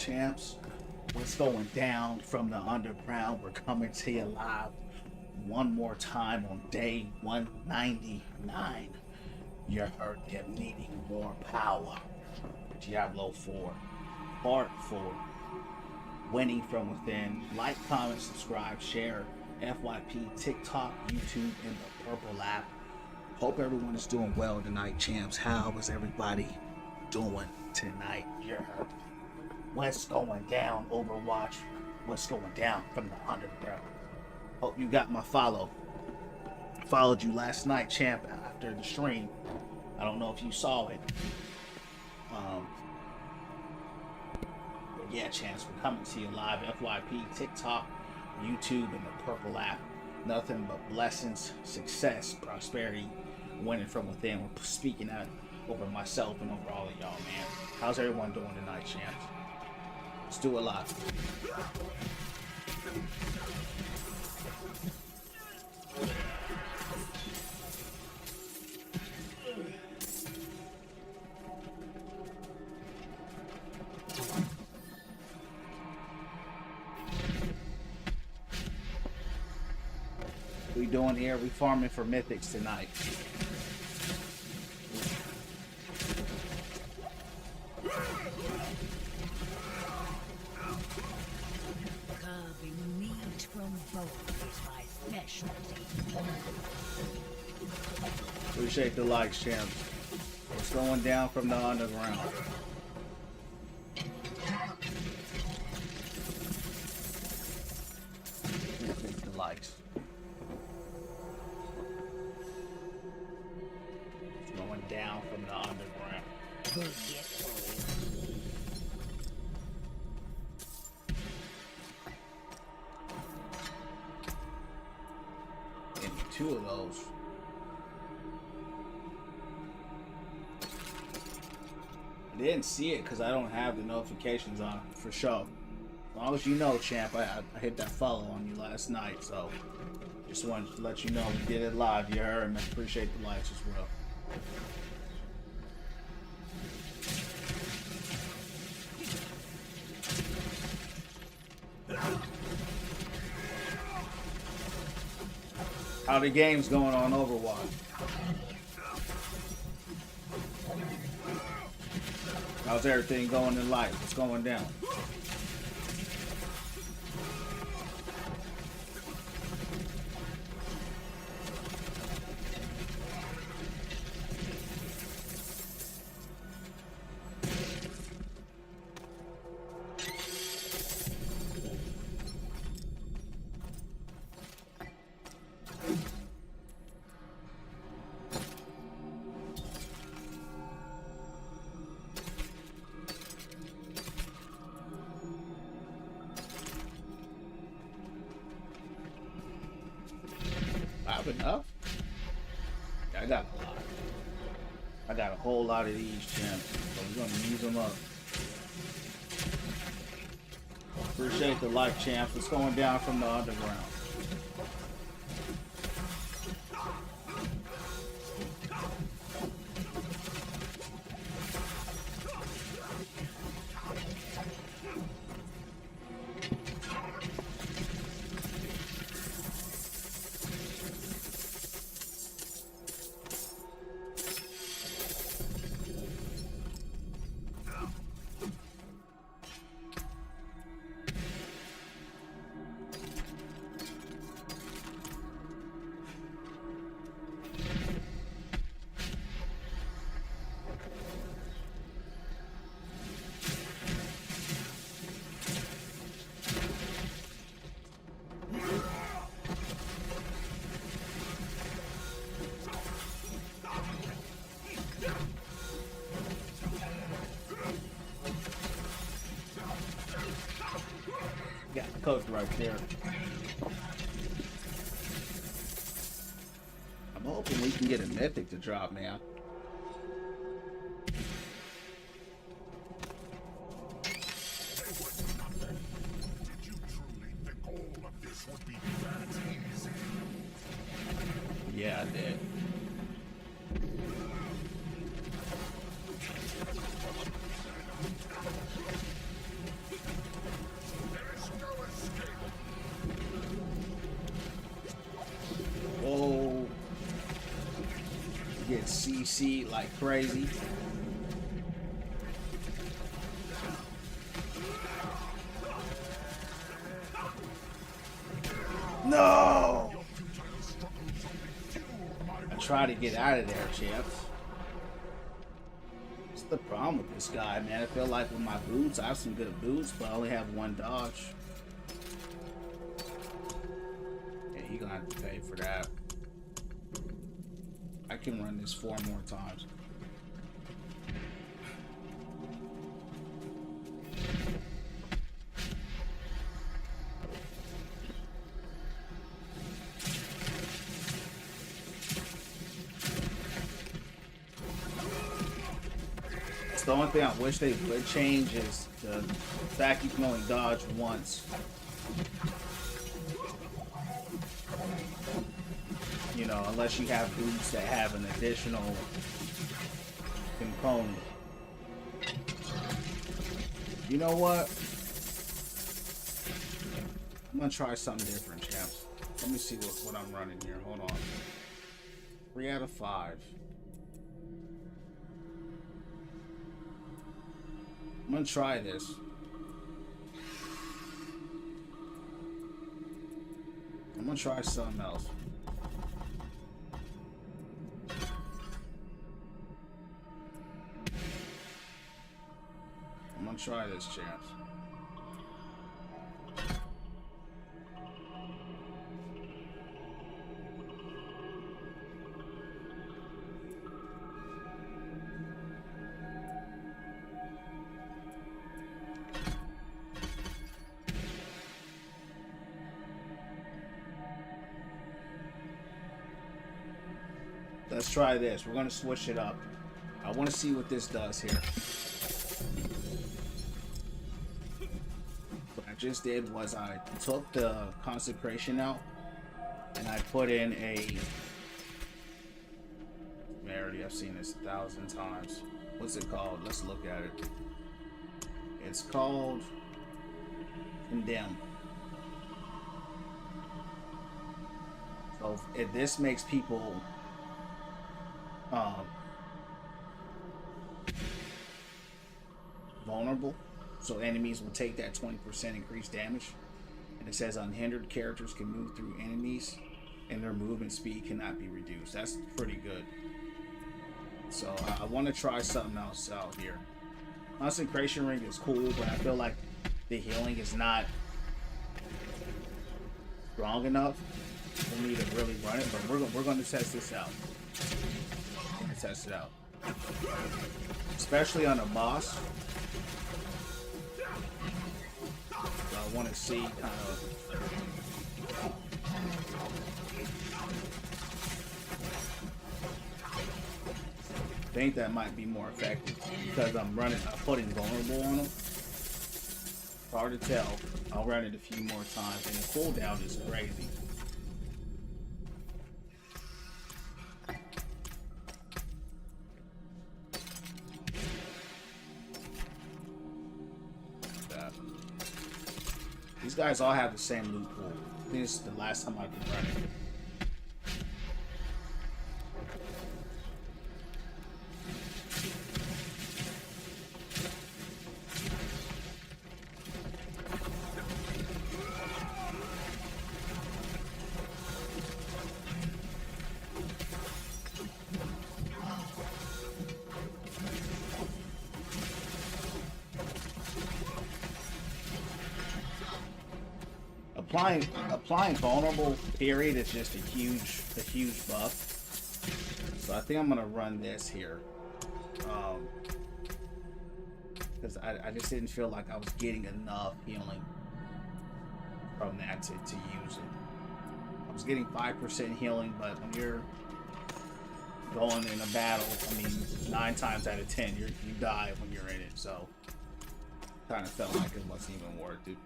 champs? What's going down from the underground? We're coming to you live one more time on day 199. You heard him needing more power. Diablo 4, Part 4. Winning from within. Like, comment, subscribe, share. FYP, TikTok, YouTube, and the Purple app. Hope everyone is doing well tonight, champs. How is everybody doing tonight? You heard what's going down, Overwatch. What's going down from the underground. Hope you got my follow. Followed you last night, champ, after the stream. I don't know if you saw it. But yeah, champs, we're coming to you live. FYP, TikTok, YouTube, and the Purple app. Nothing but blessings, success, prosperity, winning from within. We're speaking out over myself and over all of y'all, man. How's everyone doing tonight, champs? Let's do it live. We doing here? We farming for mythics tonight. Carving meat from bones is my specialty. Appreciate the likes, champs. What's going down from the underground? Appreciate the likes. What's going down from the underground? Give me two of those. I didn't see it because I don't have the notifications on for sure. As long as you know, champ, I hit that follow on you last night, so just wanted to let you know we did it live. You heard me. Appreciate the likes as well. How the game's going on Overwatch? How's everything going in life? What's going down? Enough? I got a lot. I got a whole lot of these champs, so we're gonna use them up. Appreciate the like, champs. What's going down from the underground? Got the coach right there. I'm hoping we can get a mythic to drop now. Yeah, I did. CC like crazy. No! I try to get out of there, champs. What's the problem with this guy, man? I feel like with my boots, I have some good boots, but I only have one dodge. Yeah, you're gonna have to pay for that. I can run this 4 more times. The only thing I wish they would change is the fact you can only dodge once. You know, unless you have boots that have an additional component. You know what? I'm gonna try something different, champs. Let me see what I'm running here. Hold on. 3 out of 5. I'm gonna try this. I'm gonna try something else. I'm gonna try this, champs. Let's try this. We're going to switch it up. I want to see what this does here. What I just did was I took the consecration out and I put in a rarity. I've seen this 1,000 times. What's it called? Let's look at it. It's called Condemn. So this makes people vulnerable, so enemies will take that 20% increased damage. And it says unhindered characters can move through enemies and their movement speed cannot be reduced. That's pretty good. So I want to try something else out here. Consecration ring is cool, but I feel like the healing is not strong enough for me to really run it, but we're going to test this out. Test it out, especially on a boss. So I want to see kind of I think that might be more effective because I'm putting vulnerable on them. Hard to tell. I'll run it a few more times, and the cooldown is crazy. These guys all have the same loot pool. I think this is the last time I've been running. Applying vulnerable period is just a huge buff. So I think I'm gonna run this here. Because I just didn't feel like I was getting enough healing from that to use it. I was getting 5% healing, but when you're going in a battle, I mean 9 times out of 10 you die when you're in it, so kind of felt like it wasn't even worth it.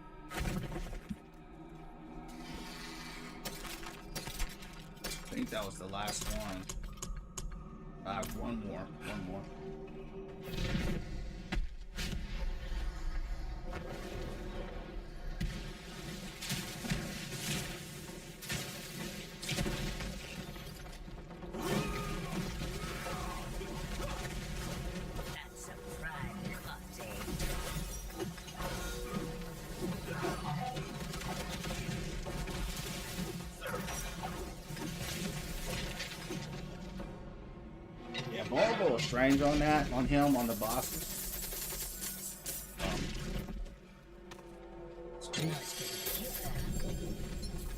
I think that was the last one. I have one more. little strange on that, on him, on the bosses.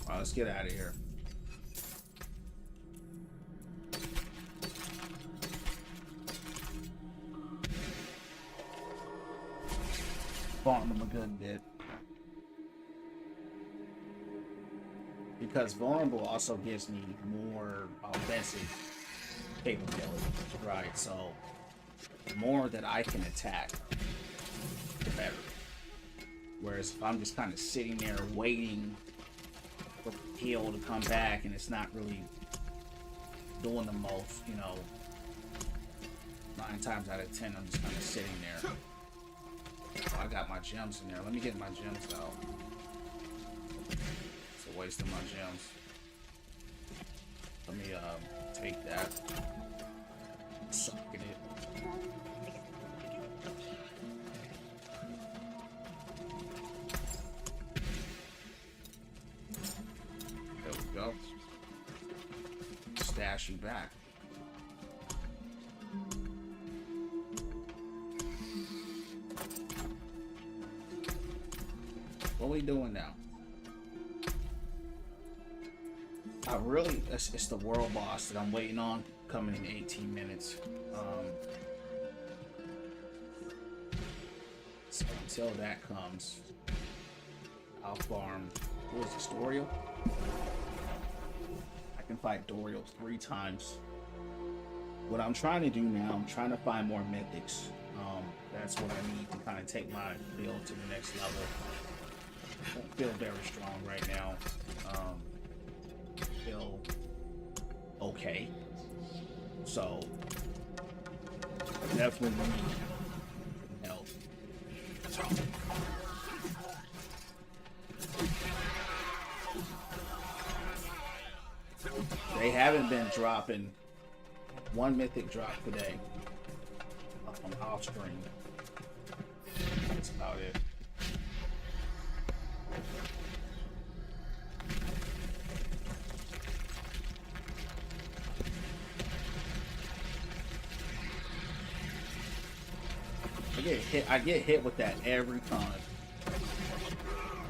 Alright, let's get out of here. Fought him a good bit. Because vulnerable also gives me more offensive capability, right? So the more that I can attack, the better. Whereas if I'm just kind of sitting there waiting for the heal to come back and it's not really doing the most, you know, 9 times out of 10 I'm just kind of sitting there. Oh, I got my gems in there. Let me get my gems out. It's a waste of my gems. Let me take that. Suck in it. There we go. Stash you back. What are we doing now? I really, it's the world boss that I'm waiting on, coming in 18 minutes. So until that comes, I'll farm. What was this, Dorial? I can fight Dorial 3 times. What I'm trying to do now, I'm trying to find more mythics. That's what I need to kind of take my build to the next level. I don't feel very strong right now. Feel okay. So definitely need help. They haven't been dropping one mythic drop today on off screen. That's about it. I get hit with that every time.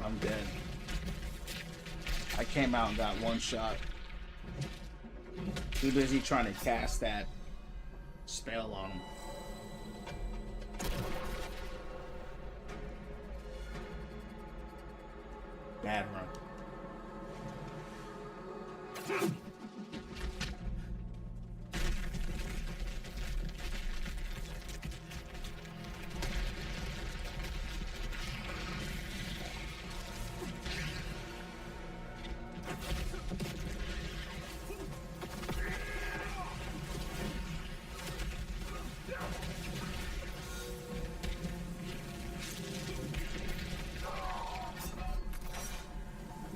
I'm dead. I came out and got one shot. Too busy trying to cast that spell on him. Bad run.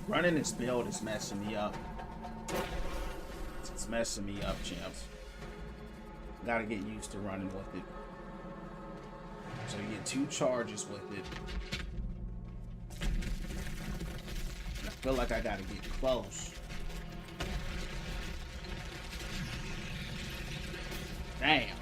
Running this build is messing me up. It's messing me up, champs. Gotta get used to running with it. So you get 2 charges with it. I feel like I gotta get close. Damn.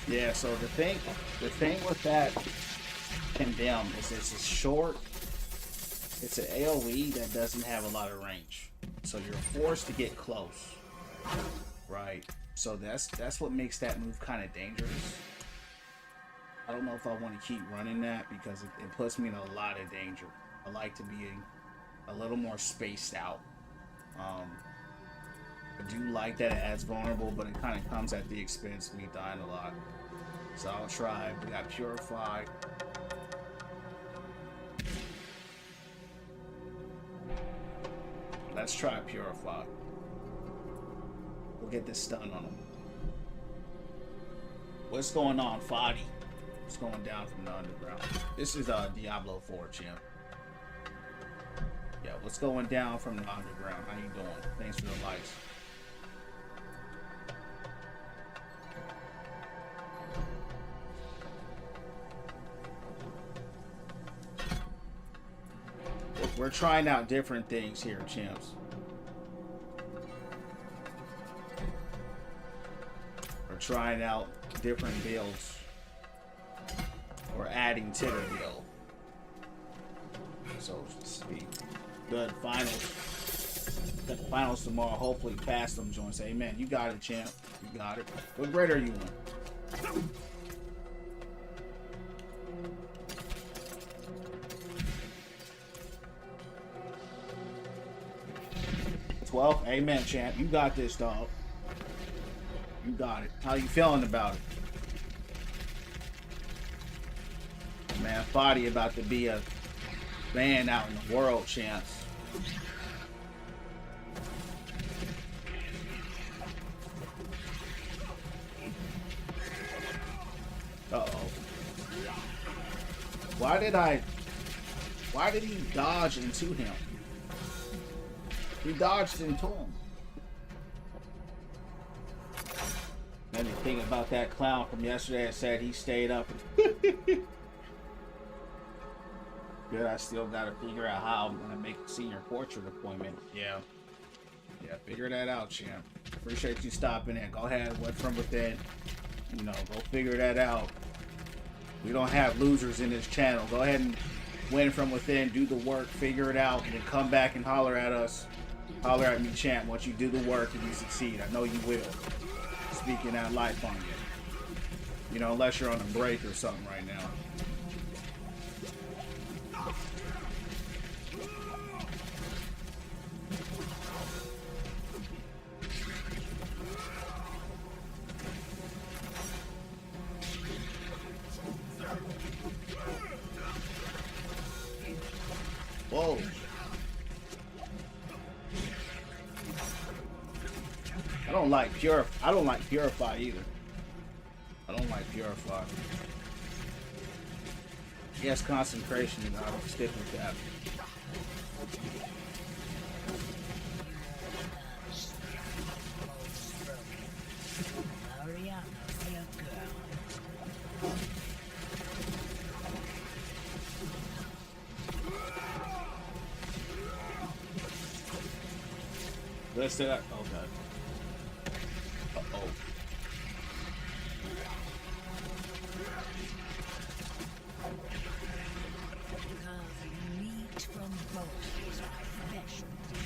Yeah, so the thing with that condemn is it's a short, it's an AoE that doesn't have a lot of range. So you're forced to get close. Right. So that's what makes that move kind of dangerous. I don't know if I want to keep running that because it puts me in a lot of danger. I like to be a little more spaced out. I do like that it adds vulnerable, but it kind of comes at the expense of me dying a lot. So I'll try. We got Purify. Let's try Purify. We'll get this stun on him. What's going on, Fadi? What's going down from the underground? This is Diablo 4, champ. Yeah, what's going down from the underground? How you doing? Thanks for the likes. We're trying out different things here, champs. We're trying out different builds. Or adding to the build. So to speak. Good finals. The finals tomorrow. Hopefully pass them joints. Amen. You got it, champ. You got it. What grade are you in? 12. Amen, champ. You got this, dog. You got it. How you feeling about it? Man, Fadi about to be a man out in the world, champs. Uh-oh. Why did he dodge into him? He dodged into him. And the thing about that clown from yesterday, I said he stayed up. Good, I still gotta figure out how I'm gonna make a senior portrait appointment. Yeah. Yeah, figure that out, champ. Appreciate you stopping in. Go ahead, what's from within. You know, go figure that out. We don't have losers in this channel. Go ahead and win from within, do the work, figure it out, and then come back and holler at us. Holler at me, champ, once you do the work and you succeed. I know you will. Speaking that life on you. You know, unless you're on a break or something right now. Whoa. I don't like Purify either. I don't like Purify. Yes, Concentration, and I'll stick with that. Let's do that. Okay. Uh-oh. Meat from both is my specialty.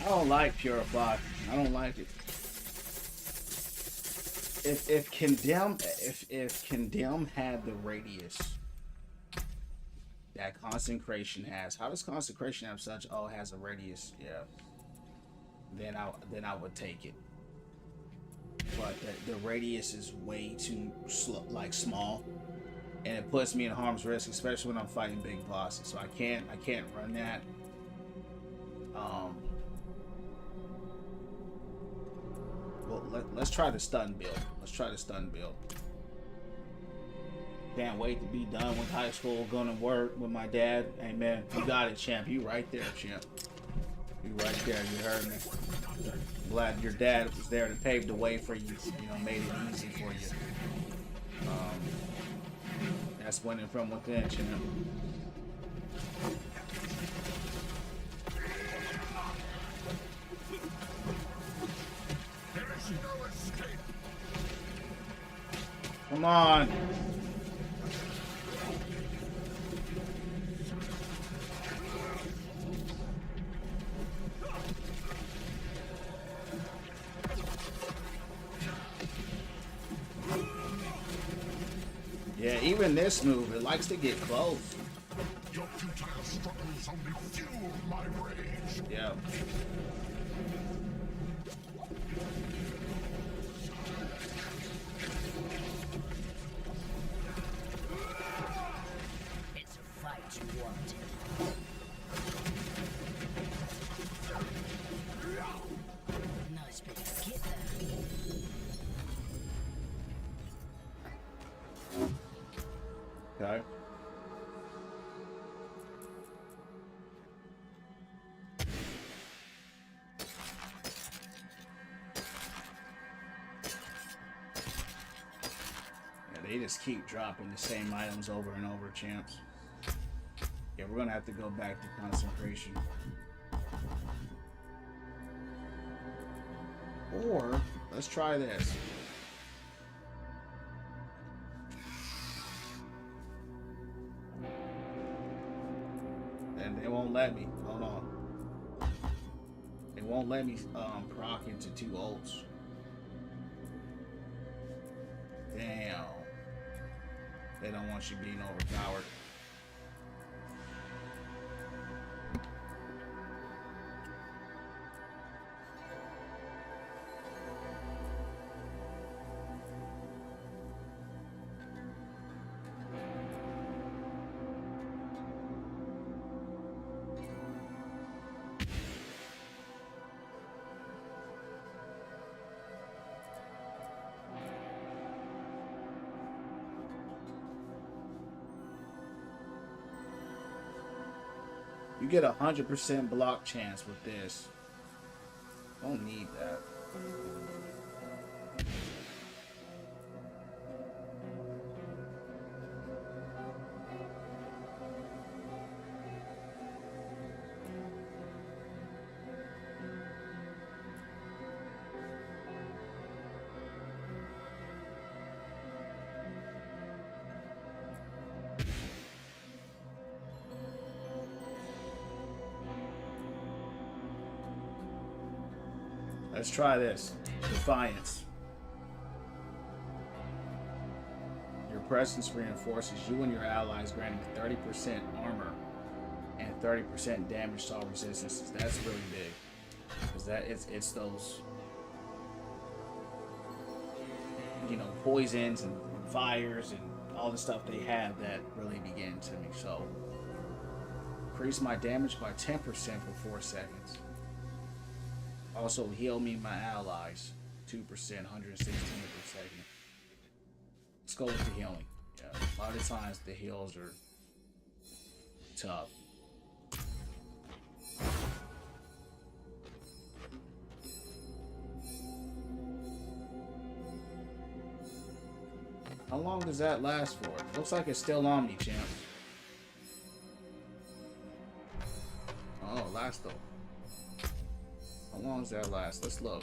I don't like Purify. I don't like it. If Condemn had the radius that Consecration has, how does Consecration have such? Oh, it has a radius. Yeah. Then I would take it. But the radius is way too small, and it puts me in harm's risk, especially when I'm fighting big bosses. So I can't run that. Well, let's try the stun build. Let's try the stun build. Can't wait to be done with high school. Gonna work with my dad. Amen. You got it, champ. You right there, champ. You right there. You heard me. Glad your dad was there to pave the way for you. You know, made it easy for you. That's winning from within, champ. Come on. Yeah, even this move, it likes to get close. Your futile struggles only fuel my rage. Yeah. It's a fight you wanted. Nice bit of kit there. They just keep dropping the same items over and over, champs. Yeah, we're gonna have to go back to concentration. Or, let's try this. And they won't let me. Hold on. They won't let me proc into 2 ults. Damn. They don't want you being overpowered. You get 100% block chance with this. Don't need that. Let's try this. Defiance. Your presence reinforces you and your allies, granting 30% armor and 30% damage to all resistances. That's really big. Because it's those, you know, poisons and fires and all the stuff they have that really begin to me. So increase my damage by 10% for 4 seconds. Also heal me my allies 2%, 116 per second. Let's go with the healing. Yeah, a lot of times the heals are tough. How long does that last for? Looks like it's still on me, champ. Oh, last though. How long does that last? Let's look.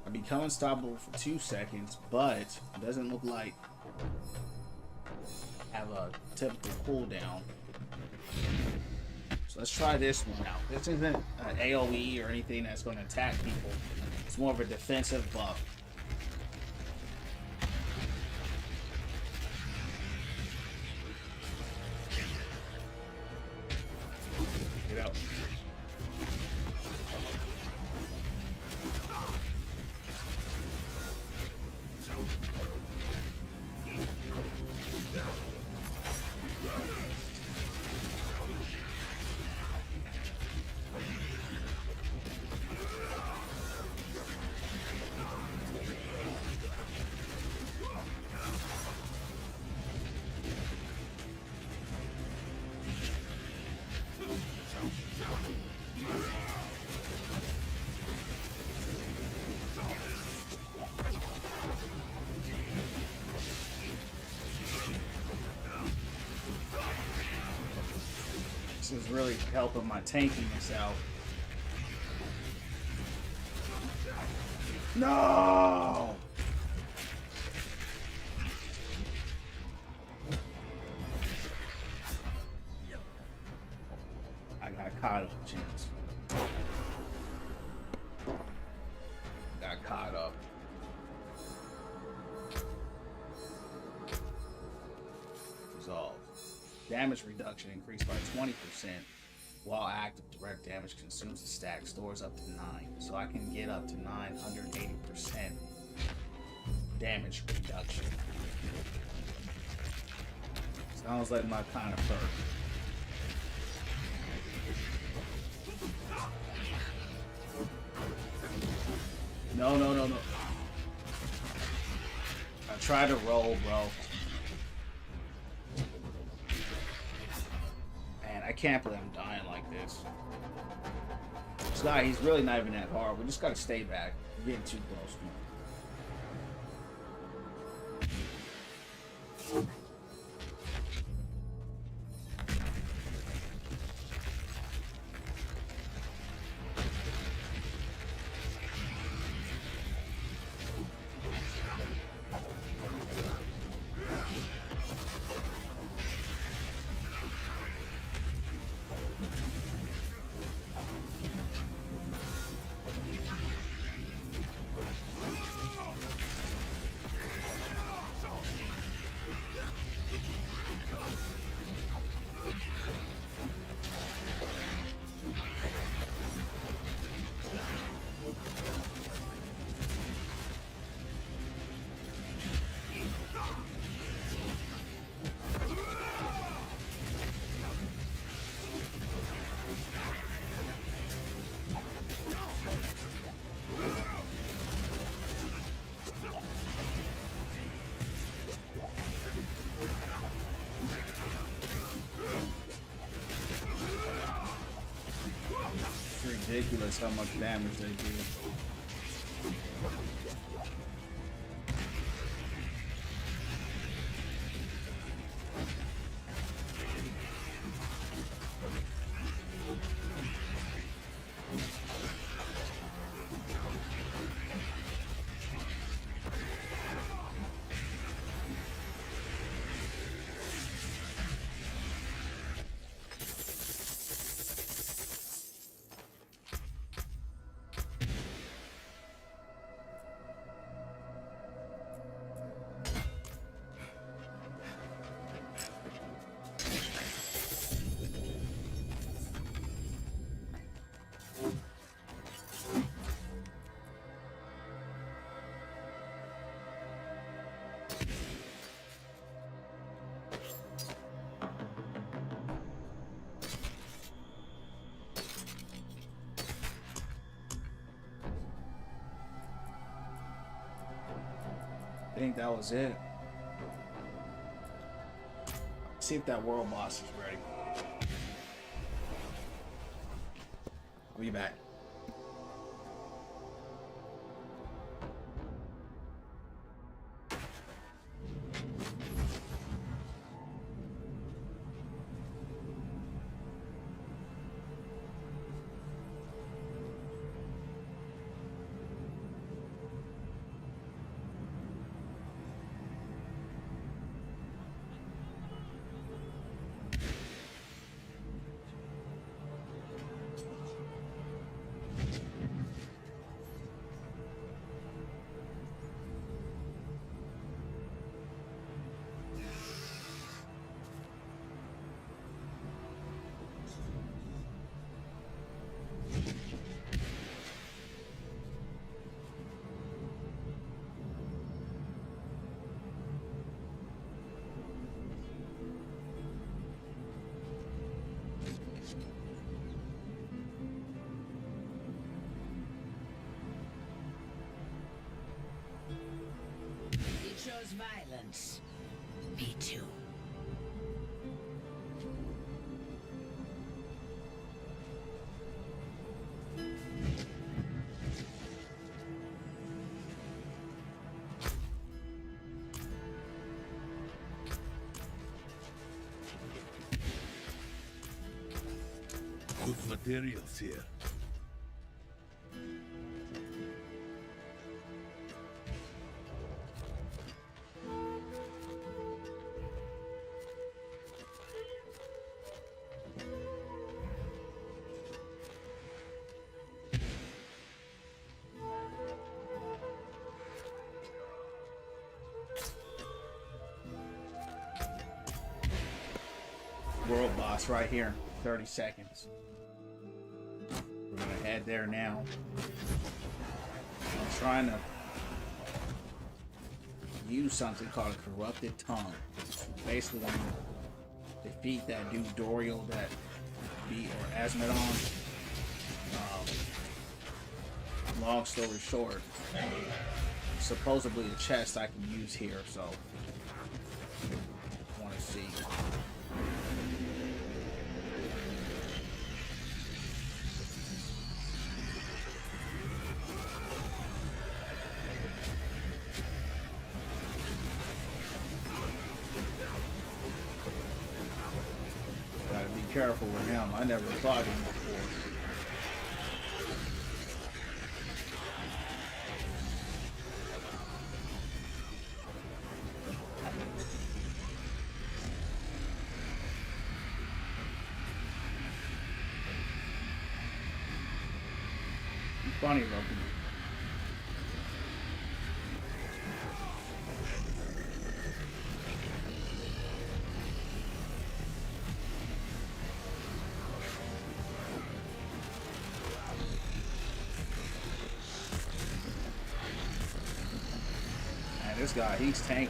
I become unstoppable for 2 seconds, but it doesn't look like I have a typical cooldown. So let's try this one out. This isn't an AoE or anything that's going to attack people. It's more of a defensive buff. Get out. This is really helping my tankiness out. No! I got caught up, chance. Got caught up. Dissolve. Damage reduction increased by 20%, while active direct damage consumes the stack, stores up to 9. So I can get up to 980% damage reduction. Sounds like my kind of perk. No, no, no, no. I tried to roll, bro. can't believe I'm dying like this. This guy, he's really not even that hard. We just gotta stay back. We're getting too close to him. Ridiculous how much damage they do. I think that was it. See if that world boss is ready. I'll be back. Chose violence. Me too. Good materials here. World boss right here. 30 seconds. We're gonna head there now. I'm trying to use something called a corrupted tongue. Basically, when you defeat that dude Doriel that beat or Asmodon. Long story short, supposedly the chest I can use here, so I want to see. careful with him. I never fought him before. He's funny looking. This guy, he's tanky.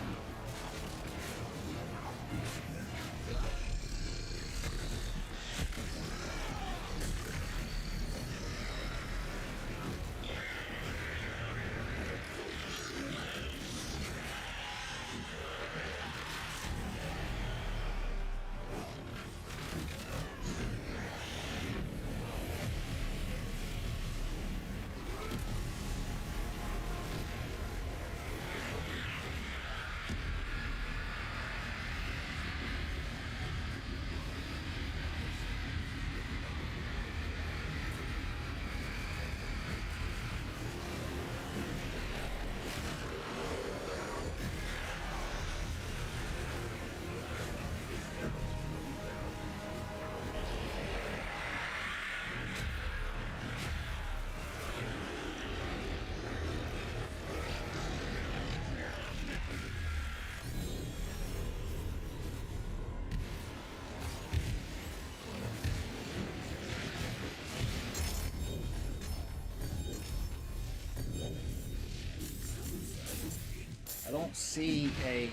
I don't see a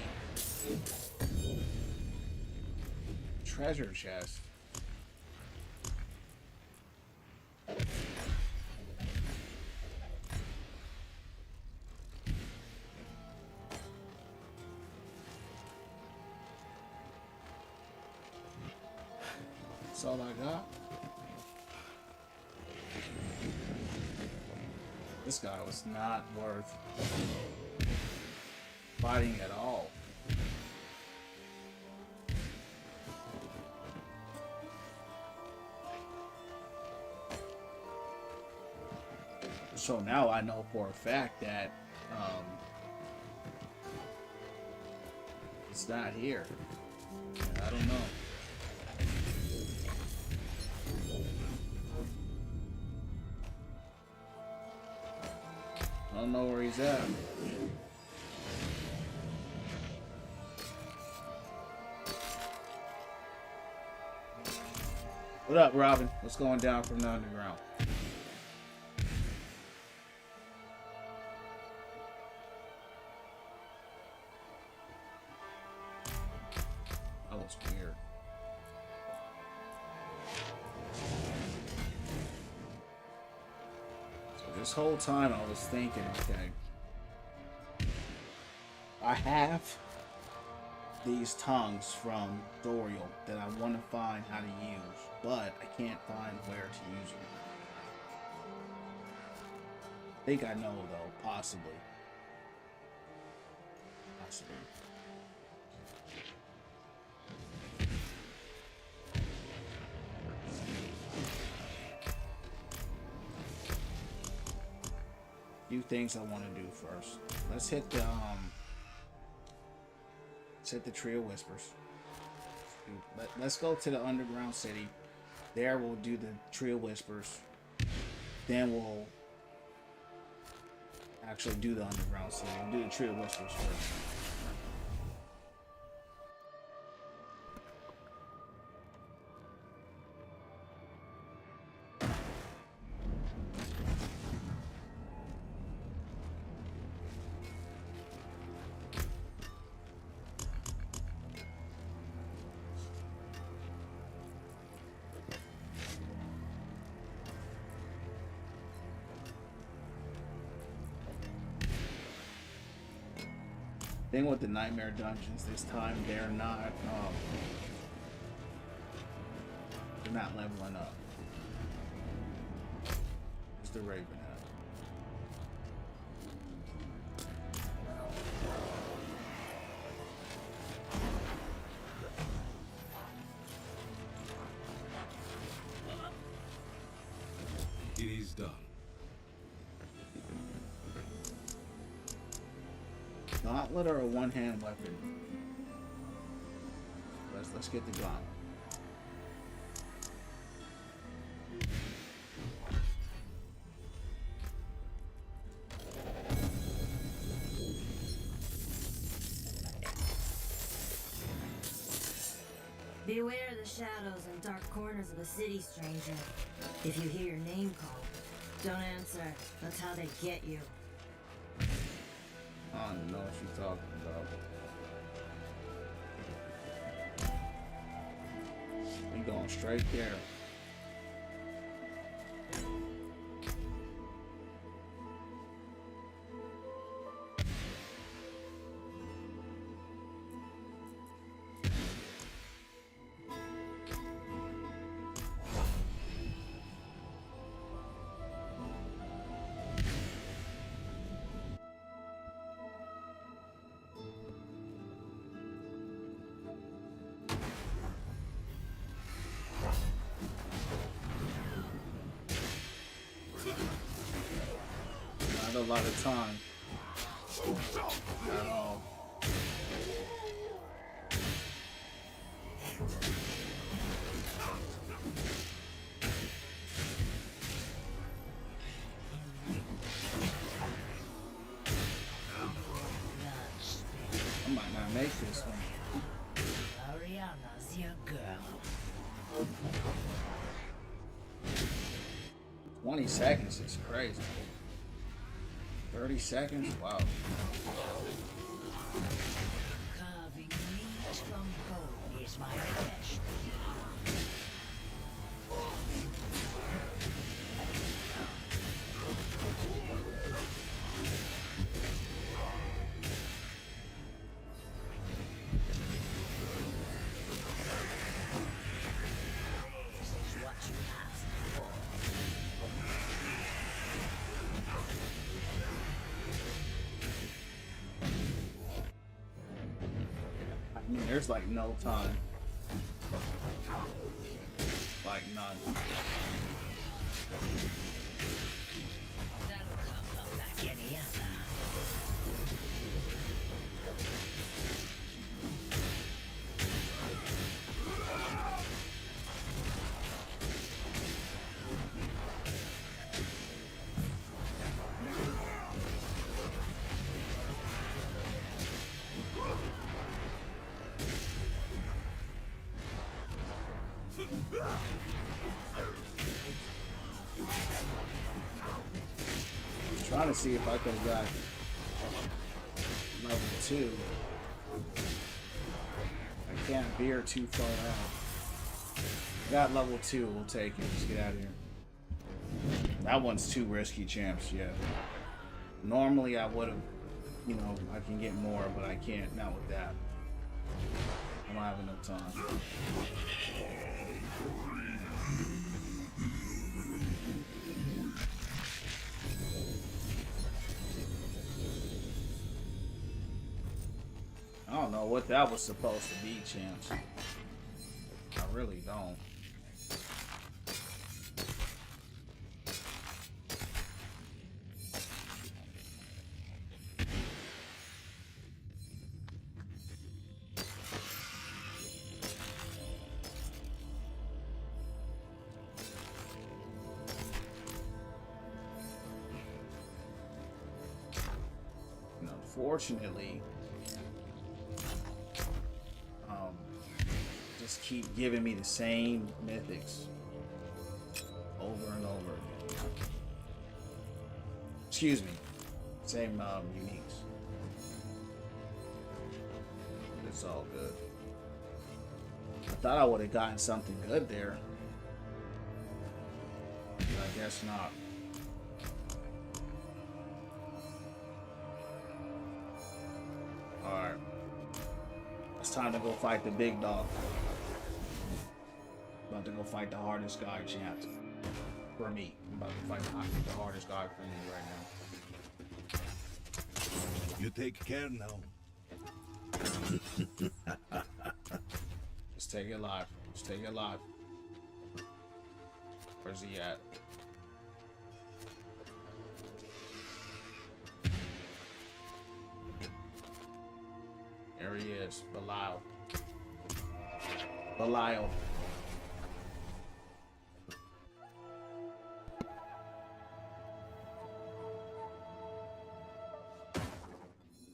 treasure chest. That's all I got. This guy was not worth fighting at all. So now I know for a fact that it's not here. I don't know. I don't know where he's at. What up, Robin? What's going down from the underground? That was weird. So this whole time I was thinking, okay, I have these tongues from Doriel that I want to find how to use, but I can't find where to use them. I think I know though, possibly. Possibly. Few things I want to do first. Let's hit the Tree of Whispers. Let's go to the underground city. There we'll do the Tree of Whispers. Then we'll actually do the underground city. We'll do the Tree of Whispers first. Thing with the nightmare dungeons this time, they're not leveling up. It's the Raven Head. It is done. Gauntlet or a one-hand weapon? Let's get the gauntlet. Beware the shadows and dark corners of the city, stranger. If you hear your name called, don't answer. That's how they get you. I don't even know what she's talking about. We going straight there. Not a lot of time at all. I might not make this one. Ariana's your girl. 20 seconds is crazy. 30 seconds? Wow. Carving meat from bone is my specialty. This is what you asked for. I mean, there's like no time. Like none. That'll come up like any other. Trying to see if I could have got level 2. I can't veer too far out. Got level 2, we'll take it. Let's get out of here. That one's too risky, champs, yeah. Normally I would have, you know, I can get more, but I can't, not with that. I don't have enough time. I don't know what that was supposed to be, champs. I really don't. And unfortunately, just keep giving me the same mythics over and over again. Excuse me, same uniques. It's all good. I thought I would have gotten something good there, but I guess not. Alright. It's time to go fight the big dog. About to go fight the hardest guy, champs. For me. I'm about to fight the hardest guy for me right now. You take care now. Just take it alive. Just take it alive. Where's he at? is. Belial. Belial.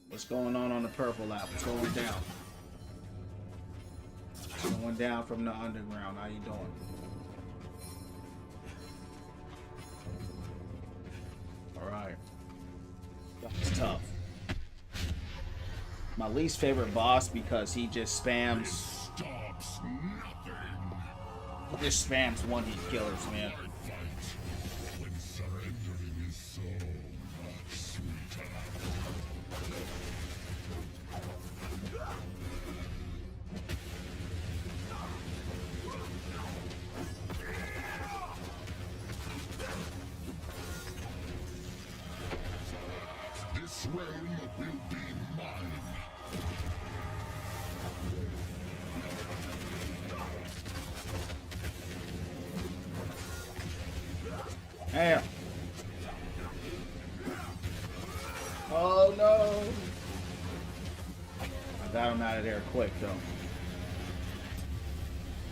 What's going on the purple app? What's going down? What's going down from the underground? How you doing? Alright. That's tough. My least favorite boss because he just spams. Stops nothing. He just spams one hit killers, man. Fight when surrendering is so much sweeter. This realm will be mine. Damn. Oh no. I got him out of there quick though.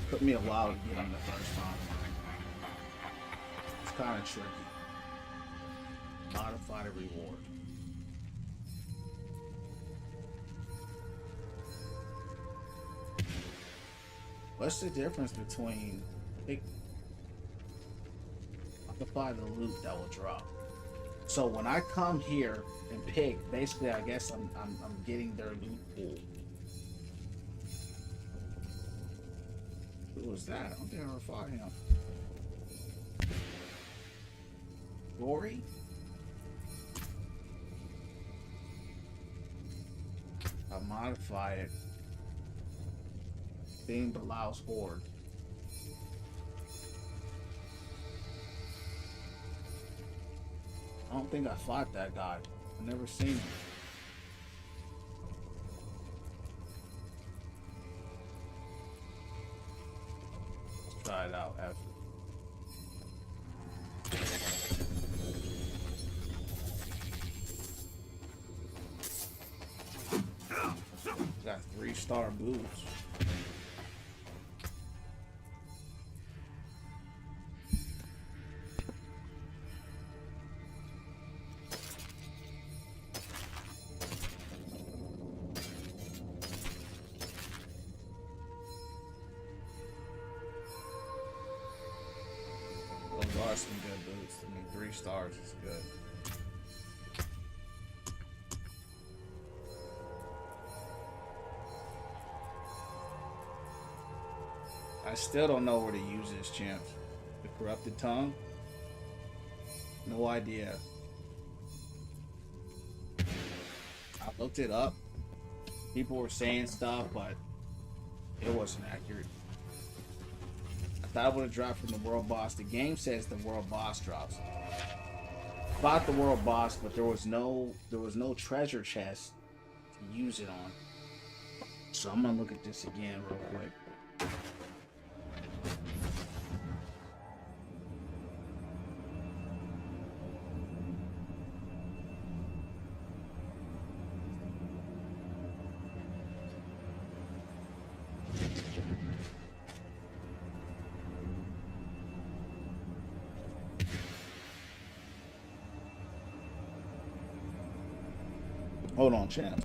Took me a while to get him the first time. It's kind of tricky. Modify the reward. What's the difference between modify the loot that will drop? So when I come here and pick, basically I guess I'm getting their loot pool. Who was that? I don't think I ever fought him. Rory? I modify it. Being Belial's horde. I don't think I fought that guy. I've never seen him. Let's try it out after. Got 3-star boots. Those are some good boots. I mean, 3 stars is good. I still don't know where to use this, champs. The corrupted tongue? No idea. I looked it up. People were saying stuff, but it wasn't accurate. I thought it would have dropped from the world boss. The game says the world boss drops. Fought the world boss, but there was no treasure chest to use it on. So I'm gonna look at this again real quick. Hold on, champ.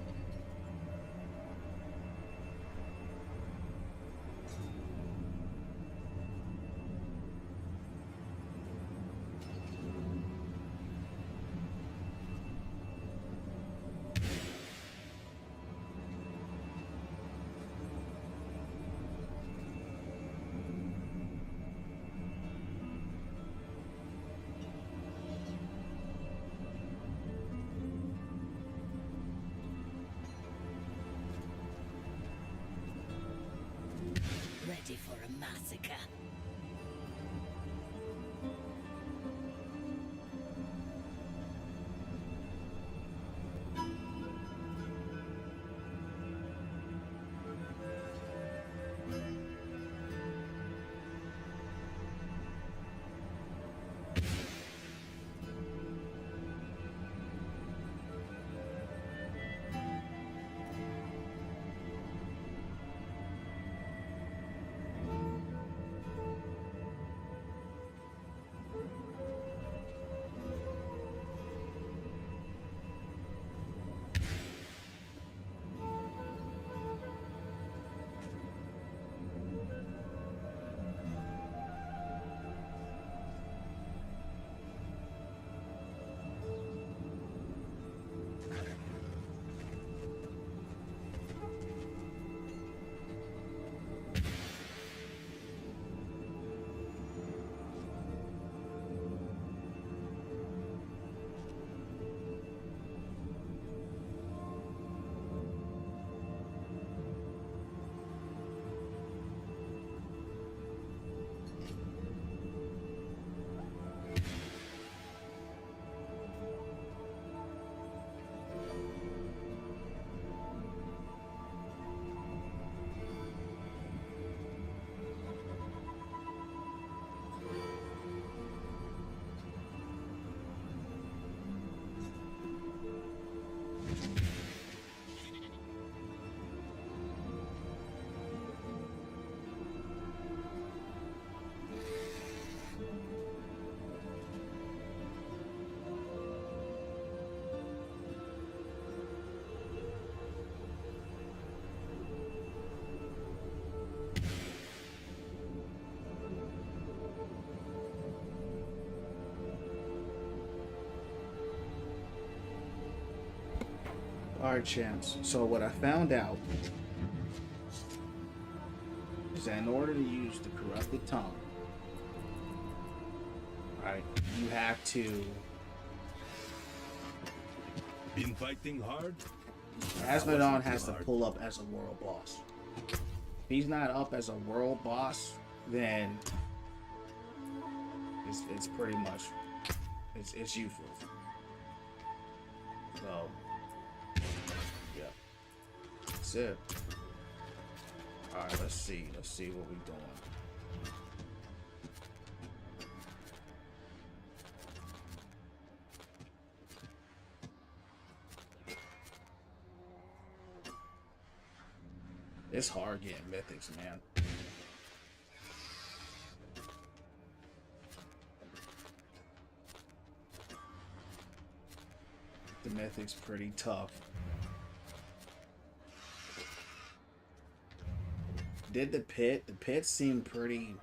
Alright, champs. So what I found out is that in order to use the corrupted tongue, right, you have to Been fighting hard? Asmodon has to pull up as a world boss. If he's not up as a world boss, then it's pretty much it's useless. So yeah, that's it. All right, let's see what we're doing. It's hard getting mythics, man. The mythic's pretty tough. Did the pit seemed pretty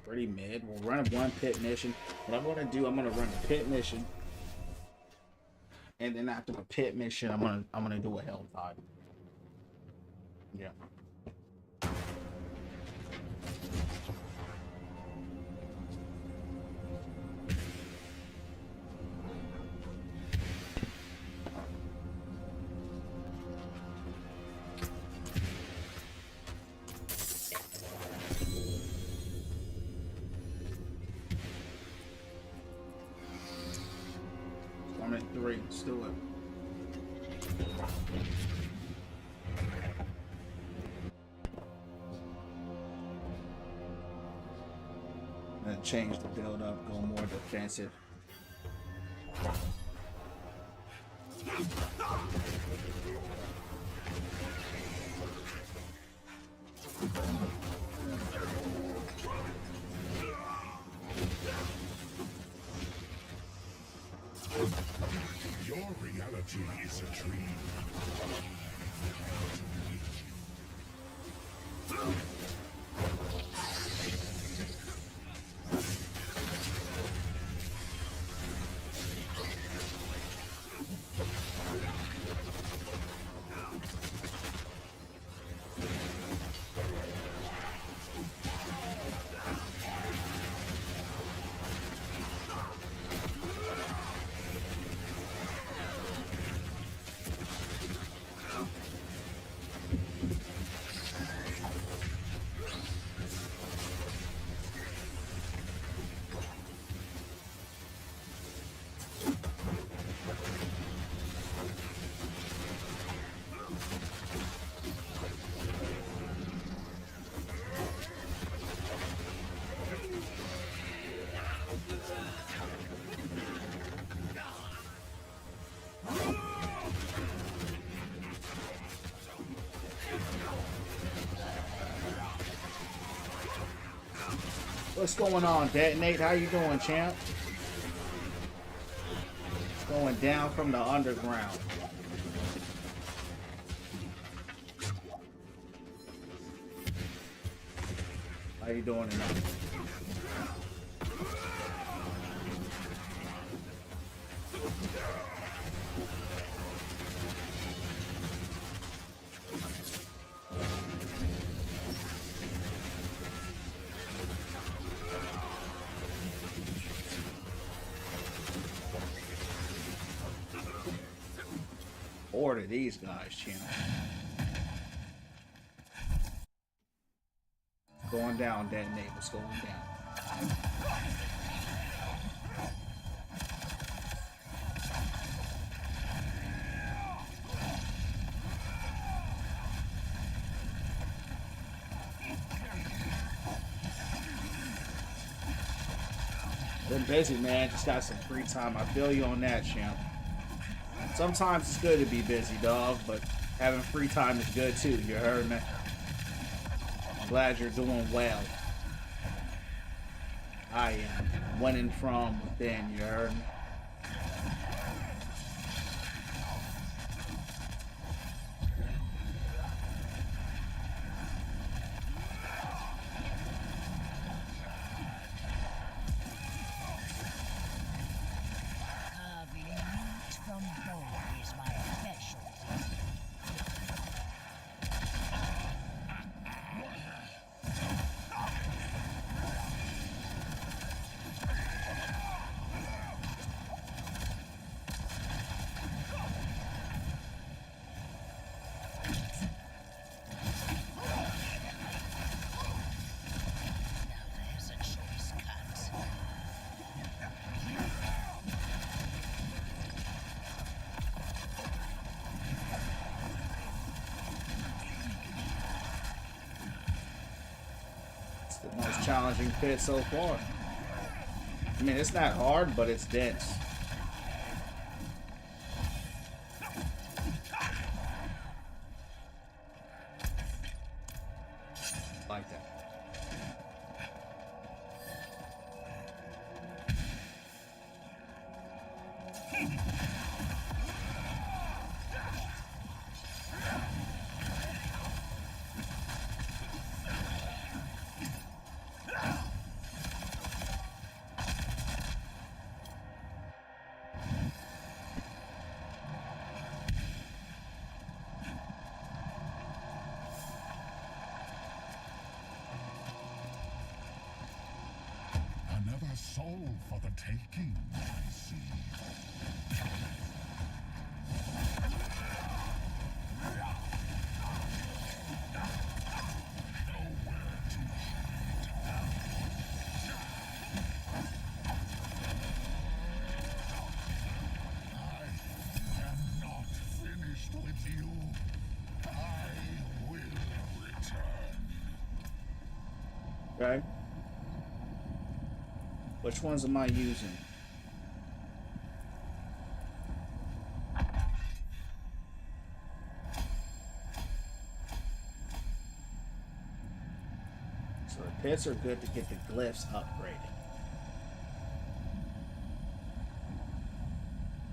mid. We'll run one pit mission. What I'm gonna do, I'm gonna run a pit mission. And then after the pit mission, I'm gonna do a hell tide. Yeah. I'm at 3. Let's do it. And change the build up, go more defensive. Your reality is a dream. What's going on, Detonate? How you doing, champ? It's going down from the underground. How you doing tonight? Order these guys, champ. Going down, Detonate. What's going down? Been busy, man. Just got some free time. I feel you on that, champ. Sometimes it's good to be busy, dog, but having free time is good too. You heard me? I'm glad you're doing well. I am winning from within. You heard me? Carving meat from bone challenging pit so far. I mean, it's not hard, but it's dense. Like that. Another soul for the taking, I see. I am not finished with you. I will return. Okay. Which ones am I using? So the pits are good to get the glyphs upgraded.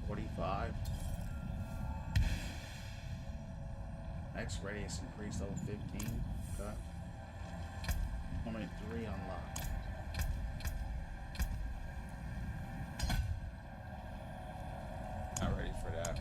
45. X radius increased over 15. Okay. 23 unlocked. Not ready for that.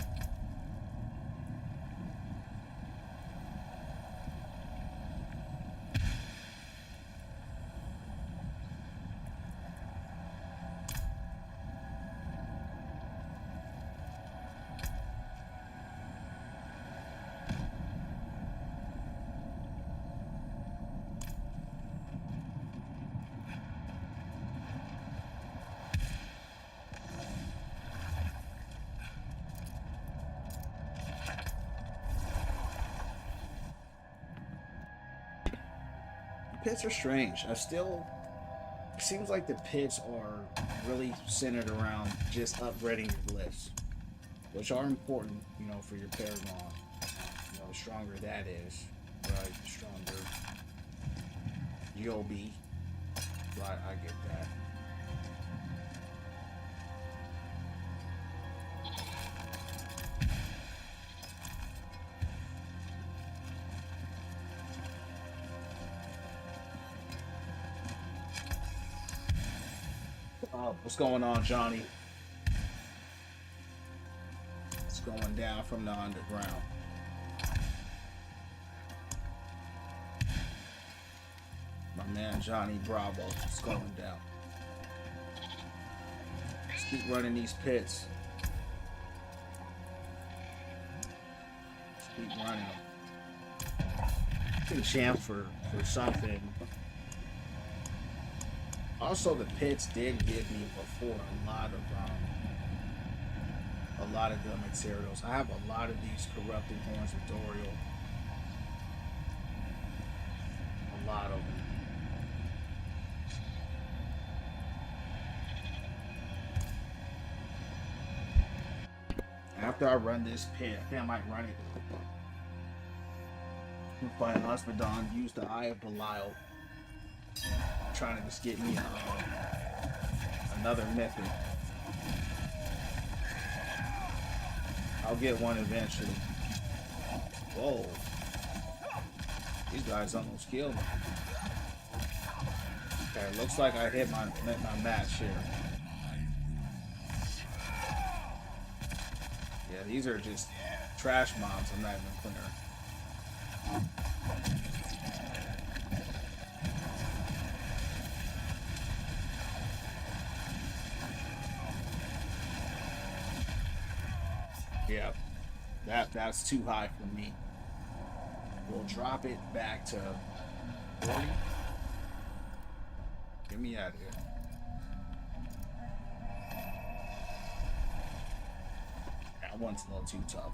Pits are strange. It seems like the pits are really centered around just upgrading your glyphs, which are important, you know, for your Paragon. You know, the stronger that is, right? The stronger you'll be. Right, I get that. What's going on, Johnny? It's going down from the underground. My man Johnny Bravo is going down. Let's keep running these pits. Let's keep running them. Been champ for something. Also, the pits did give me before a lot of good materials. I have a lot of these corrupted horns of Doriel. A lot of them. After I run this pit, I think I might run it. Find Husbandon, use the Eye of Belial. Trying to just get me another mythic. I'll get one eventually. Whoa. These guys almost killed me. Okay, looks like I hit my match here. Yeah, these are just trash mobs. I'm not even clear. Yeah, that's too high for me. We'll drop it back to 40. Get me out of here. That one's a little too tough.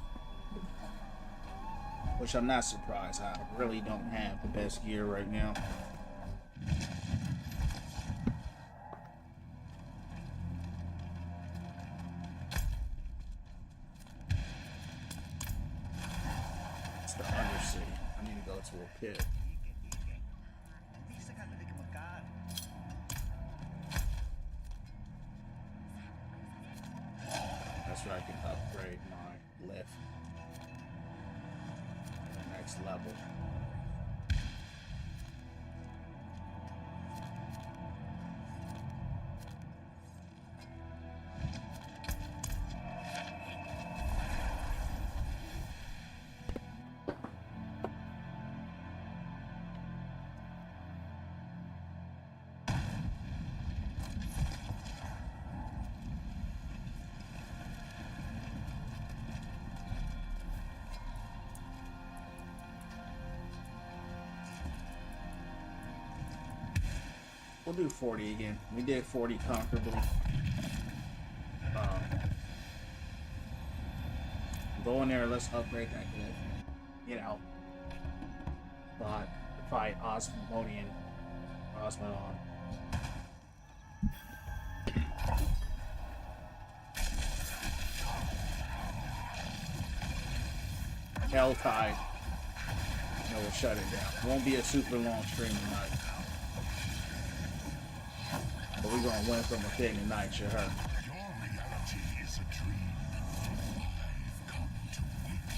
Which I'm not surprised. I really don't have the best gear right now. to a pit. That's where I can upgrade my lift to the next level. We'll do 40 again. We did 40 comfortably. Go in there, let's upgrade that glyph. You know. Fight Osmodian. Osmodon. Helltide. No, we'll shut it down. Won't be a super long stream tonight. But we're gonna win from within tonight, you heard. Your reality is a dream. I've come to wake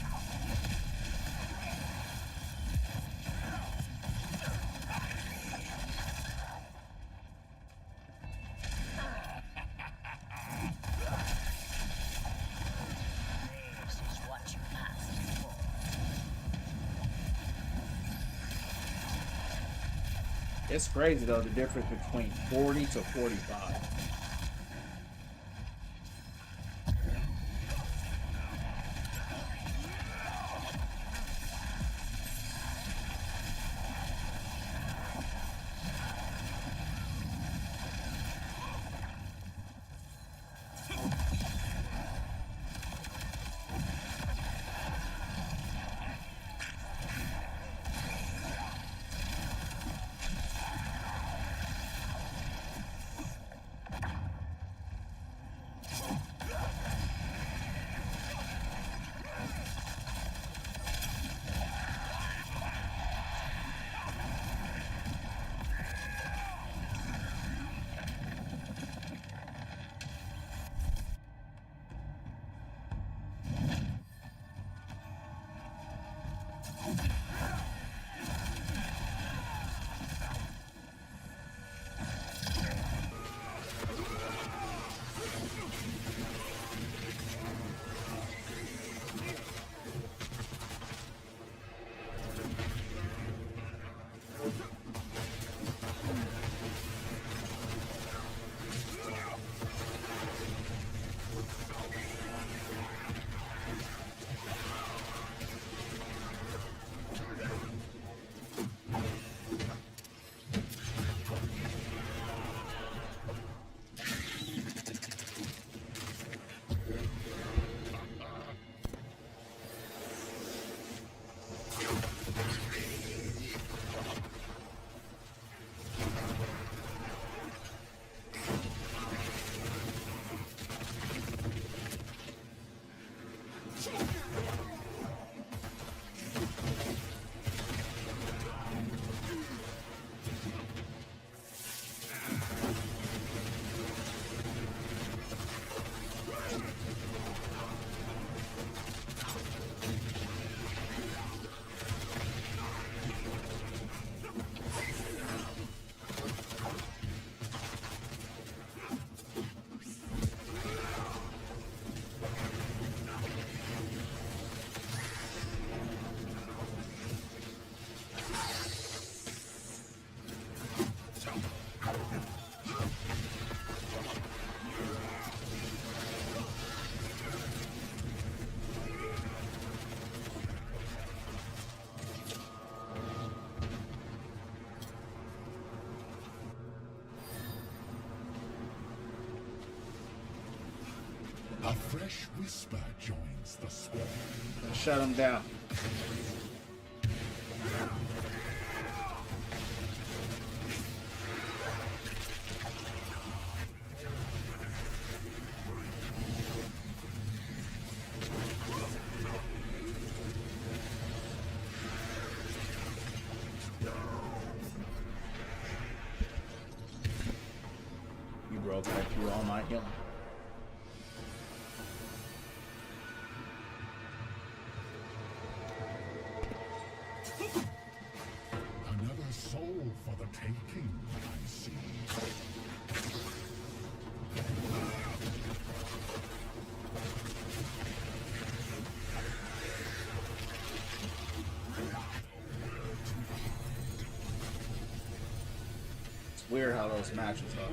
This is what you asked for. It's crazy though, the difference between 40 to 45. A fresh whisper joins the swarm. Shut him down. you all my healing. Another soul for the taking, I see. It's weird how those matches are.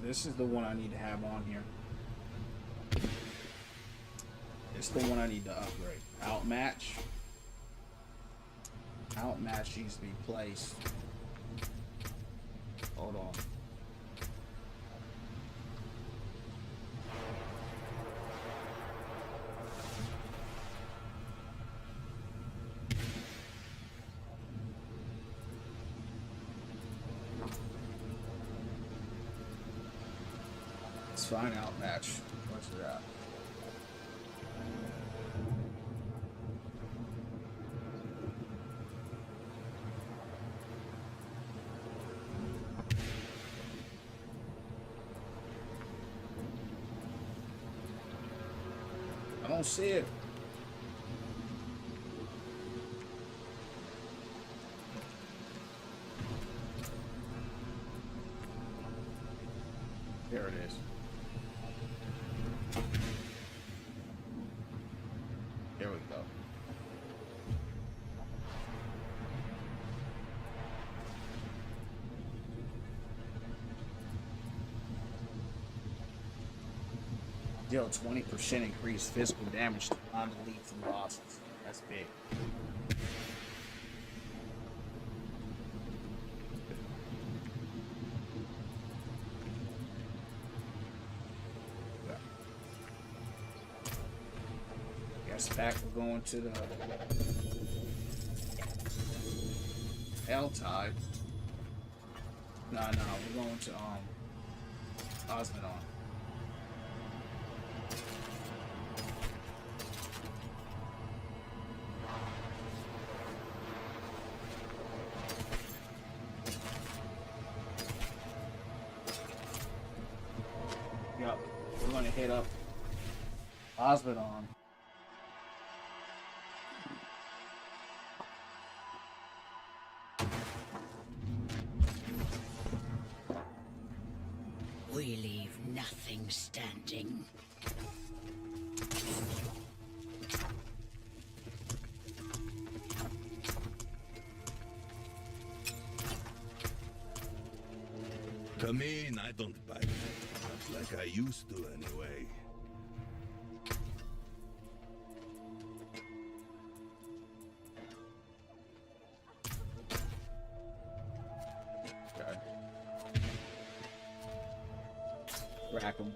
This is the one I need to have on here. It's the one I need to upgrade. Outmatch. Outmatch needs to be placed. Hold on. Let's find Outmatch. Where's it at? I don't see it. There it is. There we go. Deal 20% increased physical damage to non-lethal losses. That's big. Guess back we're going to the L-Tide. No, we're going to Osmodon. Yep, we're gonna hit up Osmodon. We leave nothing standing. Come in, I don't bite. Not like I used to, anyway. Okay. Rack 'em.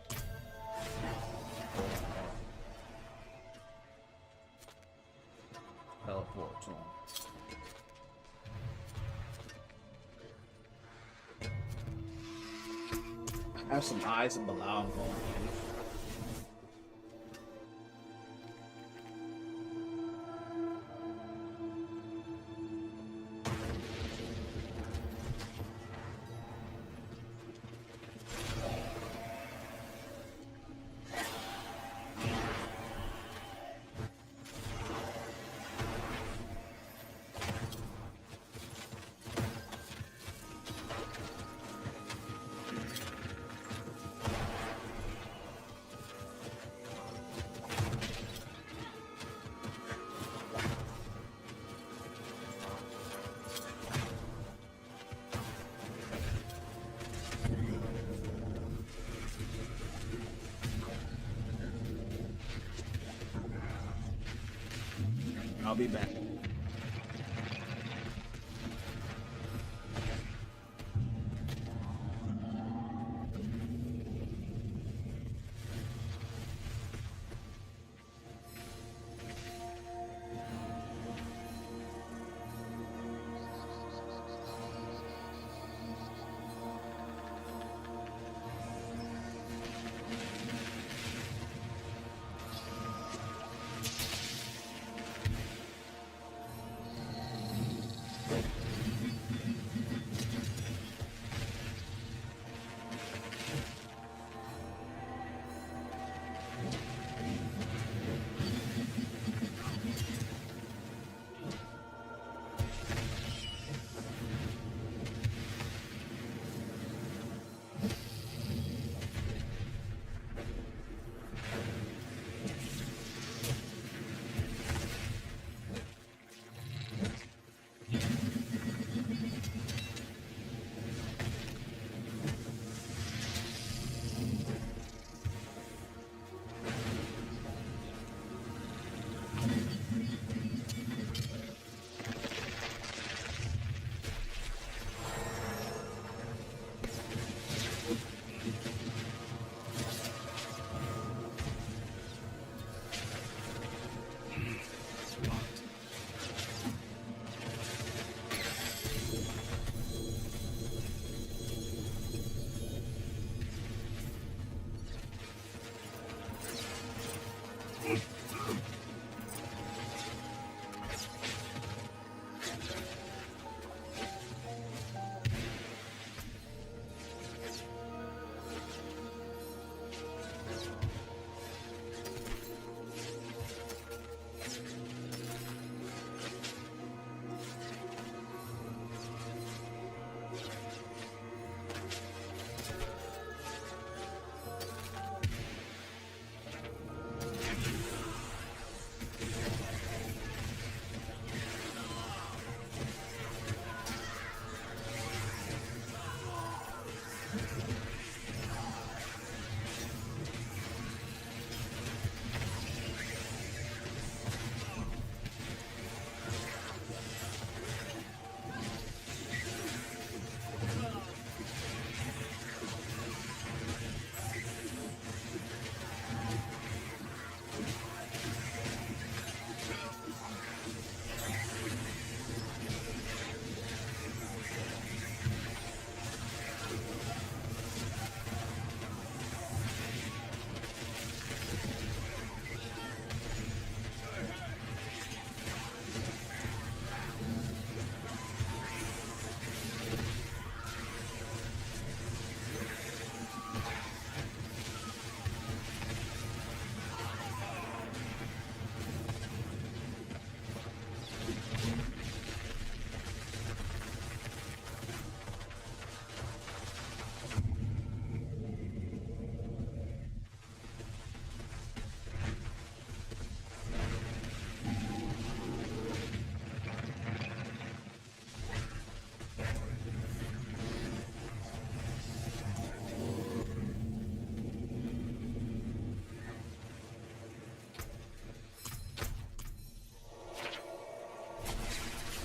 Teleport to him. Have some eyes and allow him going in. be back.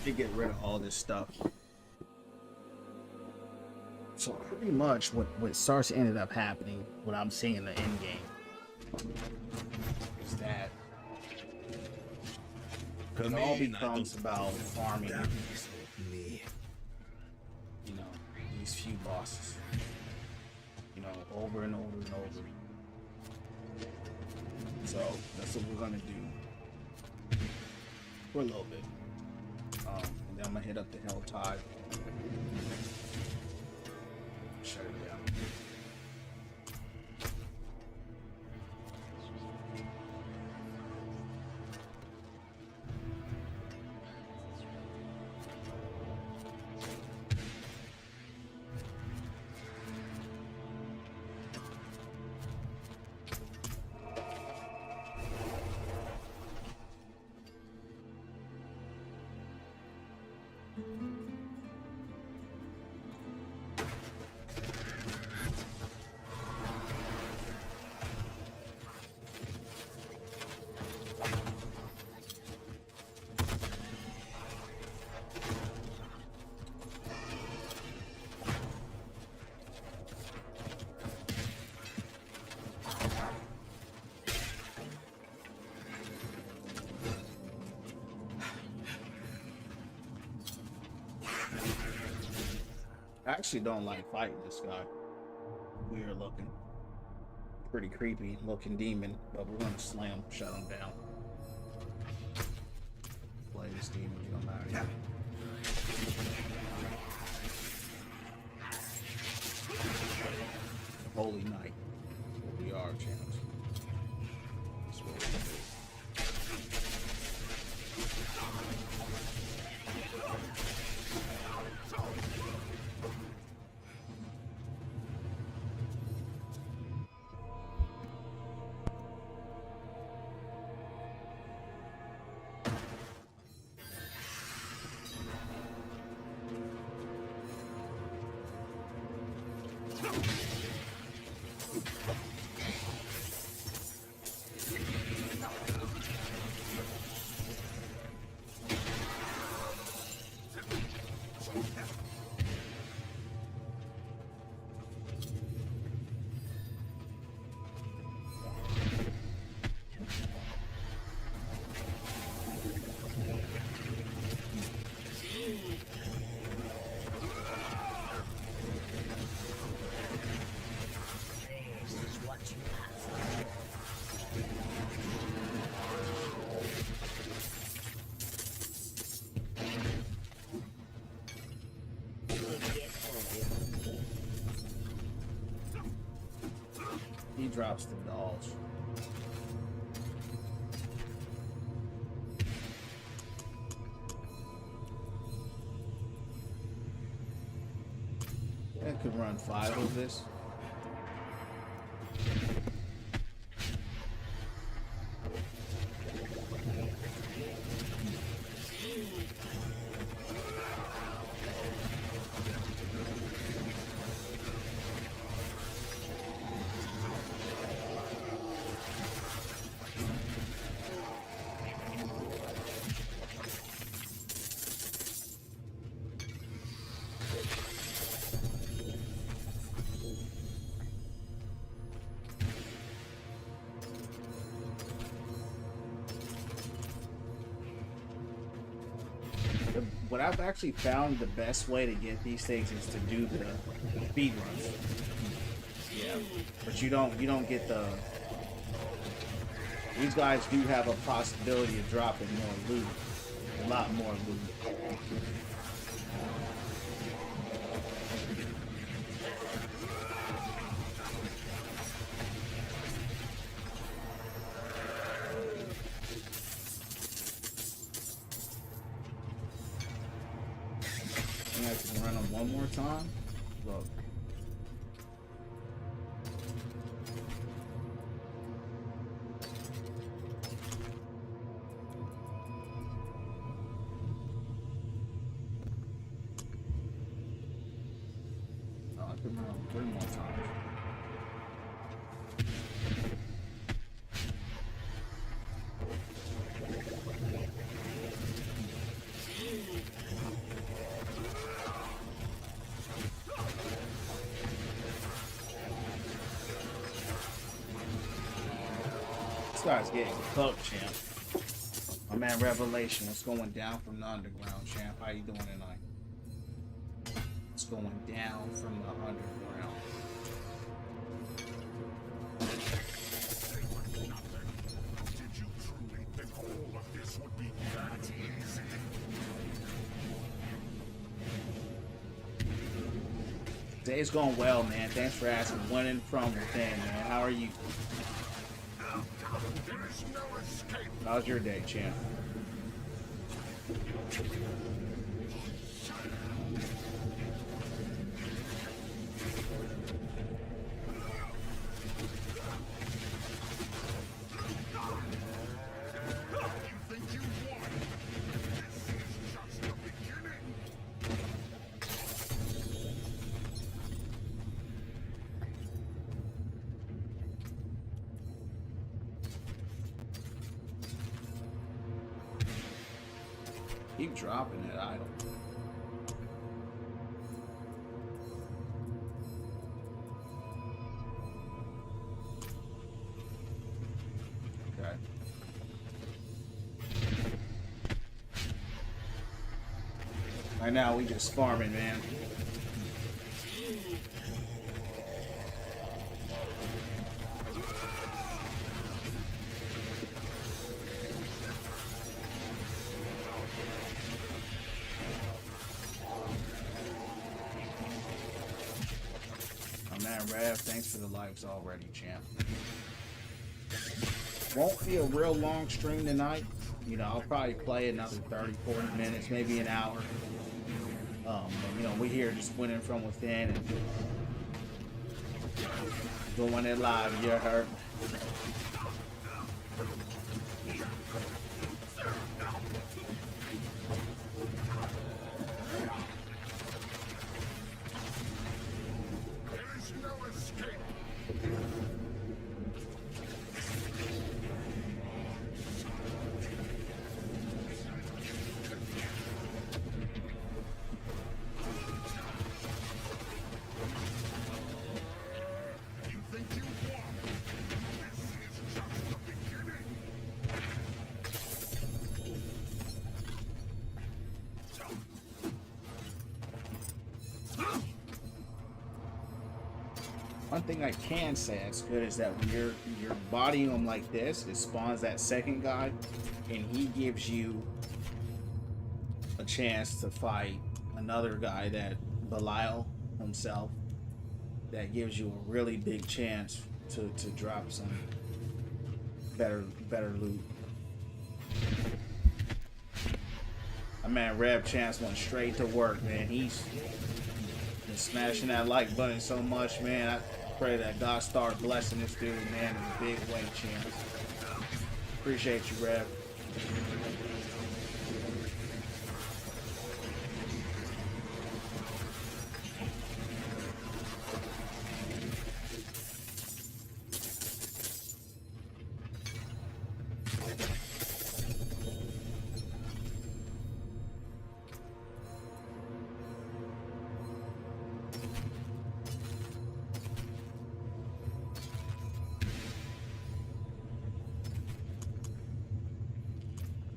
To get rid of all this stuff. So pretty much what starts to ended up happening, what I'm seeing in the end game, is that it all becomes about farming, Me. you know, these few bosses, you know, over and over and over. So that's what we're gonna do for a little bit. And then I'm gonna hit up the Hell Tide. Shut it down. I actually don't like fighting this guy. Weird looking. Pretty creepy looking demon, but we're gonna slam, shut him down. Play this demon, get him out of here. Holy Knight. We are champs. That's what we do. This is what you have. He drops the dolls. I could run 5 of this. What I've actually found the best way to get these things is to do the speed runs. Yeah, but you don't get the. These guys do have a possibility of dropping more loot, a lot more loot. I can run them one more time. Look. Oh, I can run them 3 more times. This guy's getting cooked, champ. My man Revelation, what's going down from the underground, champ? How you doing tonight? What's going down from the underground? Did you truly think all of this would be that easy? Day's going well, man. Thanks for asking. Winning from within, man. How are you? There is no escape. How's your day, champ? You think you won? This is just the beginning. Keep dropping that idol. Okay. Right now we just farming, man. man, Rev, thanks for the likes already, champ. Won't be a real long stream tonight. You know, I'll probably play another 30, 40 minutes, maybe an hour. But, you know, we're here just winning from within and doing it live. You heard? There is no escape. You think you won? This is just the beginning. One thing I can say that's good is that when you're bodying him like this, it spawns that second guy, and he gives you a chance to fight another guy, that Belial himself, that gives you a really big chance to drop some better loot. My man Reb Chance went straight to work, man. He's been smashing that like button so much, man. I pray that God start blessing this dude, man, in a big way, Chance. Appreciate you, Reb.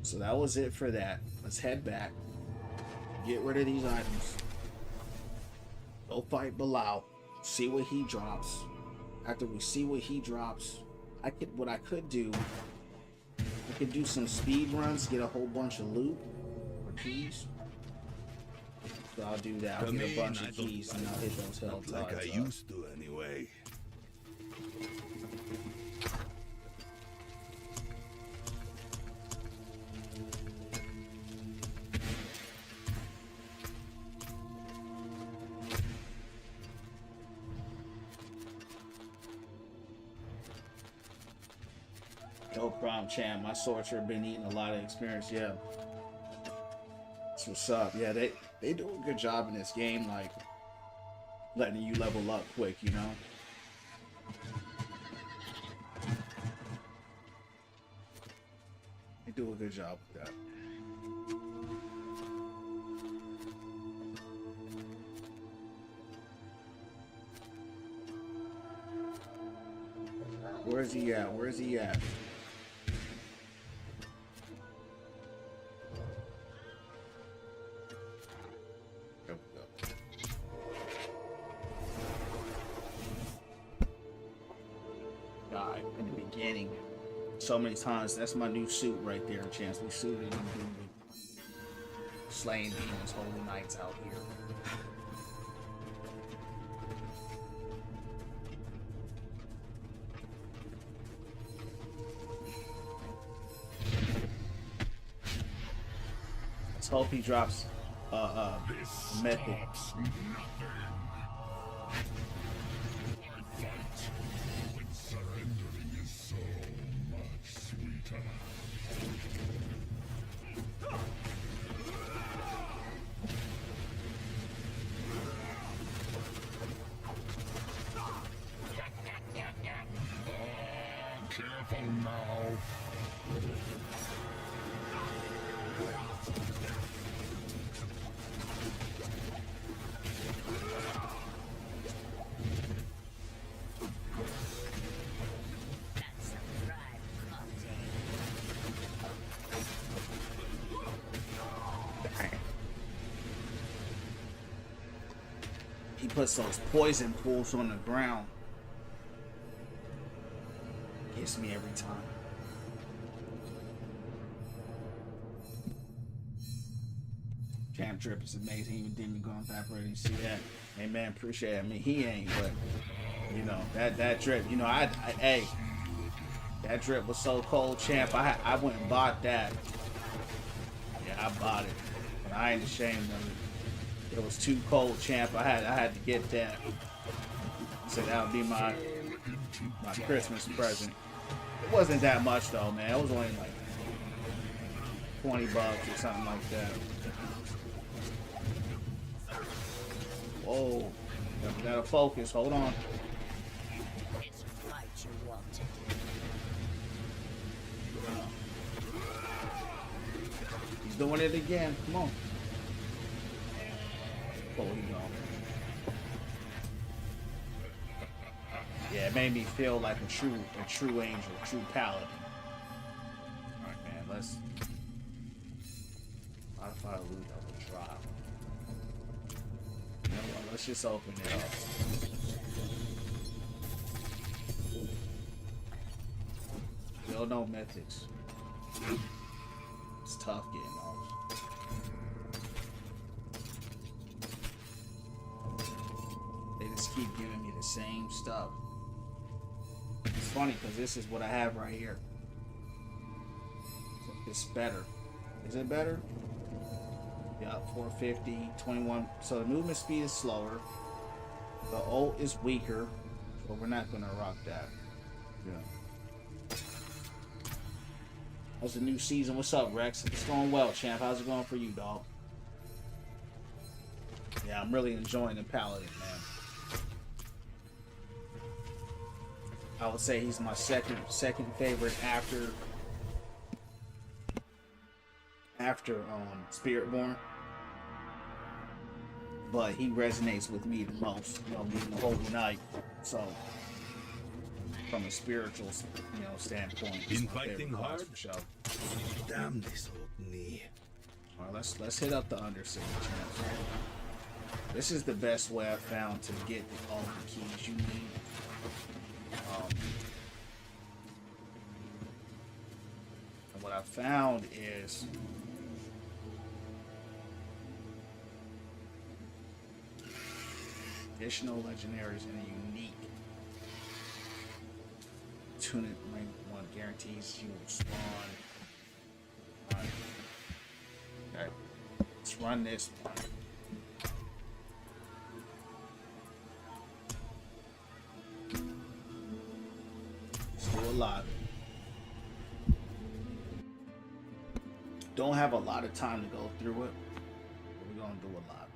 So that was it for that. Let's head back. Get rid of these items. Go fight Belial. See what he drops. After we see what he drops, what I could do, I could do some speed runs, get a whole bunch of loot or keys. So I'll do that. I'll Come get a in, bunch I of don't keys and I'll hit those hell Not like I tides up. used to anyway. No problem, champ. My sorcerer been eating a lot of experience. Yeah, that's what's up. Yeah, they do a good job in this game, like letting you level up quick. You know. They do a good job with that. Where's he at? Where's he at? There we go. Died in the beginning so many times. That's my new suit right there, Chance. We suited and booted. Slaying demons, holy knights out here. Let's hope he drops This method. stops nothing. I fight when surrendering is so much sweeter. Careful now. That's some fried cocktail. He puts those poison pools on the ground. Gets me every time. Champ Drip is amazing. Even Demi going back ready to see that. Hey man, appreciate it. I mean, he ain't, but You know, that drip, you know, hey, that drip was so cold, champ. I went and bought that. Yeah, I bought it. But I ain't ashamed of it. It was too cold, champ. I had to get that. So that would be my Christmas present. It wasn't that much though, man. It was only like $20 or something like that. Whoa. Gotta focus. Hold on. It's a fight you wanted. He's doing it again. Come on. Oh, he gone. Yeah, it made me feel like a true angel, a true paladin. Alright, man, let's modify loot double drop. You know what, let's just open it up. Still no mythics. It's tough getting those. They just keep giving me the same stuff. It's funny because this is what I have right here. It's better. Is it better? Yup, 450, 21. So the movement speed is slower. The ult is weaker, but we're not gonna rock that. Yeah. How's the new season? What's up, Rex? It's going well, champ. How's it going for you, dog? Yeah, I'm really enjoying the Paladin, man. I would say he's my second favorite after Spiritborn. But he resonates with me the most, you know, being the Holy Knight. So from a spiritual, you know, standpoint, he's Been my fighting favorite class hard? for sure. Damn this old knee. All right, let's hit up the Undercity, champs. This is the best way I've found to get all the keys you need. And what I found is additional legendaries and a unique tunic rank 1 guarantees you will spawn. Alright. Okay. Let's run this one. Still a lot. Don't have a lot of time to go through it, but we're gonna do a lot.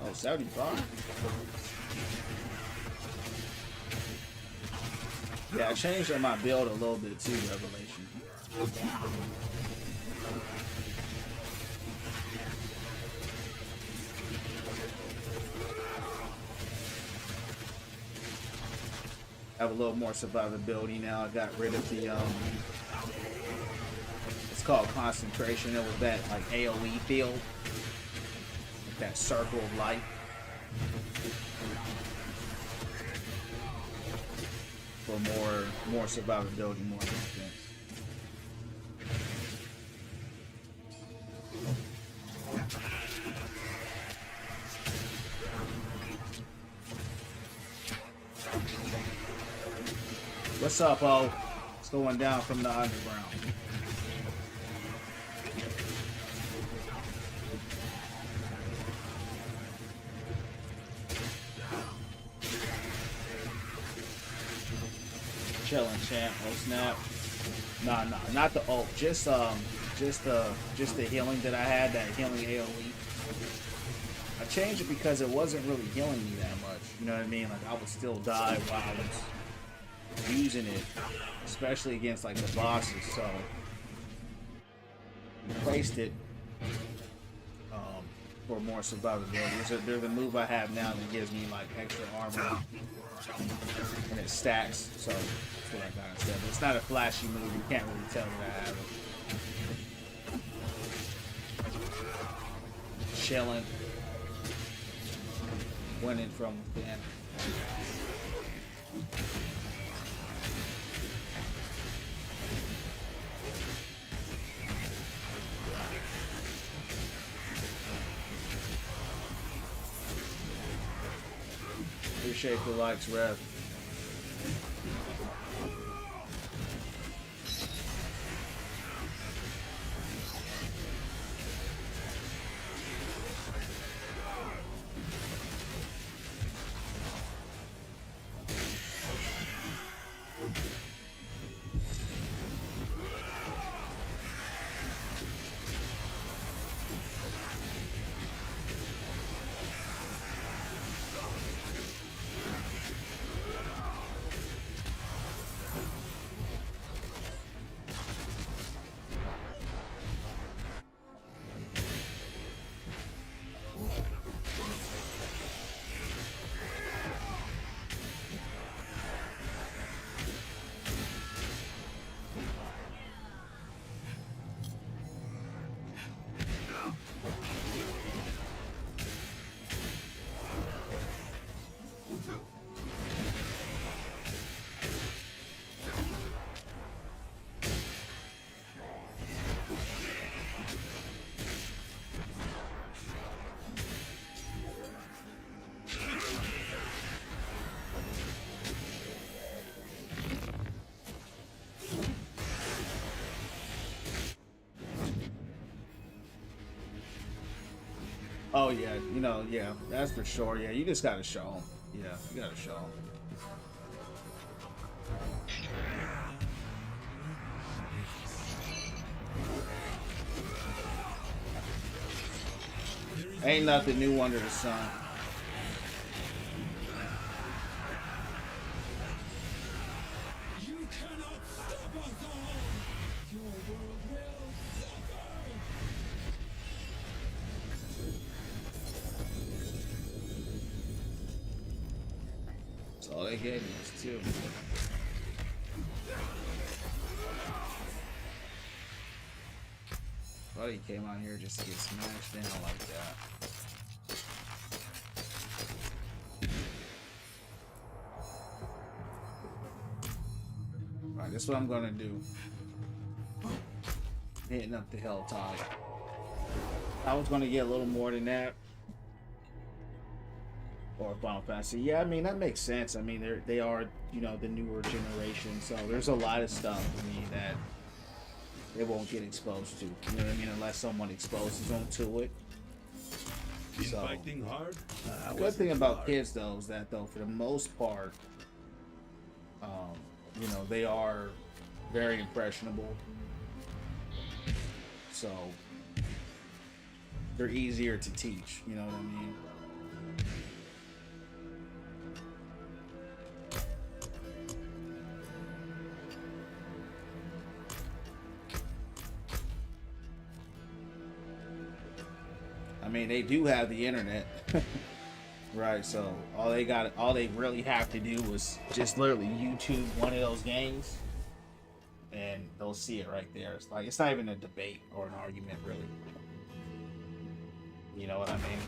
Oh, 75. Yeah, I changed up my build a little bit too, Revelation. I have a little more survivability now. I got rid of the it's called concentration. It was that like AoE field, that circle of life. For more survivability, more defense. What's up, O? It's going down from the underground. Chilling, champ. Oh snap! Nah, not the ult. Just the healing that I had. That healing AOE. I changed it because it wasn't really healing me that much. You know what I mean? Like I would still die while I was using it, especially against like the bosses. So replaced it for more survivability. There's a move I have now that gives me like extra armor, and it stacks. So that's what I got instead. But it's not a flashy move. You can't really tell that I have it. Chilling, winning from within. Appreciate the likes, Rev. Oh yeah, you know, yeah, that's for sure. Yeah, you just gotta show them. Yeah, you gotta show them. Ain't nothing new under the sun. You cannot stop us all! Your world will suffer! That's all they gave me was two. Thought he came out here just to get smashed in like that. Alright, this is what I'm gonna do. Hitting up the Helltide. I was gonna get a little more than that. Or Final Fantasy. Yeah, I mean that makes sense. I mean they are, you know, the newer generation, so there's a lot of stuff to me that they won't get exposed to. You know what I mean? Unless someone exposes them to it. Been So, fighting hard? the good thing about kids though is that though for the most part, you know, they are very impressionable. So they're easier to teach, you know what I mean? I mean, they do have the internet, right? So all they really have to do is just literally YouTube one of those games, and they'll see it right there. It's like it's not even a debate or an argument, really. You know what I mean?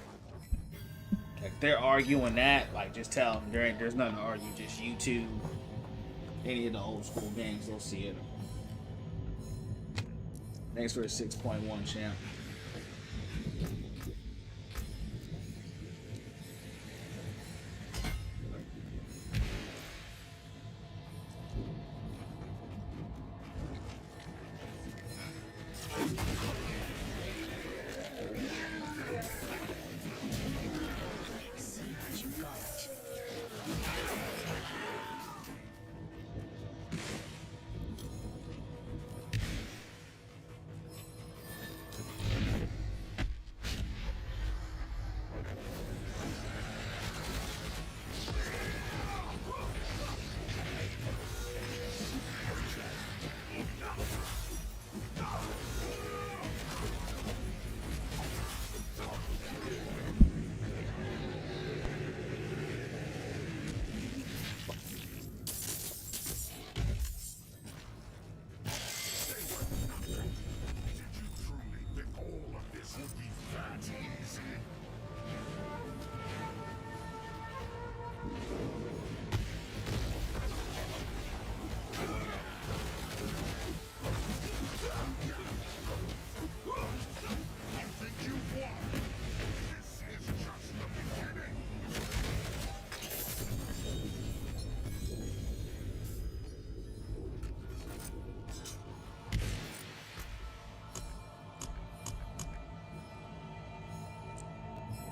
Like they're arguing that, like just tell them there's nothing to argue. Just YouTube any of the old school games, they'll see it. Thanks for the 6.1 champ. See what you got. Truly think all of this will be that easy? You think you won? This is just the beginning.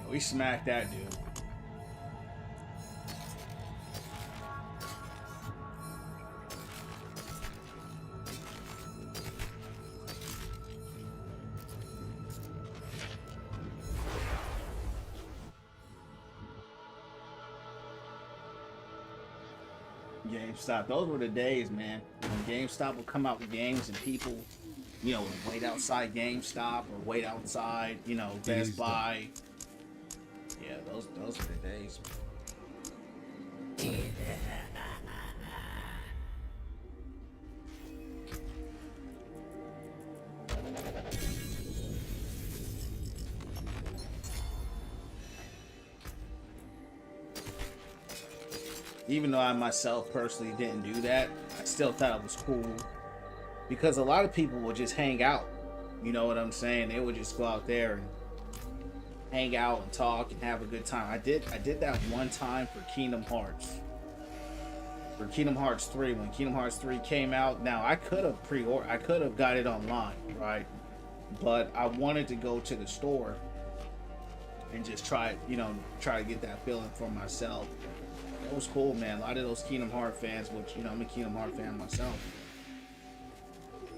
We smacked that dude. GameStop, those were the days, man. When GameStop would come out with games and people, you know, would wait outside GameStop or wait outside, you know, Best Buy. Yeah, those were the days. Even though I myself personally didn't do that, I still thought it was cool because a lot of people would just hang out. You know what I'm saying? They would just go out there and hang out and talk and have a good time. I did that one time for Kingdom Hearts. For Kingdom Hearts 3, when Kingdom Hearts 3 came out. Now I could have got it online, right? But I wanted to go to the store and just try to get that feeling for myself. It was cool, man. A lot of those Kingdom Hearts fans, which, you know, I'm a Kingdom Hearts fan myself.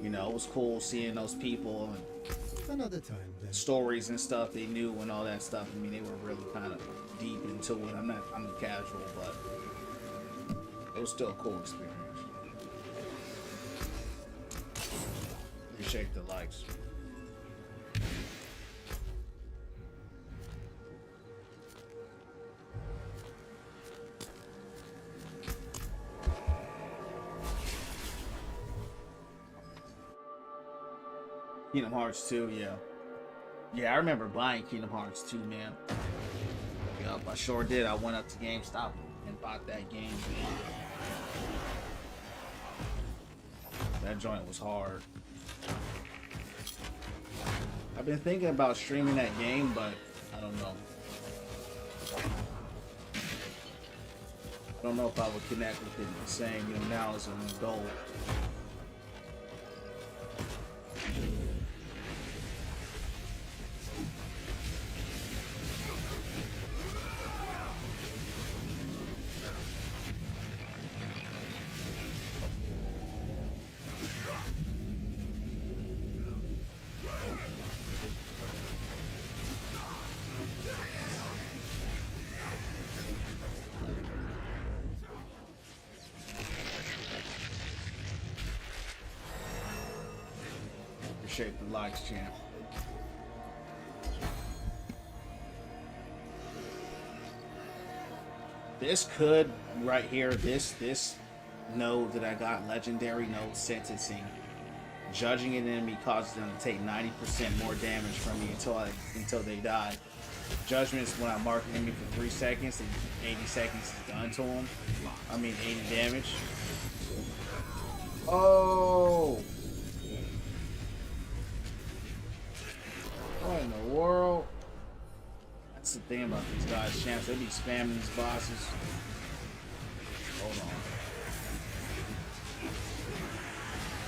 You know, it was cool seeing those people and Another time, then. stories and stuff they knew and all that stuff. I mean, they were really kind of deep into it. I'm casual, but it was still a cool experience. Appreciate the likes. Kingdom Hearts 2, yeah. Yeah, I remember buying Kingdom Hearts 2, man. Yup, I sure did. I went up to GameStop and bought that game. That joint was hard. I've been thinking about streaming that game, but I don't know. I don't know if I would connect with it the same, you know, now as an adult. Appreciate the likes, champ. This could, right here, this node that I got, legendary node sentencing. Judging an enemy causes them to take 90% more damage from me until they die. Judgments when I mark an enemy for 3 seconds and 80 seconds is done to them. I mean 80 damage. Oh! What in the world? That's the thing about these guys, champs. They be spamming these bosses. Hold on.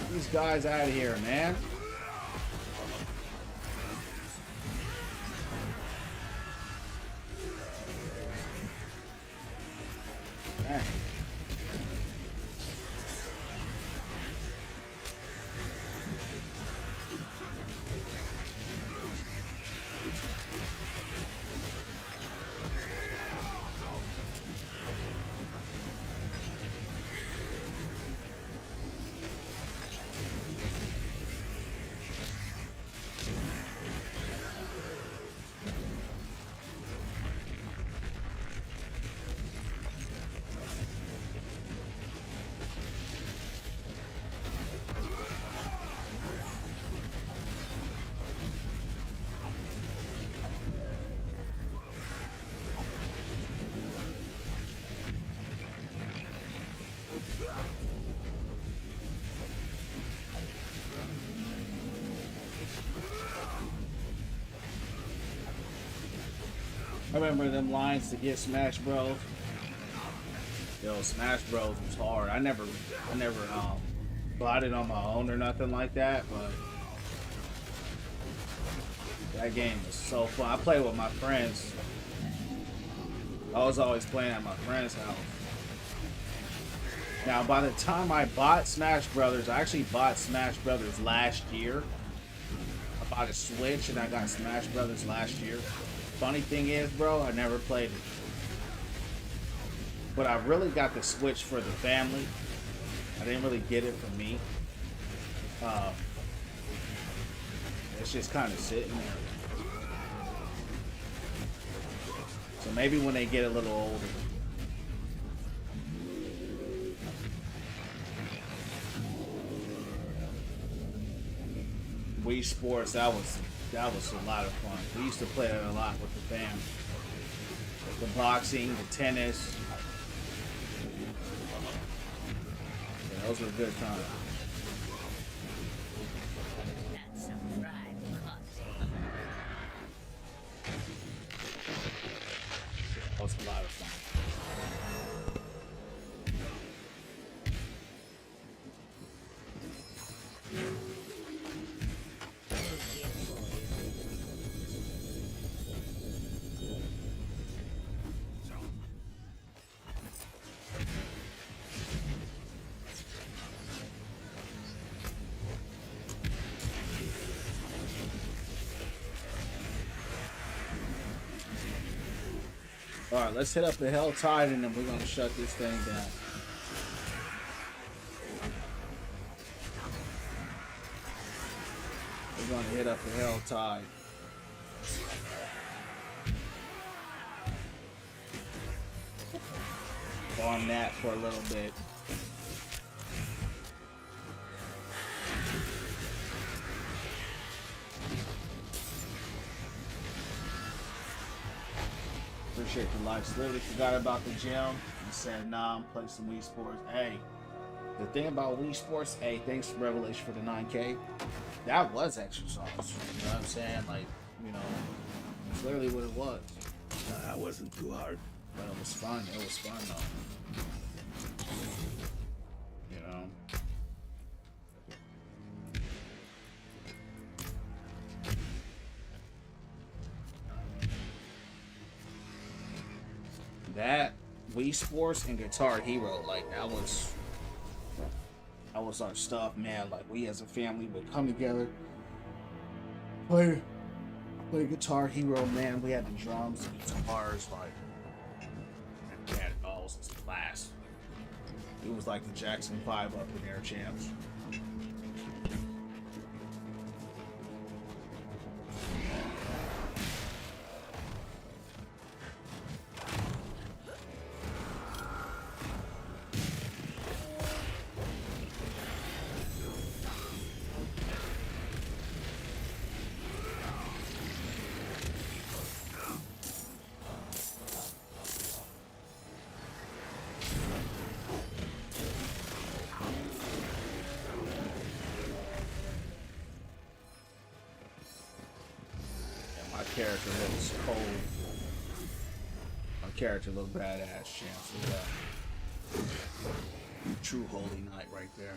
Get these guys out of here, man. Dang. I remember them lines to get Smash Bros. Yo, Smash Bros was hard. I never bought it on my own or nothing like that, but That game is so fun. I play with my friends. I was always playing at my friend's house. Now, by the time I bought Smash Brothers, I actually bought Smash Brothers last year. I bought a Switch and I got Smash Brothers last year. Funny thing is, bro, I never played it. But I really got the Switch for the family. I didn't really get it for me. It's just kind of sitting there. So maybe when they get a little older. Wii Sports, that was a lot of fun. We used to play that a lot with the fam. The boxing, the tennis. Yeah, those were good times. That's some fried cocktail. That was a lot of fun. Alright, let's hit up the Hell Tide and then we're gonna shut this thing down. We're gonna hit up the Hell Tide. On that for a little bit. Appreciate the likes. Literally forgot about the gym and said, nah, I'm playing some Wii Sports. Hey, the thing about Wii Sports, hey, thanks Revelation for the 9K. That was exercise. You know what I'm saying? Like, you know, it's literally what it was. That wasn't too hard. But it was fun. It was fun though. You know? That Wii Sports and Guitar Hero, like that was our stuff, man. Like we as a family would come together, play Guitar Hero, man. We had the drums, the guitars, like we had balls as class. It was like the Jackson 5 up in Air Champs. Character looks cold. My character looks badass, champs. Yeah. True holy knight right there.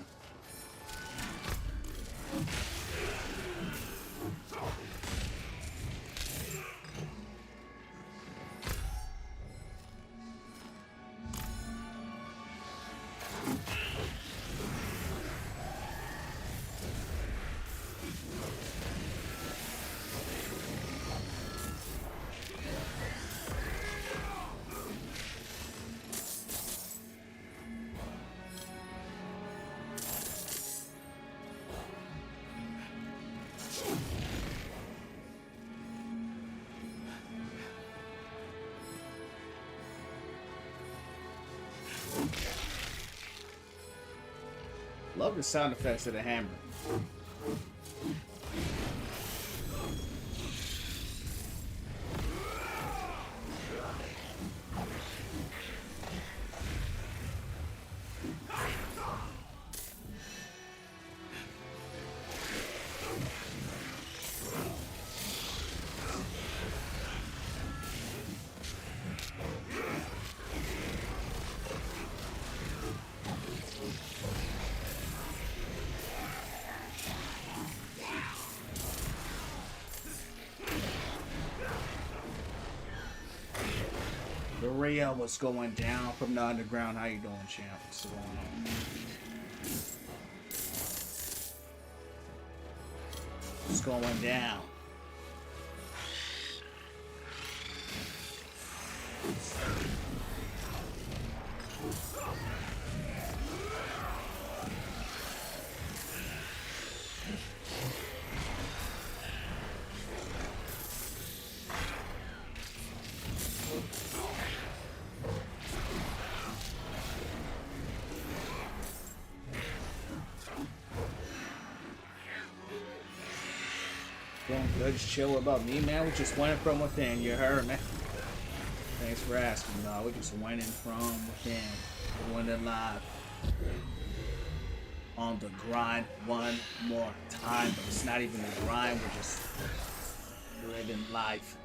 Love the sound effects of the hammer. Maria, what's going down from the underground? How you doing, champ? What's going on? What's going down? Doing good, just chill. What about me, man? We just winning from within. You heard, man. Thanks for asking, dog. We just winning from within. We're winning live. On the grind one more time, but it's not even a grind. We're just living life.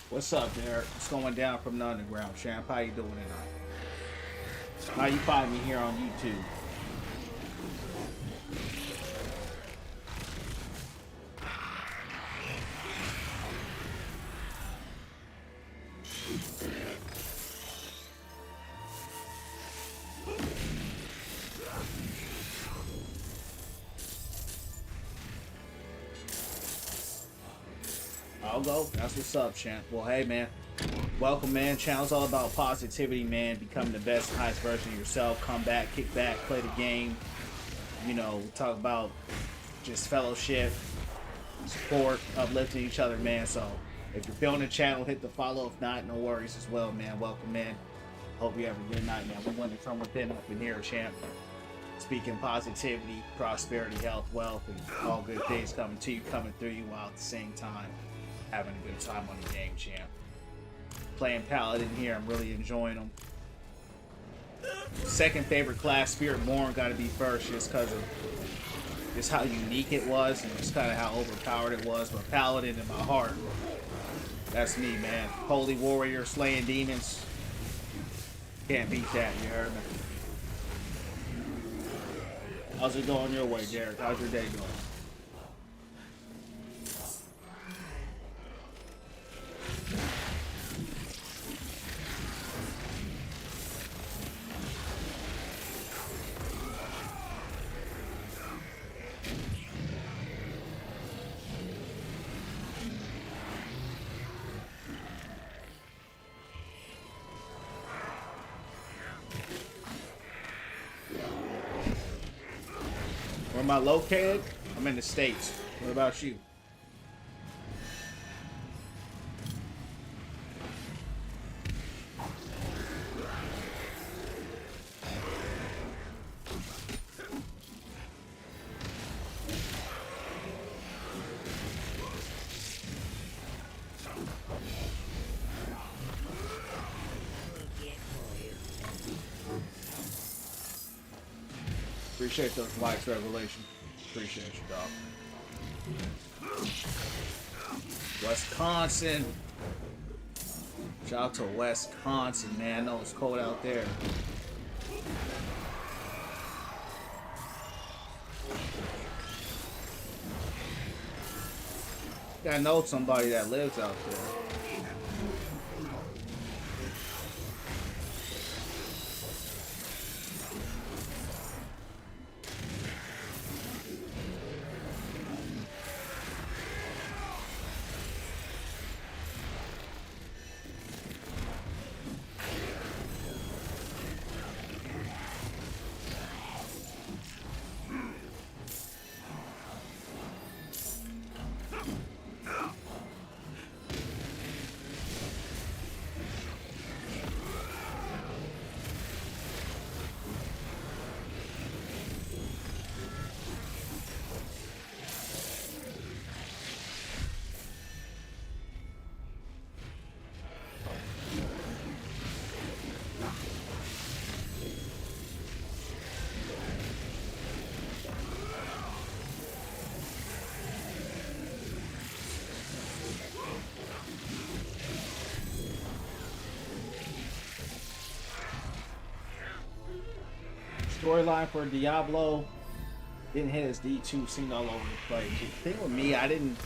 What's up, Derek? What's going down from the underground, champ? How you doing tonight? How you find me here on YouTube? I'll go. That's what's up, champ. Well, hey, man. Welcome, man. Channel's all about positivity, man. Becoming the best and highest version of yourself. Come back, kick back, play the game. You know, we talk about just fellowship, support, uplifting each other, man. So if you're feeling the channel, hit the follow. If not, no worries as well, man. Welcome, man. Hope you have a good night, man. We're winning from within up in here, champ. Speaking positivity, prosperity, health, wealth, and all good things coming to you, coming through you, while at the same time having a good time on the game, champ. Playing Paladin here, I'm really enjoying them. Second favorite class, Spiritborn, got to be first just because of just how unique it was and just kind of how overpowered it was. But Paladin in my heart, that's me, man. Holy warrior, slaying demons. Can't beat that, you heard me. How's it going your way, Derek? How's your day going? Where am I located? I'm in the States. What about you? Appreciate those likes, Revelation. Appreciate you, dog. Wisconsin. Shout out to Wisconsin, man. I know it's cold out there. I know somebody that lives out there. storyline for Diablo didn't hit as D2, seemed all over the place. The thing with me, I didn't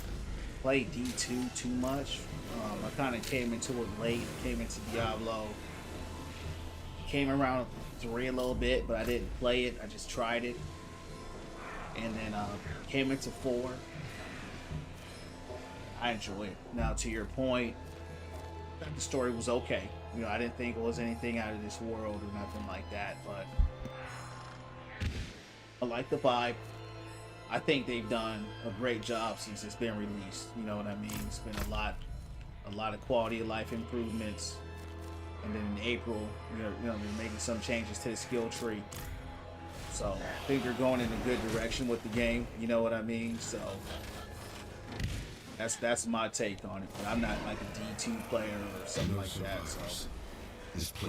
play D2 too much. I kind of came into it late, came into Diablo. Came around 3 a little bit, but I didn't play it. I just tried it. And then came into 4. I enjoy it. Now, to your point, the story was okay. You know, I didn't think it was anything out of this world or nothing like that, but I like the vibe. I think they've done a great job since it's been released. You know what I mean? It's been a lot of quality of life improvements. And then in April, you know, they're making some changes to the skill tree. So I think they're going in a good direction with the game. You know what I mean? So that's my take on it. But I'm not like a D2 player or something like that. So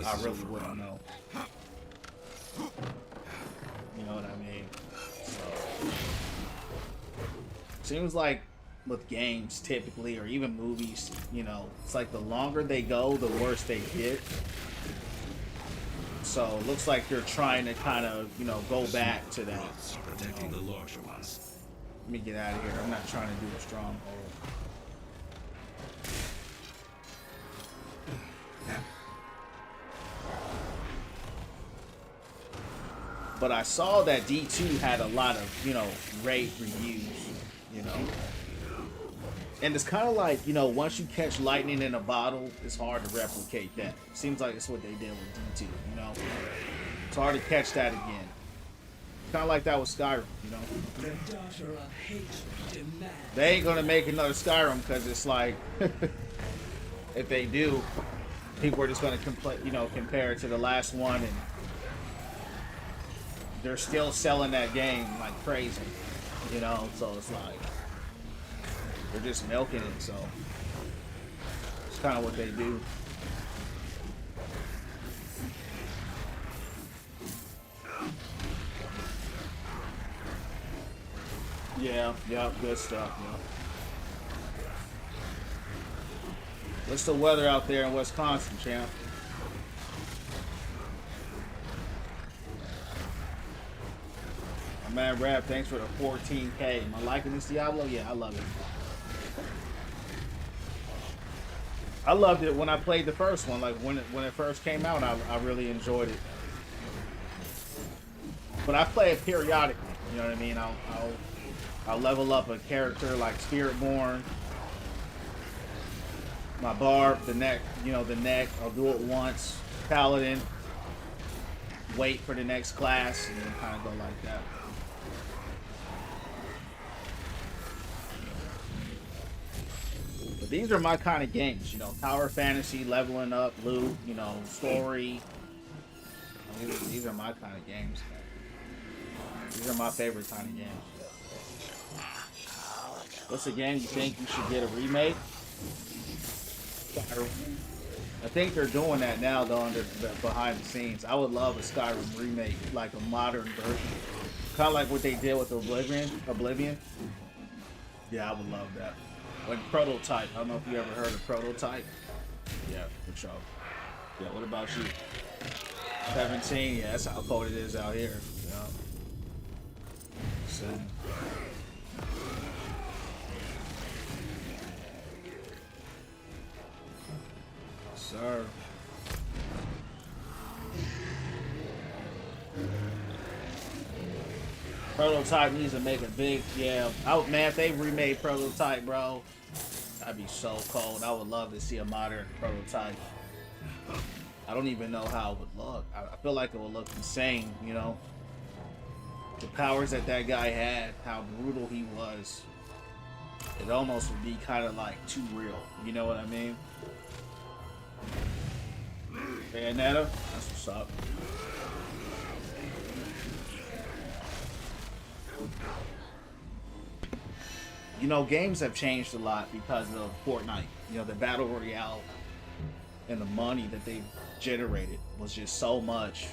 I really wouldn't know. You know what I mean? So seems like with games typically, or even movies, you know, it's like the longer they go, the worse they get. So it looks like they're trying to kind of, you know, go back to that. Protecting the larger ones. Let me get out of here. I'm not trying to do a stronghold. But I saw that D2 had a lot of, you know, rave reviews, you know. And it's kind of like, you know, once you catch lightning in a bottle, it's hard to replicate that. Seems like it's what they did with D2, you know. It's hard to catch that again. Kind of like that with Skyrim, you know. The daughter of hatred demands. They ain't gonna make another Skyrim because it's like, if they do, people are just gonna compare it to the last one, and they're still selling that game like crazy, you know. So it's like they're just milking it. So it's kind of what they do. Yeah, good stuff, yeah. What's the weather out there in Wisconsin, champ? My man Rap, thanks for the 14K. Am I liking this Diablo? Yeah, I love it. I loved it when I played the first one. Like when it first came out, I really enjoyed it. But I play it periodically. You know what I mean? I'll level up a character like Spiritborn, my Barb, the neck. I'll do it once. Paladin. Wait for the next class, and then kind of go like that. But these are my kind of games, you know, power fantasy, leveling up, loot, you know, story. These are my kind of games. These are my favorite kind of games. What's a game you think you should get a remake? I think they're doing that now, though, behind the scenes. I would love a Skyrim remake, like a modern version. Kind of like what they did with Oblivion. Yeah, I would love that. Like Prototype. I don't know if you ever heard of Prototype. Yeah, for sure. Yeah, what about you? 17, yeah, that's how cold it is out here. Yeah. So, sir. Prototype needs to make a big, man, if they remade Prototype, bro, that'd be so cold. I would love to see a modern Prototype. I don't even know how it would look. I feel like it would look insane, you know? The powers that guy had, how brutal he was. It almost would be kind of like too real, you know what I mean? Bayonetta, that's what's up. You know, games have changed a lot because of Fortnite. You know, the Battle Royale and the money that they generated was just so much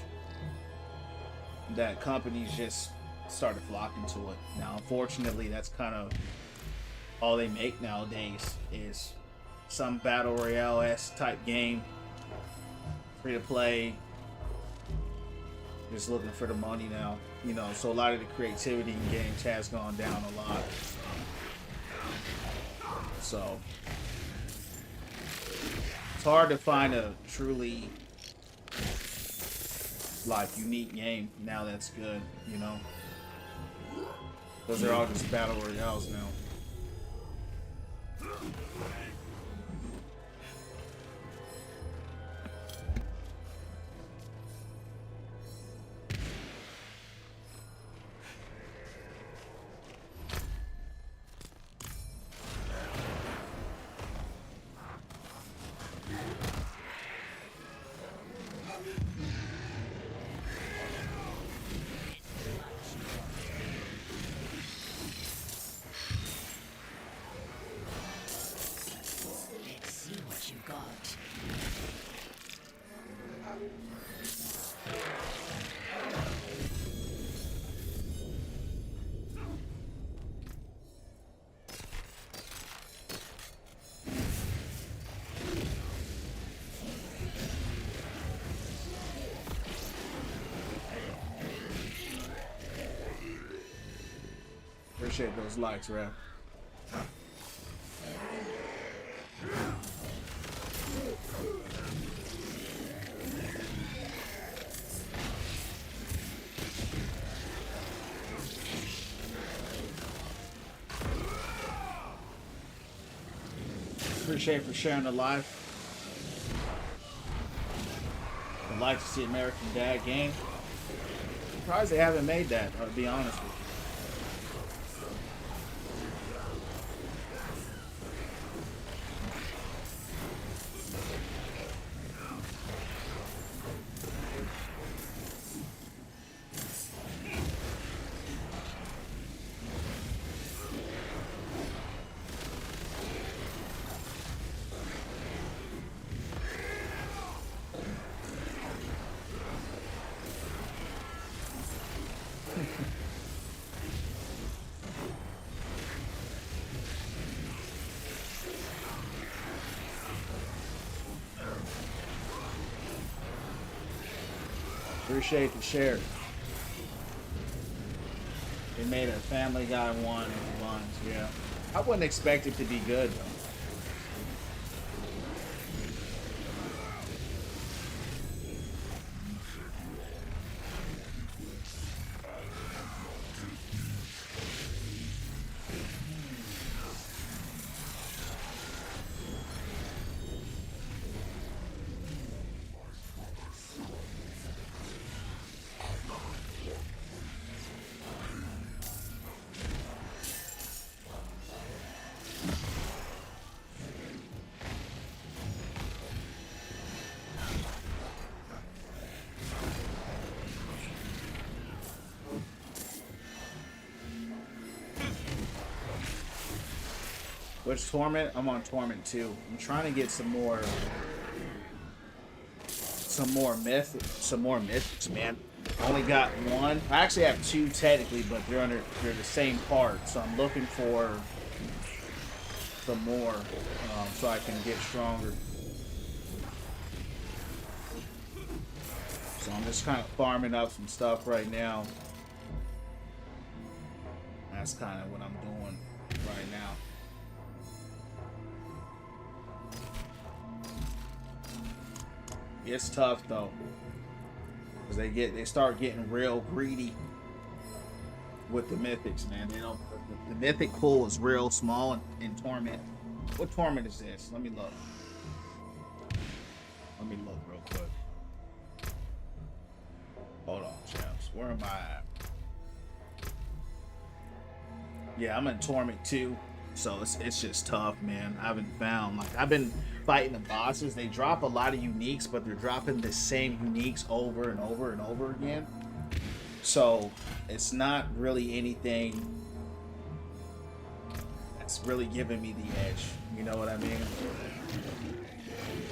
that companies just started flocking to it. Now, unfortunately, that's kind of all they make nowadays is some Battle Royale-esque type game, free to play, just looking for the money now. You know, so a lot of the creativity in games has gone down a lot. So it's hard to find a truly like unique game now that's good, you know, because they're all just battle royales now. Let's see what you got. Appreciate those likes, Rap. Appreciate for sharing the live. I'd like to see American Dad game. Surprised they haven't made that, to be honest with you. Appreciate the share. They made a Family Guy one and ones, yeah. I wouldn't expect it to be good though. Which Torment? I'm on Torment 2. I'm trying to get some more myths, man. I only got one. I actually have two technically, but they're the same part. So I'm looking for some more so I can get stronger. So I'm just kind of farming up some stuff right now. That's kind of what I'm doing right now. It's tough though, because they start getting real greedy with the mythics, man. They don't. The mythic pool is real small in Torment. What Torment is this? Let me look. Let me look real quick. Hold on, champs. Where am I at? Yeah, I'm in Torment 2. So it's just tough, man. I haven't found, like, I've been fighting the bosses. They drop a lot of uniques, but they're dropping the same uniques over and over and over again. So it's not really anything that's really giving me the edge. You know what I mean?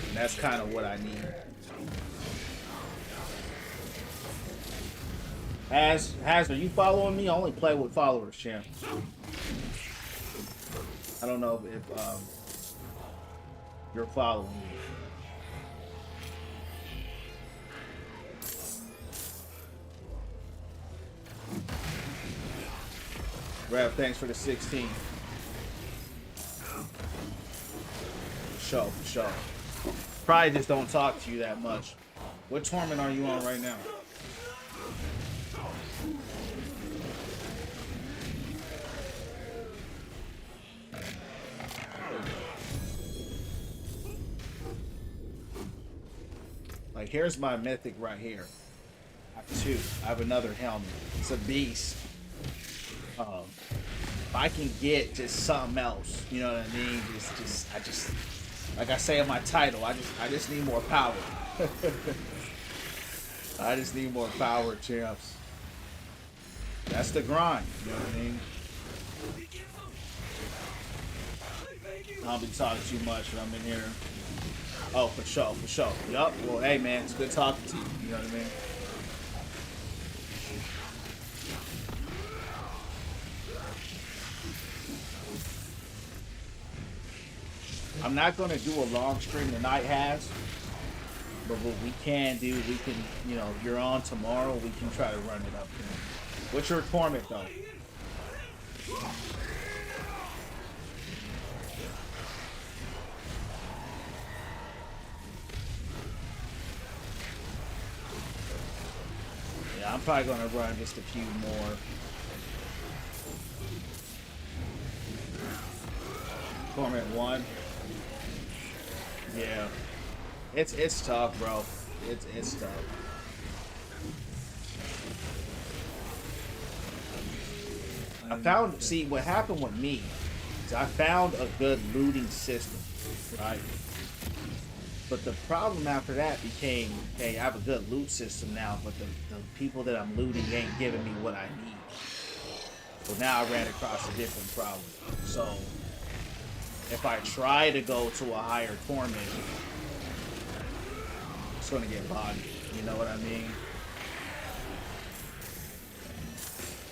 And that's kind of what I need. Has, are you following me? I only play with followers, champ. I don't know if you're following me. Rev, thanks for the 16. For sure. Probably just don't talk to you that much. What tournament are you on right now? Like, here's my mythic right here. I have two. I have another helmet. It's a beast. If I can get just something else, you know what I mean? I just, like I say in my title, I just need more power. I just need more power, champs. That's the grind, you know what I mean? I don't be talking too much when I'm in here. Oh, for sure, for sure. Yup. Well, hey, man, it's good talking to you. You know what I mean? I'm not going to do a long stream tonight, Has. But what we can do, we can, you know, if you're on tomorrow, we can try to run it up. You know? What's your torment, though? Yeah, I'm probably going to run just a few more. Torment 1. Yeah. It's tough, bro. It's tough. I found, see, what happened with me is I found a good looting system, right? But the problem after that became, hey, I have a good loot system now, but the people that I'm looting ain't giving me what I need. So now I ran across a different problem. So if I try to go to a higher torment, it's gonna get bodied. You know what I mean?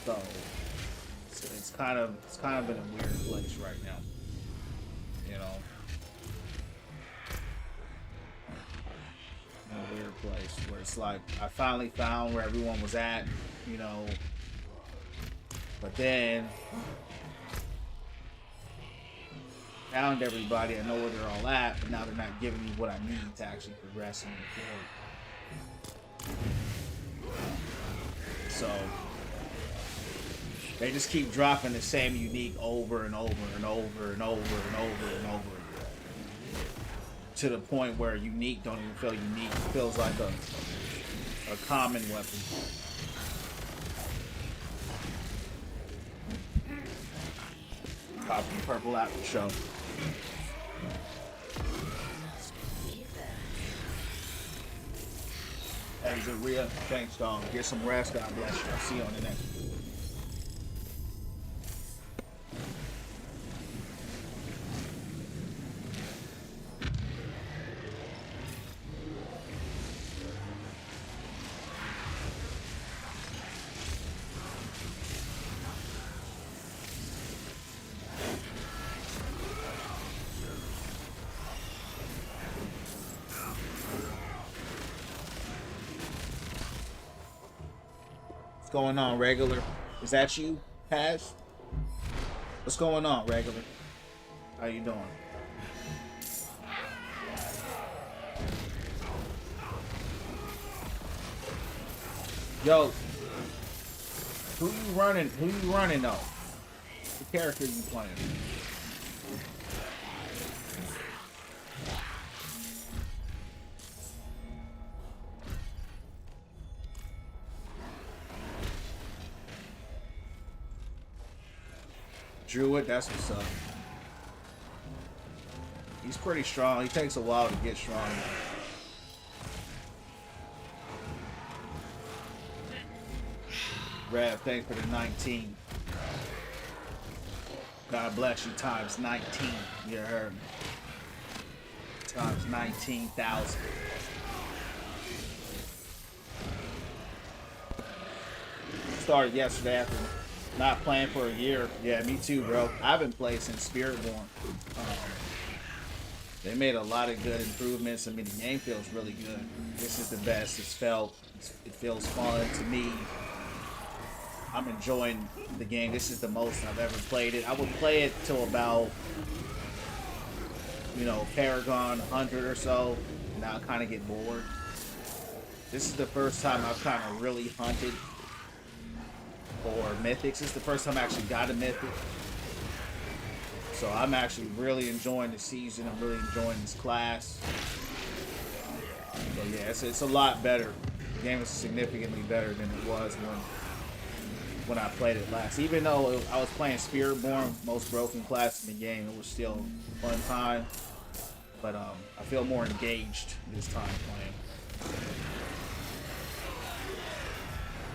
So it's kind of in a weird place right now. You know, in a weird place where it's like I finally found where everyone was at. You know, but then found everybody. I know where they're all at, but now they're not giving me what I need to actually progress and move forward. So they just keep dropping the same unique over and over and over and over and over and over again. To the point where unique don't even feel unique. It feels like a common weapon. Copy purple apple show. Hey, Zaria, thanks, dog. Get some rest. God bless you. I'll see you on the next one. What's going on, regular? Is that you, Has? What's going on, regular? How you doing? Yo, who you running? Who you running though? The character you playing? Druid, that's what's up. He's pretty strong. He takes a while to get strong. Rev, thanks for the 19. God bless you, times 19. You heard me. Times 19,000. Started yesterday after not playing for a year. Yeah, me too, bro. I've been playing since Spiritborn. They made a lot of good improvements. I mean, the game feels really good. This is the best it's felt. It feels fun to me. I'm enjoying the game. This is the most I've ever played it. I would play it till about, you know, Paragon 100 or so. Now I kind of get bored. This is the first time I've kind of really hunted for mythics. This is the first time I actually got a mythic. So I'm actually really enjoying the season. I'm really enjoying this class. So yeah, it's a lot better. The game is significantly better than it was when I played it last. Even though I was playing Spiritborn, most broken class in the game, it was still a fun time. But I feel more engaged this time playing.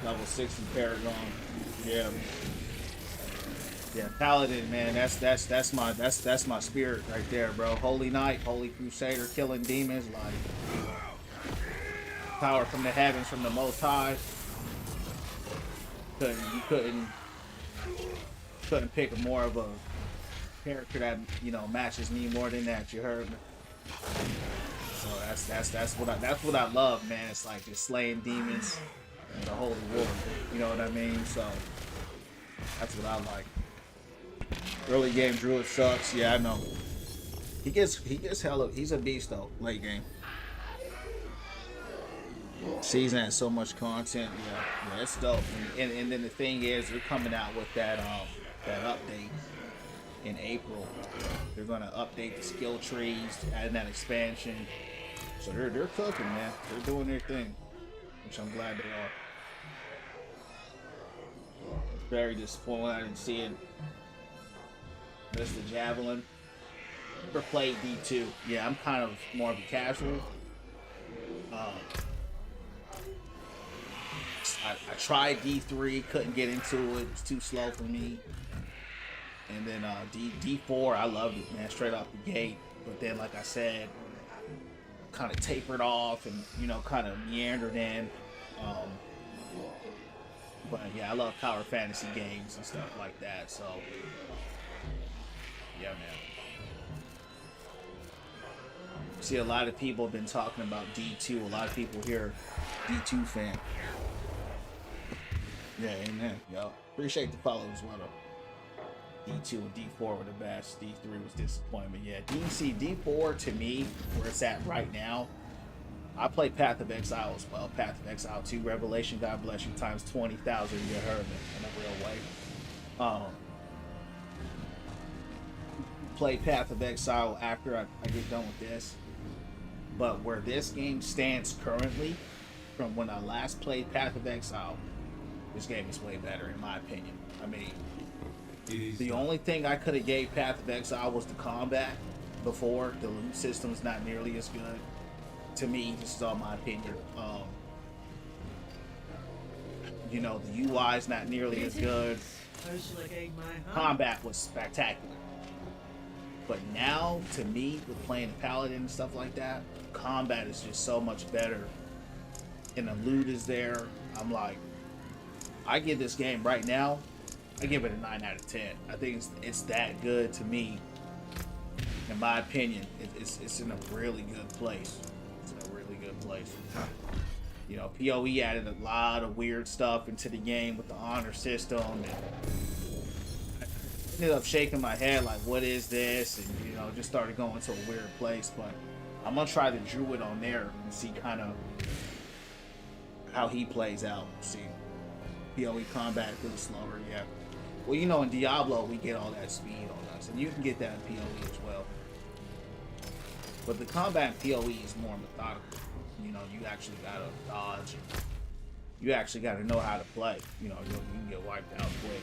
Level 60 Paragon. Yeah. Yeah, Paladin, man, that's my spirit right there, bro. Holy Knight, Holy Crusader, killing demons, like power from the heavens, from the Most High. You couldn't pick more of a character that, you know, matches me more than that. You heard me? So that's what I love, man. It's like just slaying demons and the holy war. You know what I mean? So that's what I like. Early game Druid sucks. Yeah, I know. He gets hella. He's a beast though. Late game. Season has so much content. Yeah, it's dope. And then the thing is, they're coming out with that update in April. They're gonna update the skill trees, adding that expansion. So they're cooking, man. They're doing their thing, which I'm glad they are. Very disappointed I didn't see it. Missed the Javelin. Never played D2. Yeah, I'm kind of more of a casual. I tried D3, couldn't get into it. It was too slow for me. And then D4, I loved it, man, straight off the gate. But then, like I said, kind of tapered off and, you know, kind of meandered in. But yeah, I love power fantasy games and stuff like that. So yeah, man. See, a lot of people have been talking about D2. A lot of people here, D2 fan. Yeah, amen. Yo, appreciate the follow as well. D2 and D4 were the best. D3 was disappointment. Yeah, D4 to me, where it's at right now. I play Path of Exile as well. Path of Exile 2 Revelation. God bless you times 20,000. You heard me in a real way. Play Path of Exile after I get done with this. But where this game stands currently, from when I last played Path of Exile, this game is way better in my opinion. I mean, the only thing I could have gave Path of Exile was the combat before. The loot system's not nearly as good. To me, this is all my opinion. You know, the UI's not nearly as good. Combat was spectacular. But now, to me, with playing Paladin and stuff like that, combat is just so much better. And the loot is there. I'm like, I give this game right now, I give it a 9 out of 10. I think it's that good to me. In my opinion, it's in a really good place. It's in a really good place. You know, PoE added a lot of weird stuff into the game with the honor system. And I ended up shaking my head like, what is this? And, you know, just started going to a weird place. But I'm going to try the Druid on there and see kind of how he plays out. See, PoE combat a little slower, yeah. Well, you know, in Diablo, we get all that speed on us. And you can get that in PoE as well. But the combat in PoE is more methodical. You know, you actually gotta dodge. You actually gotta know how to play. You know, you can get wiped out quick.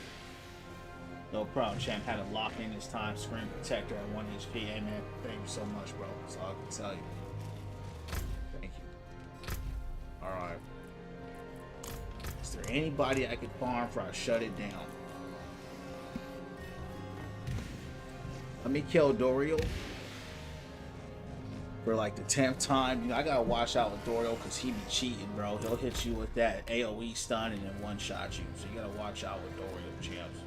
No problem. Champ had to lock in his time. Screen protector at 1 HP. Hey, man, thank you so much, bro. That's all I can tell you. Thank you. All right. Is there anybody I could farm before I shut it down? Let me kill Doriel for like the 10th time. You know, I gotta watch out with Doriel because he be cheating, bro. He'll hit you with that AoE stun and then one-shot you. So you gotta watch out with Doriel, champs.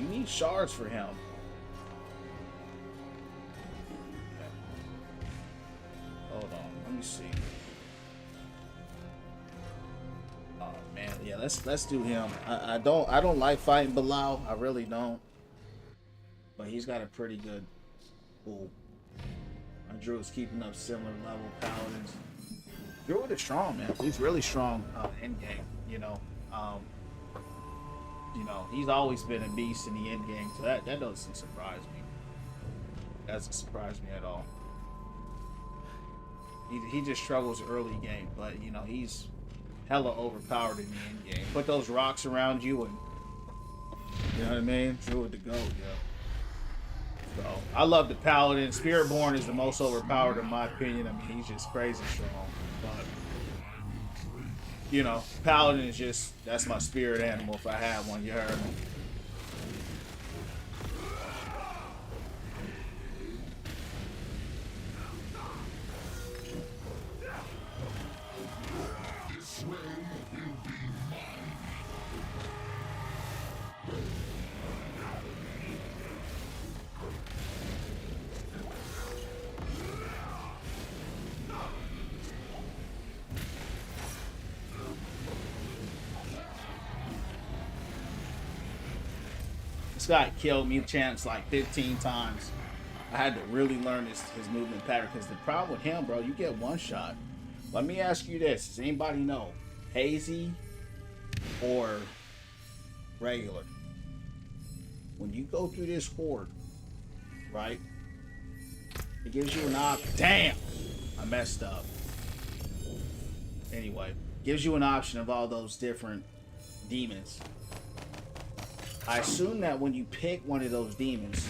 You need shards for him. Okay. Hold on, let me see. Oh man, Yeah, let's do him. I don't like fighting Bilal. I really don't. But he's got a pretty good pool. My Druid's keeping up similar level paladins. Druid is strong, man. He's really strong in game. He's always been a beast in the end game, so that doesn't surprise me. That doesn't surprise me at all. He just struggles early game, but he's hella overpowered in the end game. Put those rocks around you, and you know what I mean. Druid to go, yeah. So I love the Paladin. Spiritborn is the most overpowered in my opinion. I mean, he's just crazy strong. But Paladin is that's my spirit animal if I have one. You heard me. This guy killed me chance like 15 times. I had to really learn his movement pattern because the problem with him, bro, you get one shot. Let me ask you this. Does anybody know? Hazy or regular? When you go through this horde, right? It gives you an option. Damn! I messed up. Anyway, gives you an option of all those different demons. I assume that when you pick one of those demons,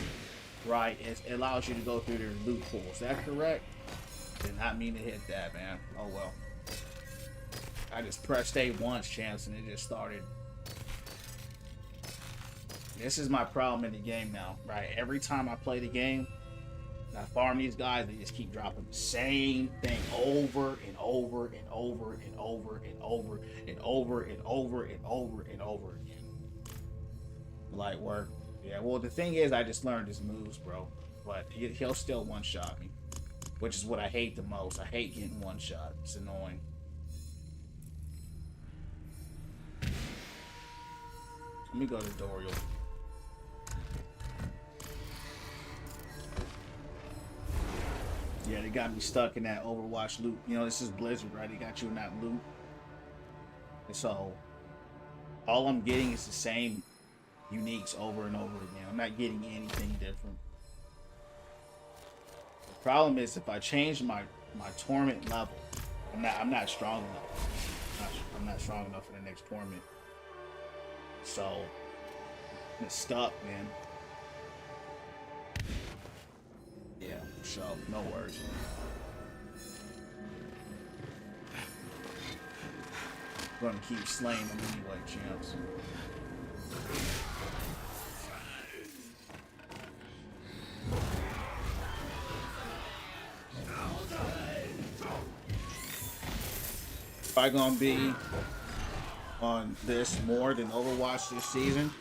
right, it allows you to go through their loot pool. Is that correct? Did not mean to hit that, man. Oh well. I just pressed A once, chance, and it just started. This is my problem in the game now, right? Every time I play the game, I farm these guys, they just keep dropping the same thing over and over and over and over and over and over and over and over and over again. Light work. Yeah, well, the thing is, I just learned his moves, bro. But he'll still one-shot me, which is what I hate the most. I hate getting one-shot. It's annoying. Let me go to Dorial. Yeah, they got me stuck in that Overwatch loop. This is Blizzard, right? They got you in that loop. And so, all I'm getting is the same uniques over and over again. I'm not getting anything different. The problem is if I change my torment level, I'm not strong enough. I'm not strong enough for the next torment. So I'm stuck, man. Yeah, so no worries. I'm gonna keep slaying them anyway, champs. Probably gonna be on this more than Overwatch this season.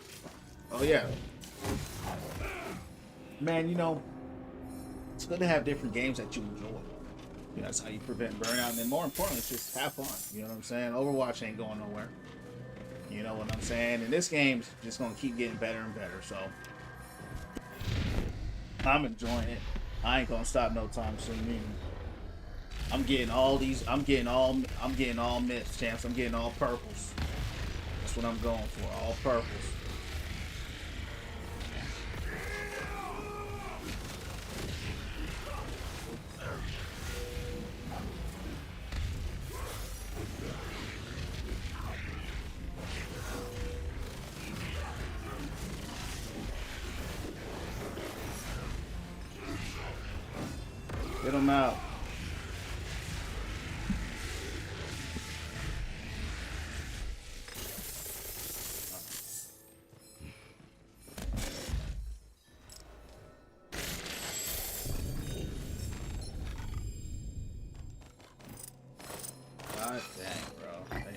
Oh yeah, man. It's good to have different games that you enjoy. That's how you prevent burnout, and then more importantly, it's just have fun. You know what I'm saying? Overwatch ain't going nowhere. You know what I'm saying? And this game's just gonna keep getting better and better. So I'm enjoying it. I ain't gonna stop no time soon. Either. I'm getting all myths, champs. I'm getting all purples. That's what I'm going for, all purples. Get them out. God dang, bro. Hey.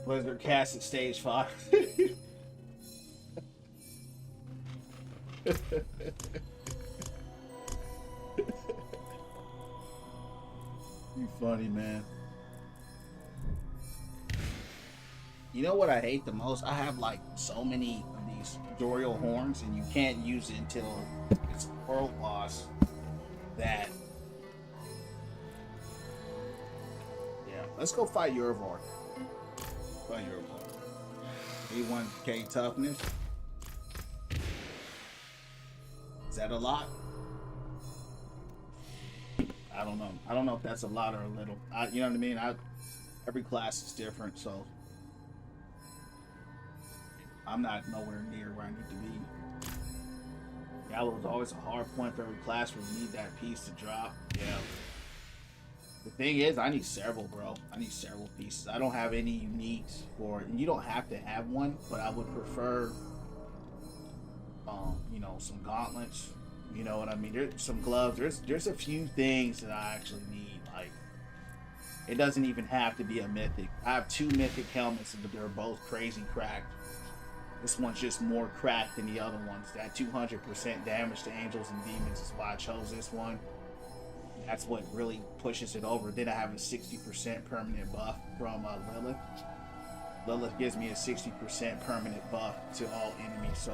Blizzard cast at stage 5. funny, man. You know what I hate the most? I have like so many of these Dorial horns, and you can't use it until it's a world boss. That. Yeah, let's go fight Yervor. Fight Yervor. 81k toughness. Is that a lot? I don't know. I don't know if that's a lot or a little. You know what I mean? Every class is different, so I'm not nowhere near where I need to be. Diablo is always a hard point for every class where you need that piece to drop. Yeah. The thing is, I need several, bro. I need several pieces. I don't have any uniques for it. And you don't have to have one, but I would prefer, you know, some gauntlets. You know what I mean? There's some gloves. There's a few things that I actually need. Like, it doesn't even have to be a mythic. I have 2 mythic helmets, but they're both crazy cracked. This one's just more cracked than the other ones. That 200% damage to angels and demons is why I chose this one. That's what really pushes it over. Then I have a 60% permanent buff from Lilith. Lilith gives me a 60% permanent buff to all enemies, so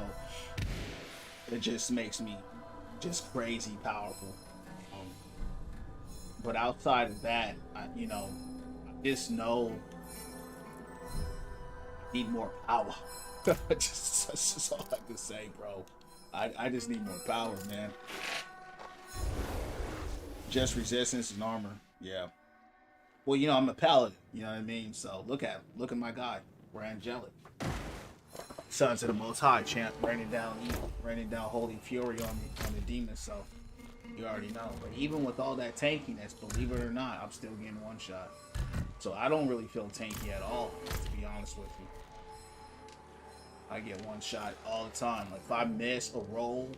it just makes me just crazy powerful. But outside of that, I just know I need more power. That's all I can say, bro. I just need more power, man. Just resistance and armor, yeah. Well, you know, I'm a paladin, you know what I mean? So look at my guy. We're angelic. Sons of the Most High, champ, raining down evil, raining down holy fury on the demons. So you already know. But even with all that tankiness, believe it or not, I'm still getting one shot. So I don't really feel tanky at all, to be honest with you. I get one shot all the time. Like if I miss a roll,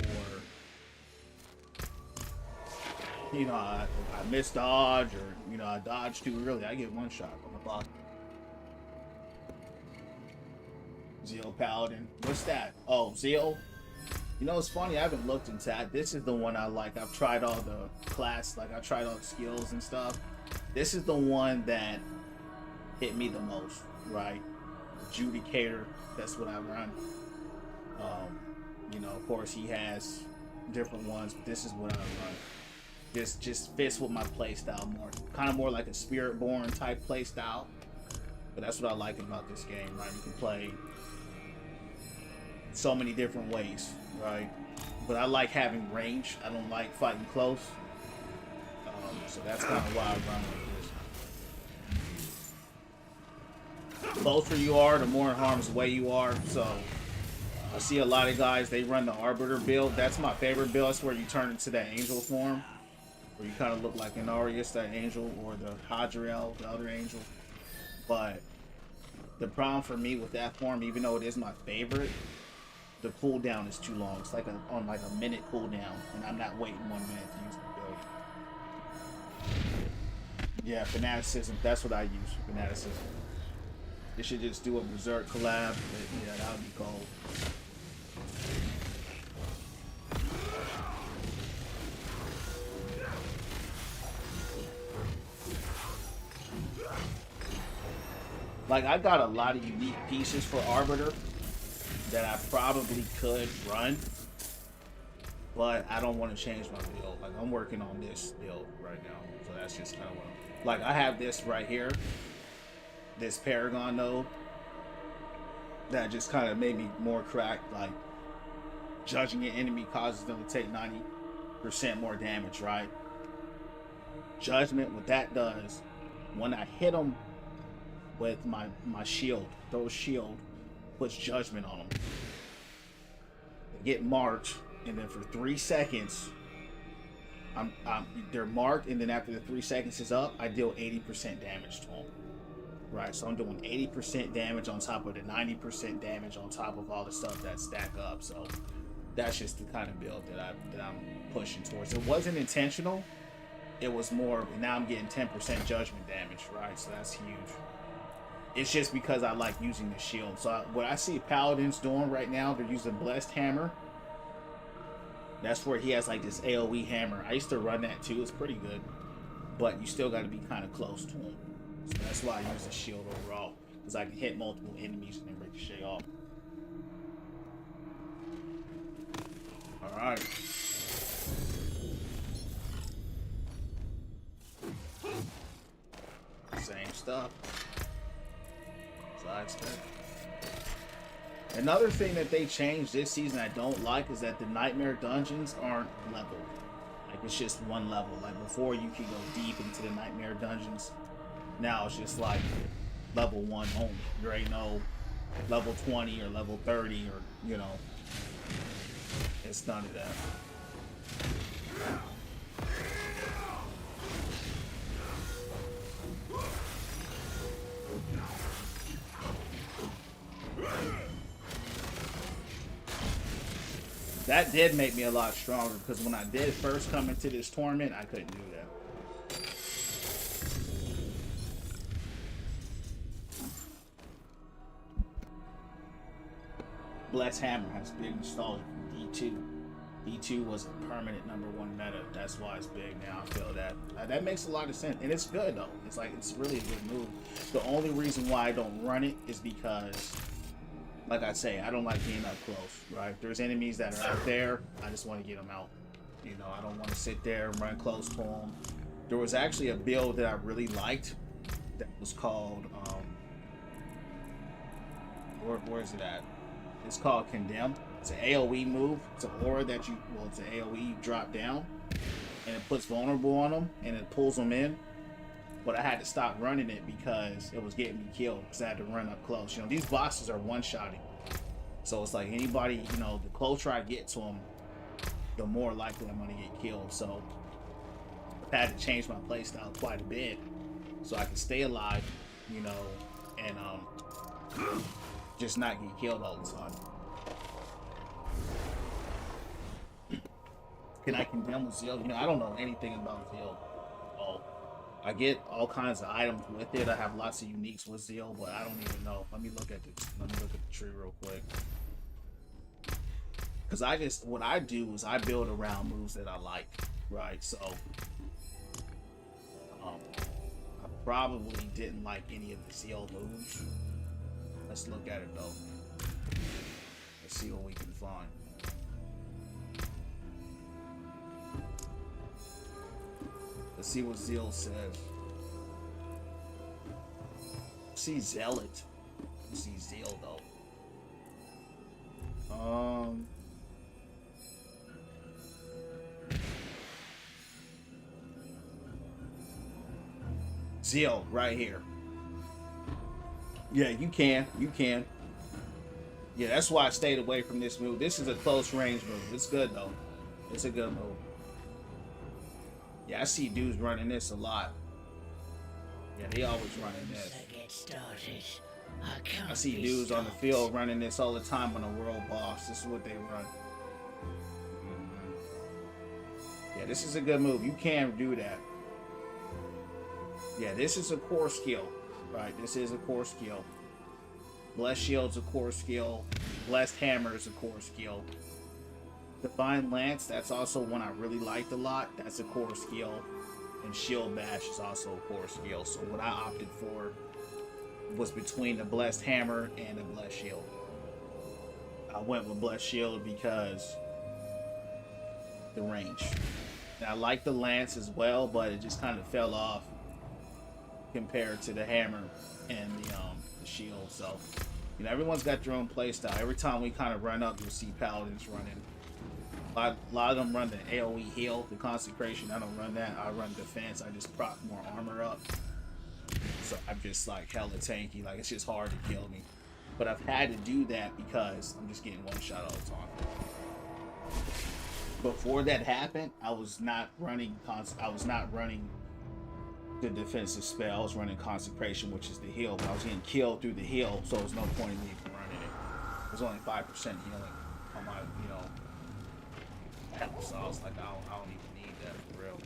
or you know, I miss dodge, or you know, I dodge too early, I get one shot on the block. Zeal Paladin. What's that? Oh, Zeal. You know, it's funny. I haven't looked into that. This is the one I like. I've tried all the class, like I tried all the skills and stuff. This is the one that hit me the most, right? Adjudicator. That's what I run. You know, of course, he has different ones, but this is what I run. This just fits with my playstyle more. Kind of more like a Spirit-born type playstyle. But that's what I like about this game, right? You can play so many different ways, right? But I like having range. I don't like fighting close. So that's kind of why I run like this. The closer you are, the more in harm's way you are. So I see a lot of guys, they run the Arbiter build. That's my favorite build. That's where you turn into that angel form, where you kind of look like an Arius, that angel, or the Hadriel, the other angel. But the problem for me with that form, even though it is my favorite, the cooldown is too long. It's like on like a minute cooldown, and I'm not waiting 1 minute to use the build. Yeah, fanaticism. That's what I use. Fanaticism. They should just do a Berserk collab. But yeah, that would be cold. Like, I got a lot of unique pieces for Arbiter that I probably could run, but I don't want to change my build. Like, I'm working on this build right now, so that's just kind of what I'm... Like, I have this right here, this Paragon node, that just kind of made me more cracked. Like, judging an enemy causes them to take 90% more damage, right? Judgment, what that does, when I hit them with my shield, those shield puts judgment on them. They get marked, and then for 3 seconds, they're marked, and then after the 3 seconds is up, I deal 80% damage to them. Right, so I'm doing 80% damage on top of the 90% damage on top of all the stuff that stack up. So that's just the kind of build that I'm pushing towards. It wasn't intentional. It was more, now I'm getting 10% judgment damage, right? So that's huge. It's just because I like using the shield. So what I see Paladins doing right now, they're using Blessed Hammer. That's where he has like this AoE hammer. I used to run that too. It's pretty good. but you still got to be kind of close to him. So that's why I use the shield overall, because I can hit multiple enemies and then ricochet off. All right. Same stuff. Side step. Another thing that they changed this season I don't like is that the nightmare dungeons aren't leveled. Like, it's just one level. Like, before you could go deep into the nightmare dungeons. Now it's just like level 1 only. There ain't no level 20 or level 30 or, you know. It's none of that. That did make me a lot stronger, because when I did first come into this tournament, I couldn't do that. Blessed Hammer has big nostalgia from D2. D2 was a permanent #1 meta. That's why it's big now. I feel that. That makes a lot of sense. And it's good, though. It's like, it's really a good move. The only reason why I don't run it is because, like I say, I don't like being up close, right? If there's enemies that are out there, I just want to get them out. You know, I don't want to sit there and run close to them. There was actually a build that I really liked that was called, where is it at? It's called Condemn. It's an AoE move. It's an aura that you, well, it's an AoE you drop down, and it puts vulnerable on them, and it pulls them in. But I had to stop running it because it was getting me killed, because I had to run up close. You know, these bosses are one-shotting. So it's like anybody, you know, the closer I get to them, the more likely I'm going to get killed. So I had to change my playstyle quite a bit so I could stay alive, you know, and just not get killed all the time. Can I condemn with Zeal? You know, I don't know anything about Zeal. Oh. I get all kinds of items with it. I have lots of uniques with Zeal, but I don't even know. Let me look at the tree real quick. Because what I do is I build around moves that I like, right? So, I probably didn't like any of the Zeal moves. Let's look at it though. Let's see what we can find. Let's see what Zeal says. See Zealot. See Zeal though. Zeal right here. Yeah, you can. Yeah, that's why I stayed away from this move. This is a close range move. It's good though. It's a good move. Yeah, I see dudes running this a lot. Yeah, they always running this. I see dudes on the field running this all the time on a world boss. This is what they run. Yeah, this is a good move. You can do that. Yeah, this is a core skill. Right, this is a core skill. Blessed Shield's a core skill. Blessed Hammer is a core skill. Divine Lance, that's also one I really liked a lot. That's a core skill. And Shield Bash is also a core skill. So what I opted for was between the Blessed Hammer and the Blessed Shield. I went with Blessed Shield because the range. And I like the Lance as well, but it just kind of fell off compared to the Hammer and the Shield. So, you know, everyone's got their own playstyle. Every time we kind of run up, you'll see Paladins running. A lot of them run the AoE heal, the Consecration. I don't run that. I run defense. I just prop more armor up. So I'm just like hella tanky. Like, it's just hard to kill me. But I've had to do that because I'm just getting one shot all the time. Before that happened, I was not running the defensive spell. I was running Consecration, which is the heal. But I was getting killed through the heal, so there's no point in me even running it. There's only 5% healing on my, you know. So I was like, I don't even need that for real.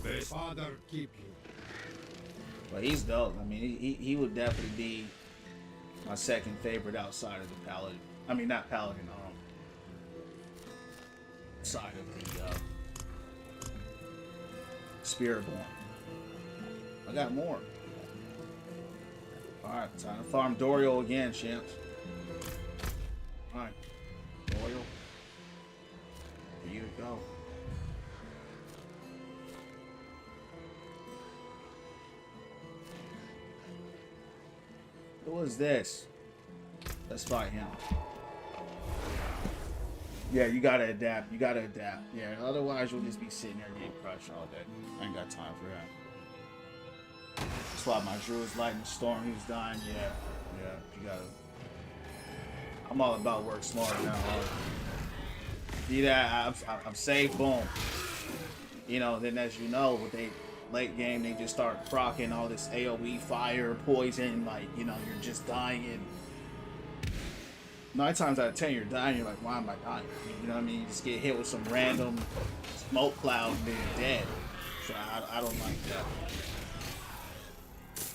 May Father keep you. But he's dope. I mean, he would definitely be my second favorite outside of the Paladin. I mean, not Paladin. outside of the Spiritborn. I got more. Alright, time to farm Dorio again, champs. Alright. Dorio. Here you go. Who is this? Let's fight him. Yeah, you gotta adapt. You gotta adapt. Yeah, otherwise you'll just be sitting there getting crushed all day. I ain't got time for that. That's why my Drew was lighting the storm. He was dying. Yeah, yeah. You gotta. I'm all about work smarter now. See that? I'm safe. Boom. You know. Then as you know, with they late game, they just start proccing all this AOE, fire, poison. Like you're just dying. 9 times out of 10, you're dying. You're like, why am I dying? You know what I mean? You just get hit with some random smoke cloud and then you're dead. So I don't like that.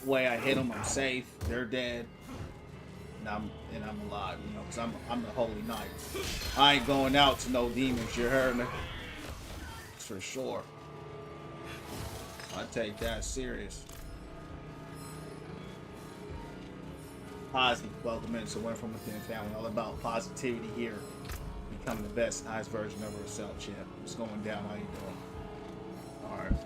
The way I hit them, I'm safe. They're dead, and I'm alive. You know, because I'm the holy knight. I ain't going out to no demons. You heard me? That's for sure. I take that serious. Positive. Welcome into Win From Within family. All about positivity here. Becoming the best, highest version of herself, champ. What's going down? How you doing? Alright.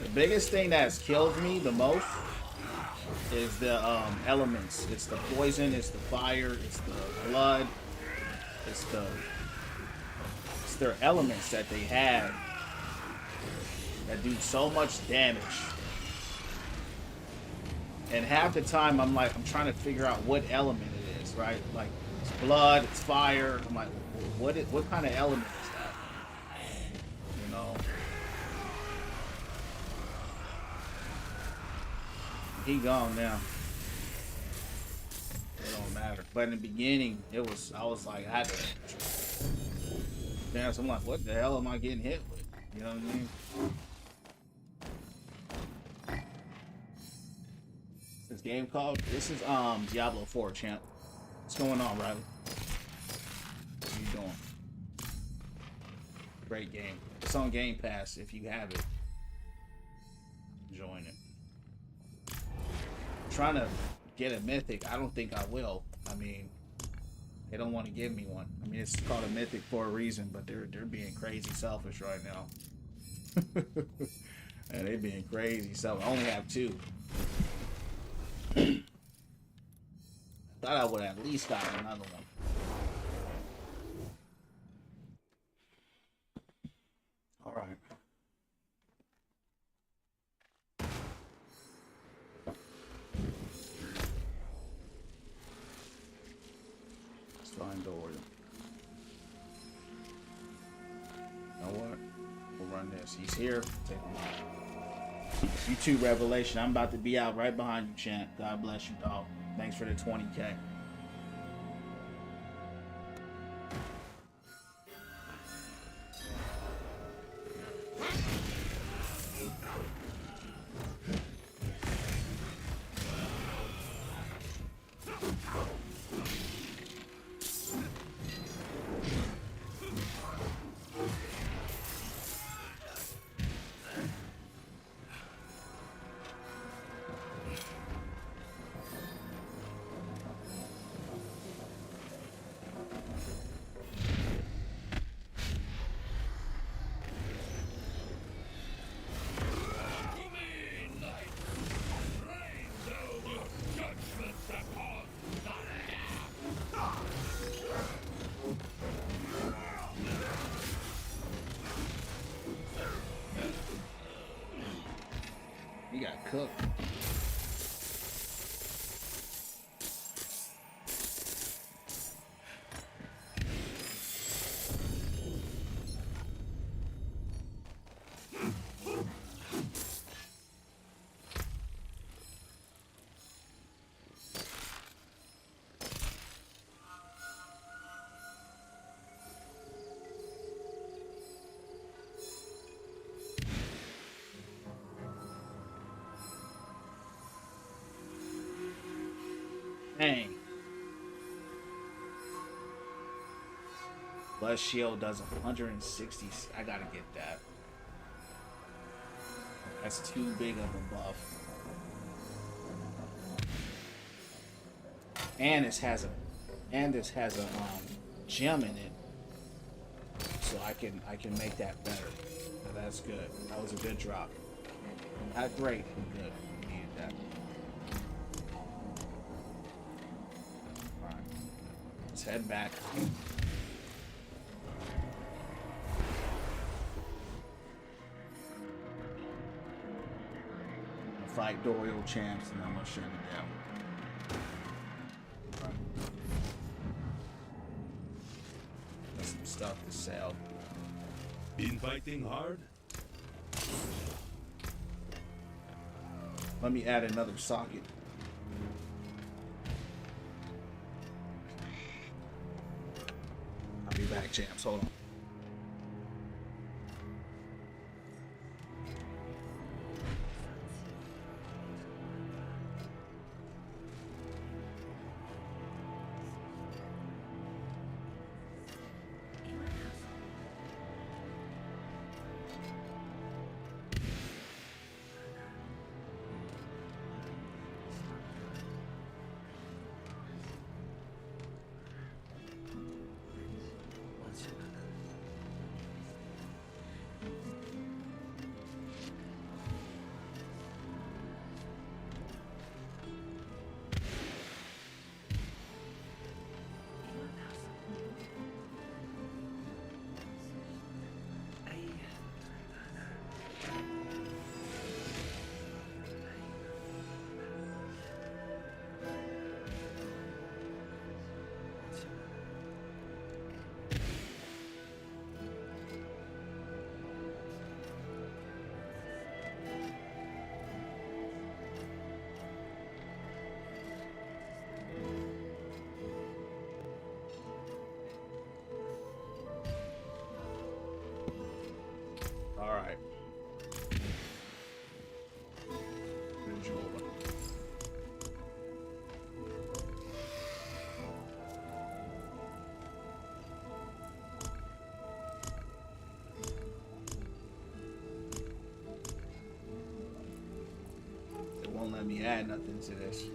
The biggest thing that's killed me the most is the elements. It's the poison, it's the fire, it's the blood, it's their elements that they have that do so much damage. And half the time I'm trying to figure out what element it is, right? Like it's blood, it's fire. I'm like, what kind of element is that? You know. He gone now. It don't matter. But in the beginning, I was like, I had to dance. I'm like, what the hell am I getting hit with? You know what I mean? This game called? This is Diablo 4, champ. What's going on, Riley? What are you doing? Great game. It's on Game Pass if you have it. Join it. Trying to get a mythic. I don't think I will. I mean, they don't want to give me one. I mean, it's called a mythic for a reason, but they're being crazy selfish right now. And they're being crazy selfish. I only have 2. Thought I would have at least gotten another one. All right. Find Dorio. You know what? We'll run this. He's here. Take him out. YouTube Revelation. I'm about to be out right behind you, champ. God bless you, dog. Thanks for the 20K. He got cooked. Blood shield does 160. I gotta get that. That's too big of a buff. And this has a gem in it, so I can make that better. So that's good. That was a good drop. Not great, but good. We needed that. All right, let's head back. Fight Doyle champs, and I'm gonna shut it down. Right. Got some stuff to sell. Been fighting hard? Let me add another socket. I'll be back, champs. Hold on. All right. Bridge over. It won't let me add nothing to this.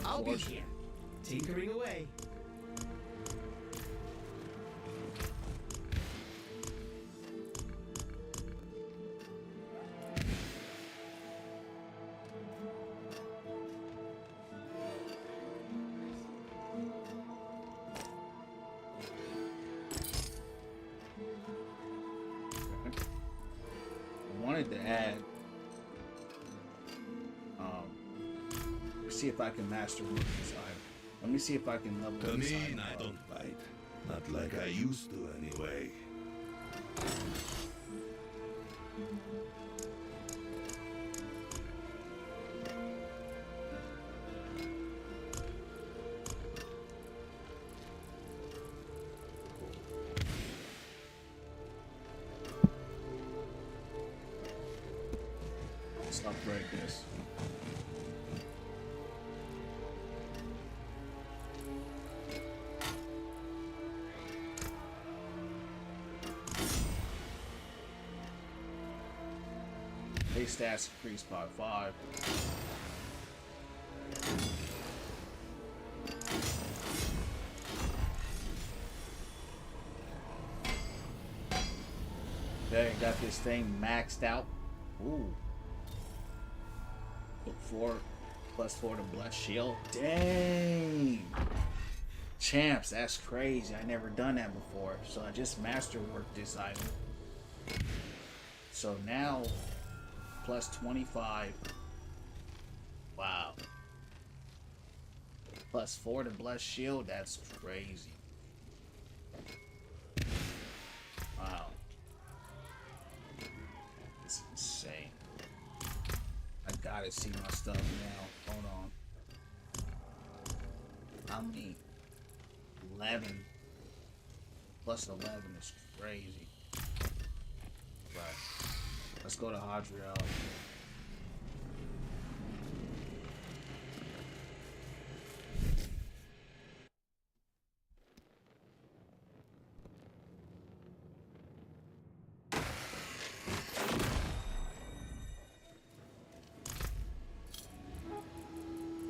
I'll be here, tinkering away. I wanted to add. See if I can master one this item. Let me see if I can level Come this in, item I up. don't fight. Not like I used to anyway. Let's upgrade this. Base stats increased by 5. Okay, got this thing maxed out. Ooh. Look 4 +4 to bless shield. Dang. Champs, that's crazy. I never done that before. So I just masterworked this item. So now +25. Wow. +4 to bless shield. That's crazy. Wow. It's insane. I gotta see my stuff now. Hold on. I mean, 11 +11 is crazy. Right. let's go to Hadriel.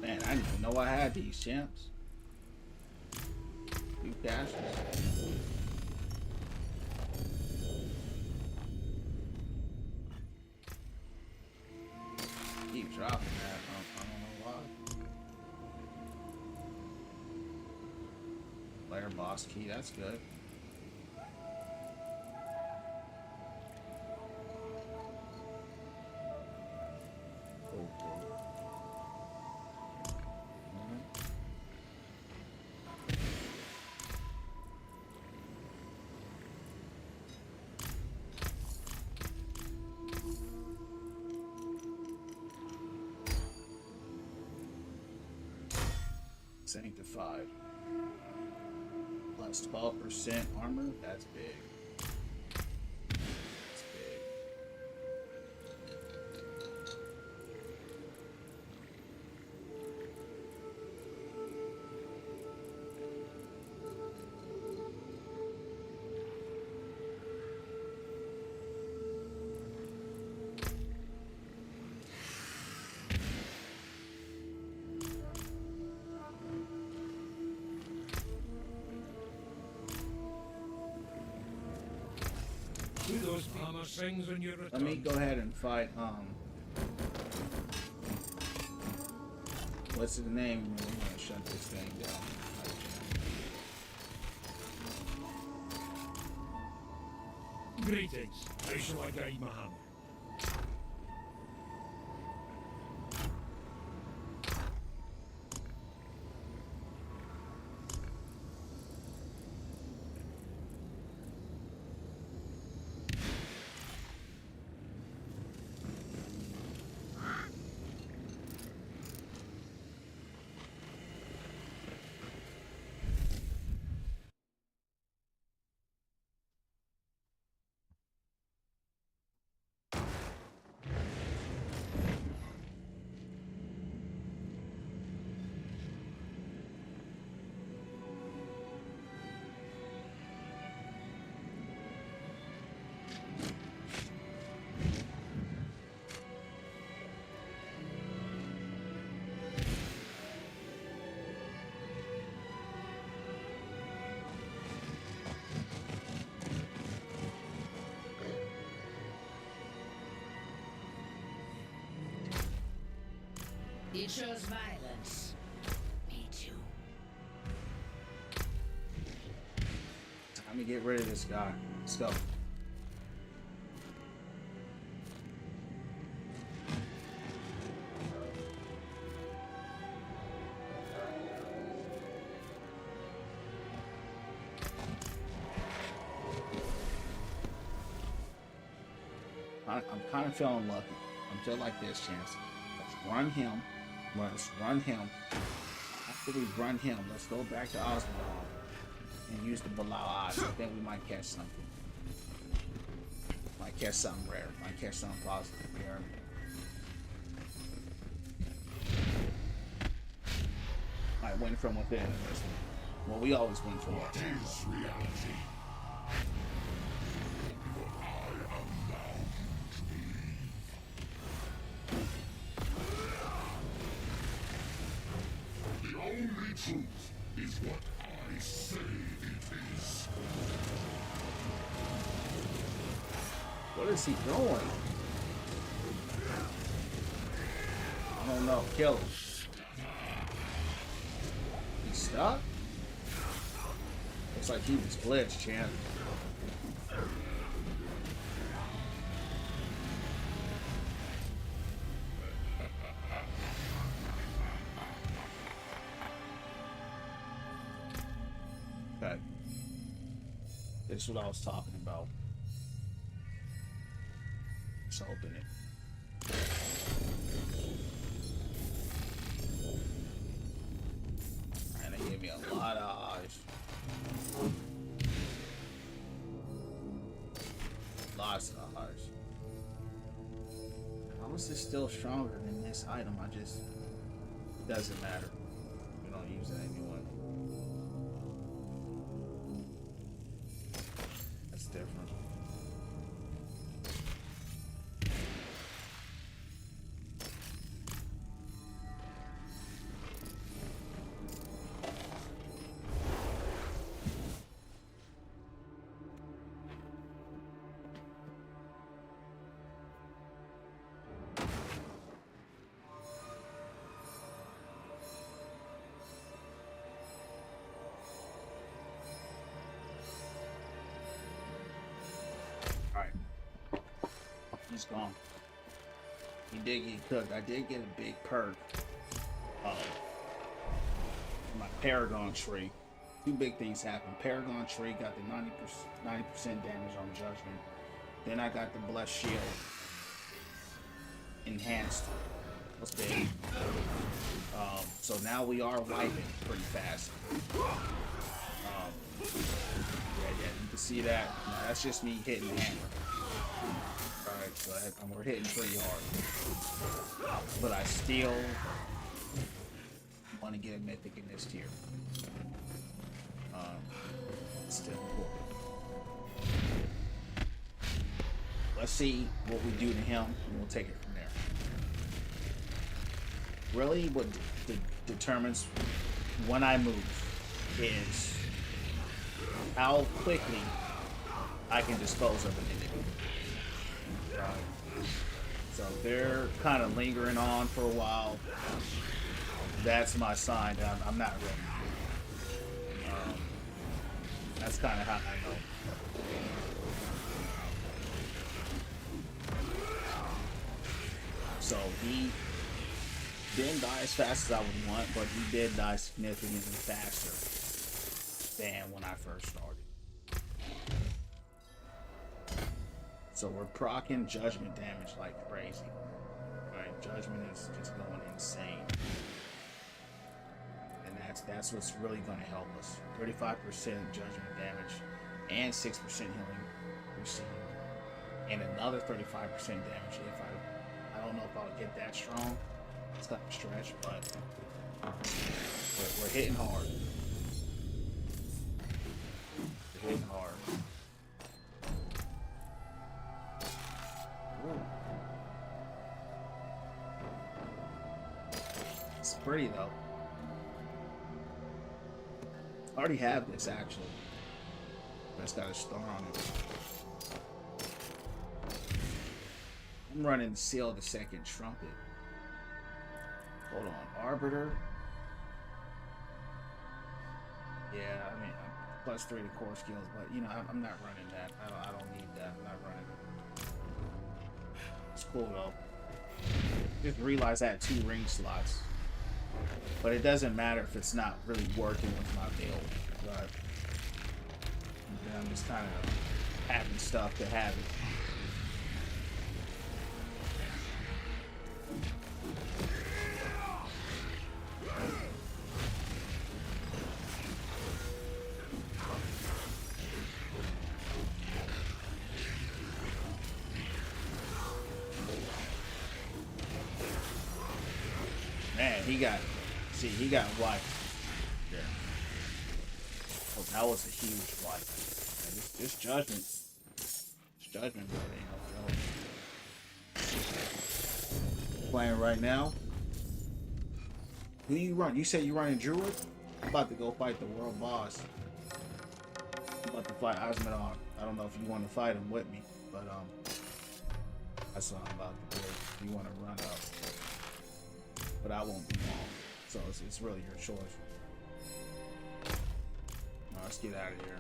Man, I didn't even know I had these champs. You dashes. Keep dropping that. I don't know why. Player boss key, that's good. Sanctified. Plus 12% armor. That's big. That's big. Do those farmer strings when you return. Let me go ahead and fight, what's the name? I'm gonna shut this thing down. Greetings. How shall I guide my hammer? It shows violence. Me too. Time to get rid of this guy. Let's go. I'm kind of feeling lucky. I'm just like this, Chance. Let's run him. Let's run him. After we run him, let's go back to Oswald and use the Bilal eyes. I think we might catch something. Might catch something rare. Might catch something positive here. Might win from within. Well, we always win from What within. is reality? What I am bound to believe. The only truth is what I say it is. What is he doing? I don't know. Kill him. He's stuck? Looks like he was glitched, champ. Okay. This is what I was talking about. Let's open it. And they gave me a lot of eyes. Lots of eyes. How is this still stronger than this item? I just doesn't matter. We don't use it anyway. That's different. He's gone. He did get cooked. I did get a big perk. My Paragon tree. Two big things happened. Paragon tree got the 90% damage on Judgment. Then I got the Blessed Shield enhanced. That's big. So now we are wiping pretty fast. Yeah, you can see that. Now, that's just me hitting the hammer. Alright, so we're hitting pretty hard. But I still want to get a mythic in this tier. It's still important. Let's see what we do to him, and we'll take it from there. Really, what determines when I move is how quickly I can dispose of an enemy. So they're kind of lingering on for a while. That's my sign that I'm not ready. That's kind of how I know. So he didn't die as fast as I would want, but he did die significantly faster than when I first started. So we're proccing judgment damage like crazy. Right? Judgment is just going insane. And that's what's really going to help us. 35% judgment damage and 6% healing received. And another 35% damage if I don't know if I'll get that strong. It's not a stretch, but we're hitting hard. We're hitting hard. Ooh. It's pretty though. I already have this actually. But it's got a star on it. I'm running Seal the Second Trumpet. Hold on, Arbiter. Yeah, I mean, +3 to core skills, but you know, I'm not running that. I don't need that. I'm not running it. It's cool though. Just realized I had 2 ring slots, but it doesn't matter if it's not really working with my build. But I'm just kind of having stuff to have it. Man, he got wiped there. Oh, that was a huge wipe. Man, this judgment. This judgment really ain't no joke. Playing right now. Who you run? You said you running Druid? I'm about to go fight the world boss. I'm about to fight Osmodon. I don't know if you want to fight him with me, but that's what I'm about to do. If you want to run up. But I won't be long. So it's really your choice. Now, let's get out of here.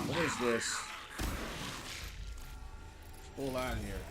What is this? Let's pull out of here.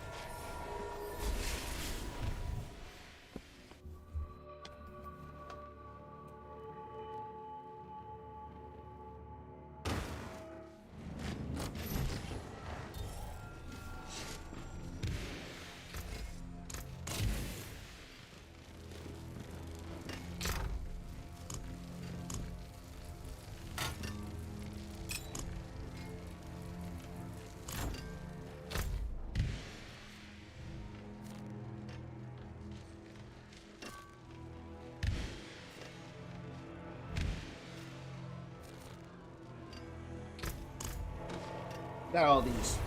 Got all these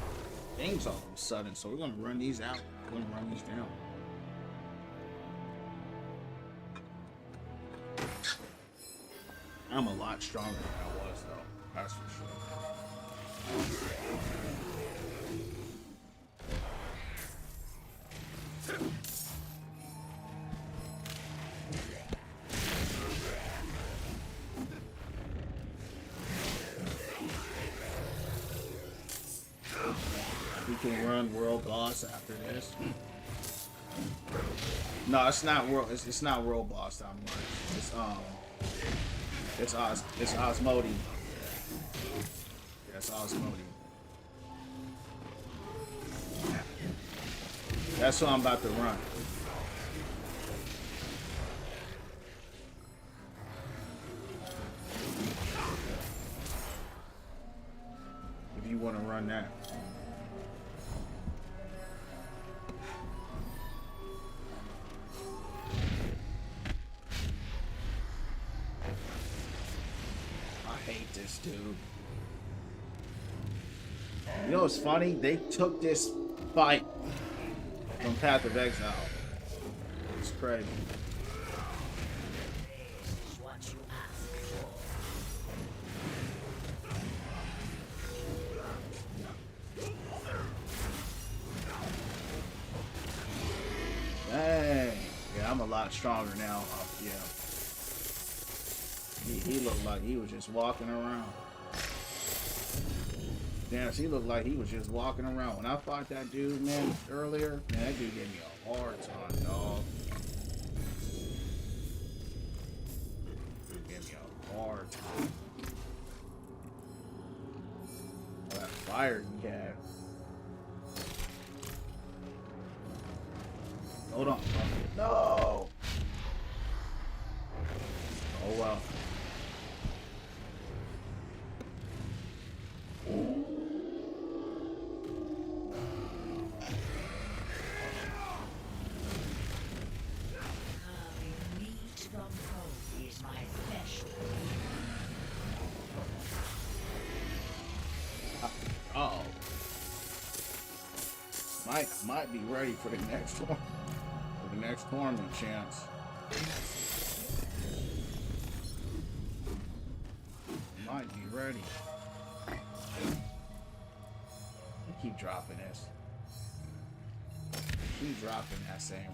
things all of a sudden, so we're gonna run these out. We're gonna run these down. I'm a lot stronger than I was, though. That's for sure. We can run world boss after this. No, it's not world. It's not world boss that I'm running. It's Osmodi. Yeah, it's Osmodi. That's what I'm about to run. If you want to run that. Dude, you know what's funny? They took this fight from Path of Exile. It's crazy. This is what you asked for. Dang. Yeah, I'm a lot stronger now. Yeah. He looked like he was just walking around. Damn, he looked like he was just walking around. When I fought that dude, man, earlier, man, that dude gave me a hard time, dog. Dude gave me a hard time. Oh, that fire he had. Hold on, bro. No! Oh, well. Uh-oh. Might be ready for the next one. For the next tournament chance. Might be ready. Keep dropping this. Keep dropping that same ring.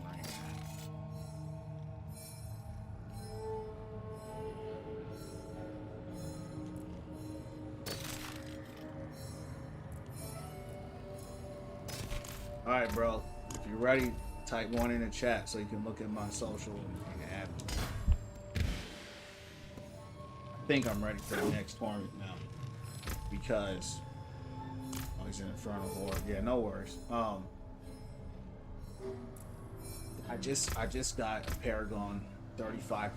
Alright, bro. If you're ready, type 1 in the chat so you can look at my social and add me. I think I'm ready for the next tournament now. Because he's in Infernal Horde. Yeah, no worries. I just got a Paragon 35%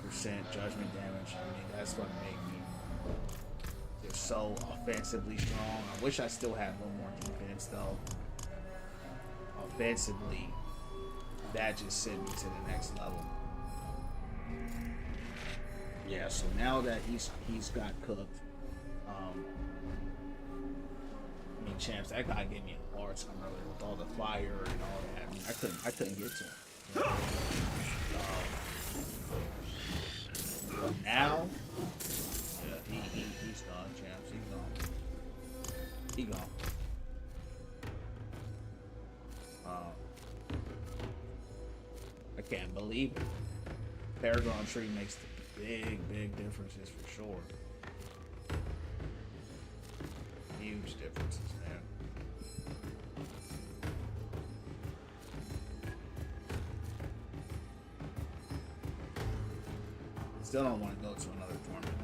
judgment damage. I mean, that's gonna make me just so offensively strong. I wish I still had a little more defense though. Offensively, that just sent me to the next level. Yeah, so now that he's got cooked, I mean, champs, that guy gave me a hard time earlier with all the fire and all that. I mean, I couldn't get to him. But now, yeah, he's gone, champs. He gone. I can't believe it. Paragon tree makes the big differences for sure. Huge differences, man. Still don't want to go to another tournament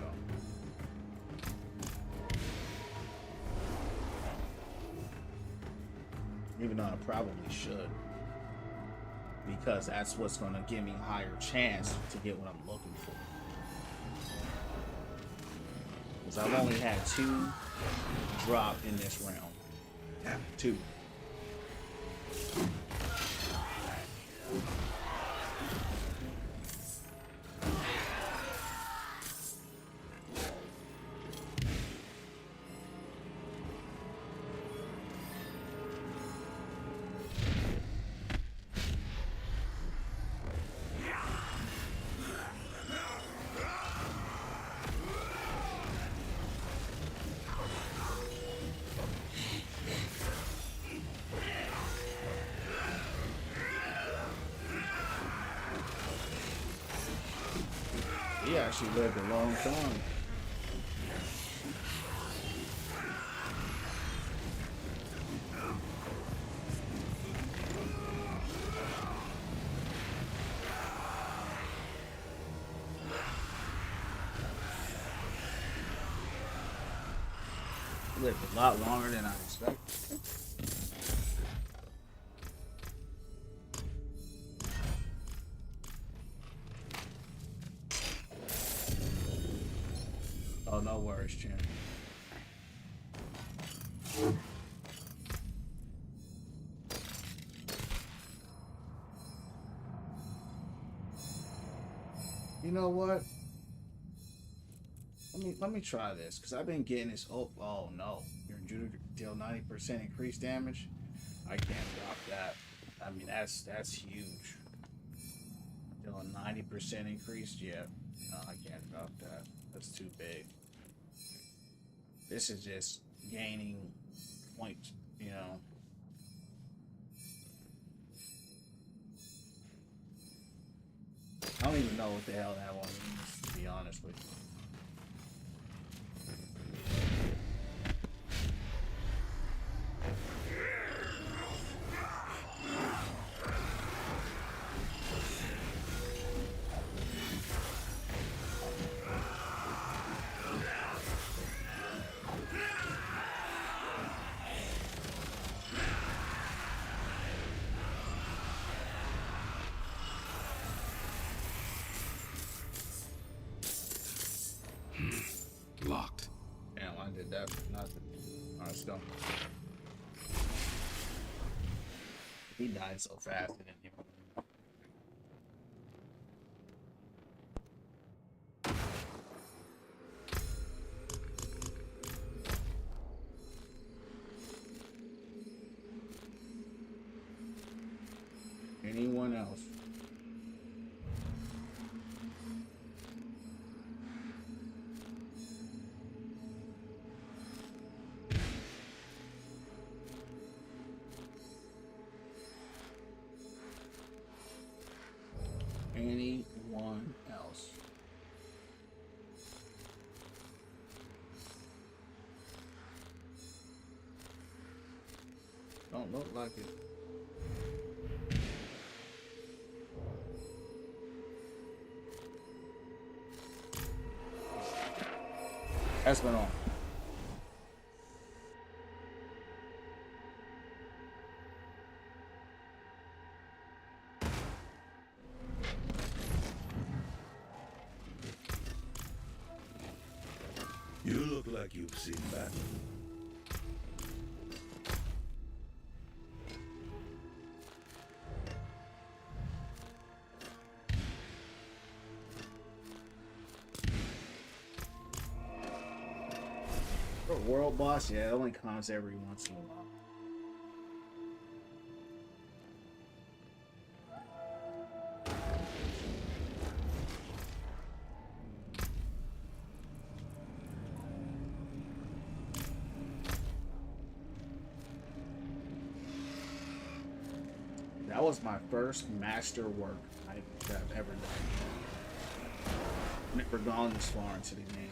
though. Even though I probably should. Because that's what's going to give me a higher chance to get what I'm looking for. Because I've only had 2 drop in this round. 2. He actually lived a long time. He lived a lot longer than I expected. Oh, no worries, champ. You know what? Let me try this because I've been getting this. Oh no! Your intruder deal 90% increased damage. I can't drop that. I mean that's huge. Dealing 90% increased. Yeah, no, I can't drop that. That's too big. This is just gaining points. You know. I don't even know what the hell that one means, to be honest with you. Locked. Damn, I did that for nothing. Alright, let's go. He died so fast, it didn't even. Anyone else? Anyone else? Don't look like it. That's been on. You look like you've seen battle. For a world boss, yeah, it only comes every once in a while. That was my first master work that I've ever done. Never gone this far into the game.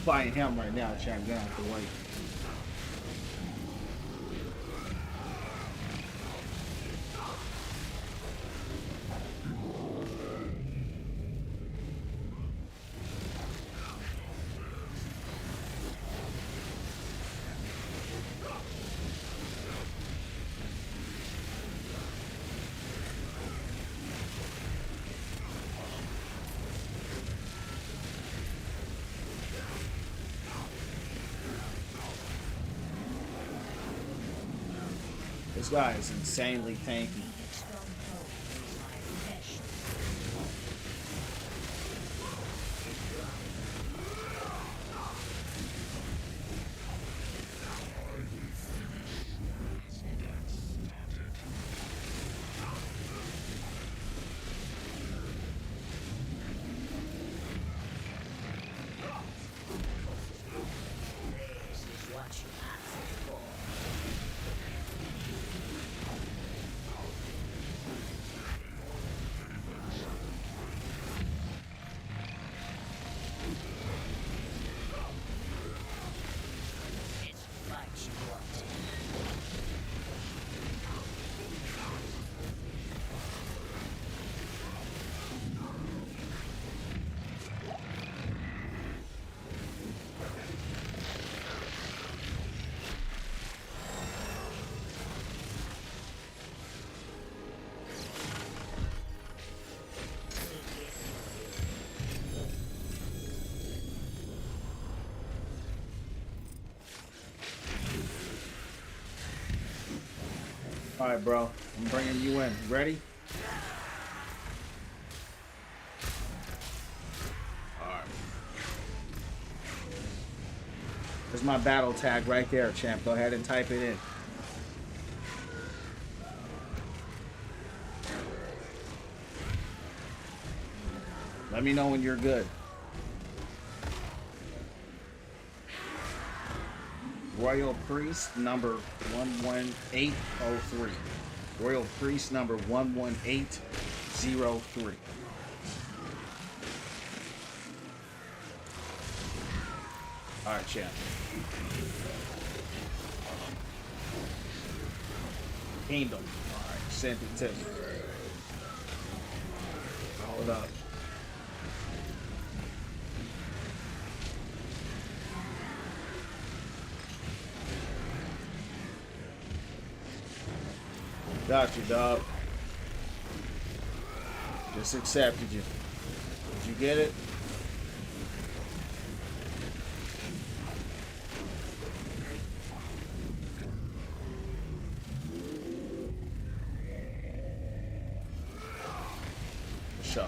fighting him right now, champ. You're gonna have to wait. This guy is insanely tanky. Each stronghold is my possession. This is what you asked for. It's what you wanted. All right, bro. I'm bringing you in. Ready? All right. There's my battle tag right there, champ. Go ahead and type it in. Let me know when you're good. Royal Priest number 11803. Royal Priest number 11803. All right, champ. Kingdom. All right, sent it to me. Hold up. Got you, dog. Just accepted you. Did you get it? Sure.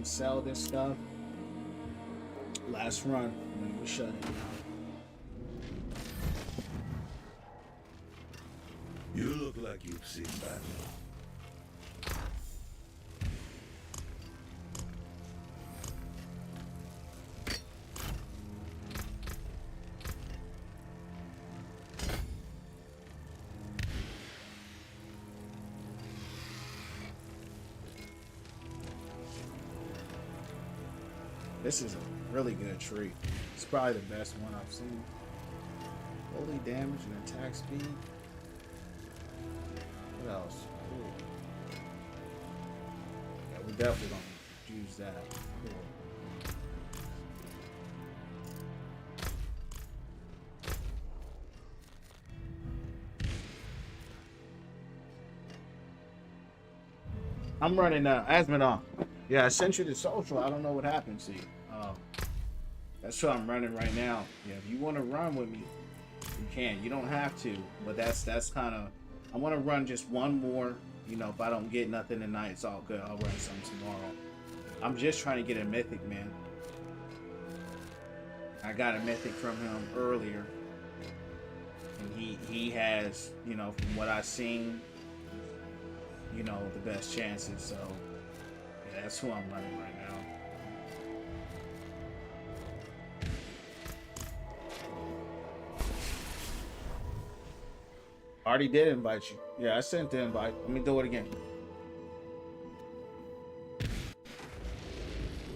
and sell this stuff. Last run, and then we shut it down. You look like you've seen battle. This is a really good tree. It's probably the best one I've seen. Holy damage and attack speed. What else? Ooh. Yeah, we're definitely gonna use that. Cool. I'm running Asmodon. Yeah, I sent you the social. I don't know what happened to you. That's what I'm running right now. Yeah, if you want to run with me, you can. You don't have to, but that's kind of. I want to run just one more. You know, if I don't get nothing tonight, it's all good. I'll run some tomorrow. I'm just trying to get a mythic, man. I got a mythic from him earlier, and he has, you know, from what I've seen, you know, the best chances. So yeah, that's who I'm running right now. Already did invite you. Yeah, I sent the invite. Let me do it again.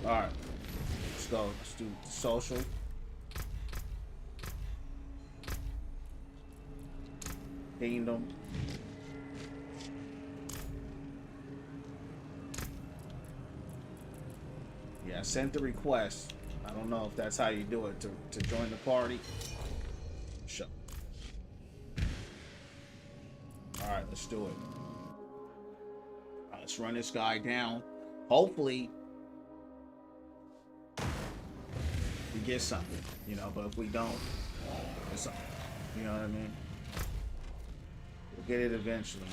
Alright. Let's go. Let's do the social. Kingdom. Yeah, I sent the request. I don't know if that's how you do it to join the party. Sure. Alright, let's do it. Let's run this guy down. Hopefully, we get something, you know, but if we don't, it's something. You know what I mean? We'll get it eventually.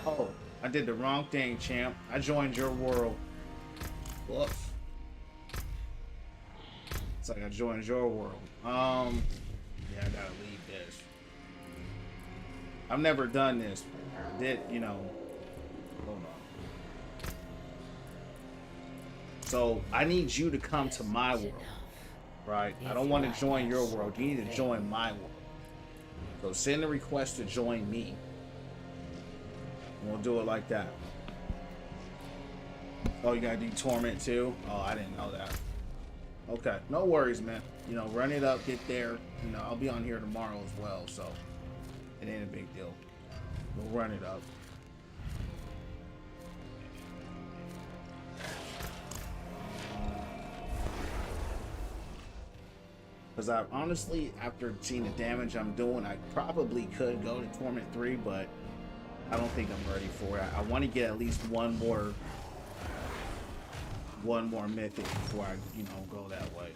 Oh, I did the wrong thing, champ. I joined your world. Whoops. It's like I joined your world. Yeah, I gotta leave this. I've never done this. You know, hold on. So I need you to come to my world, right? I don't want to join your world. You need to join my world. So send a request to join me. And we'll do it like that. Oh, you gotta do torment too? Oh, I didn't know that. Okay, no worries, man. You know, run it up, get there. You know, I'll be on here tomorrow as well, so it ain't a big deal. We'll run it up. Because I honestly, after seeing the damage I'm doing, I probably could go to Torment 3, but I don't think I'm ready for it. I want to get at least one more mythic before I, you know, go that way.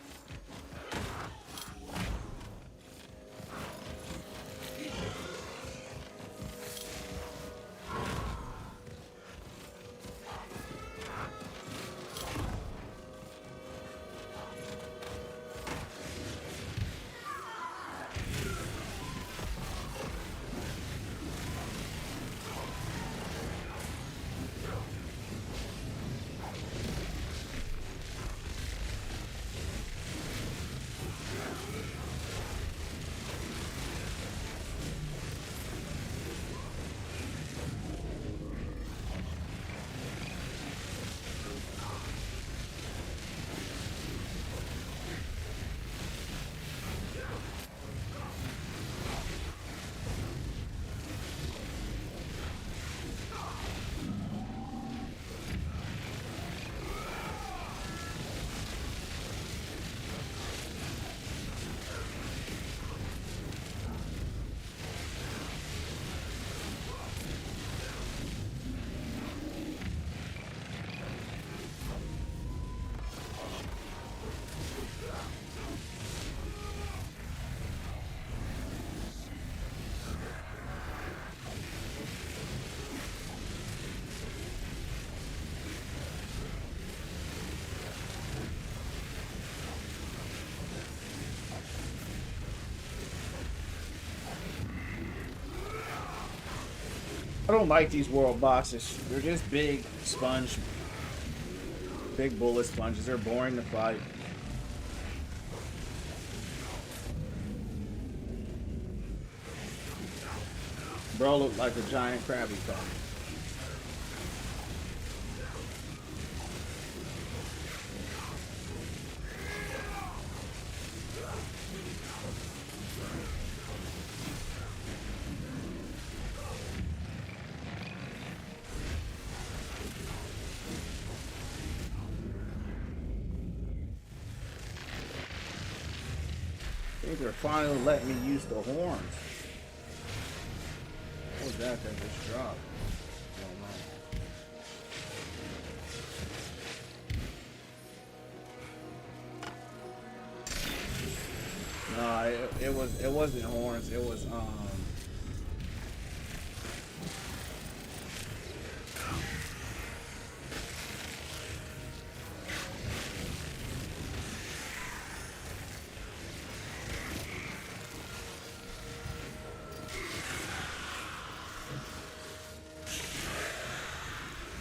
I don't like these world bosses. They're just big big bullet sponges. They're boring to fight. Bro looked like a giant Krabby Patty. I think they're finally letting me use the horns. What was that just dropped? I don't know. No, it wasn't horns. It was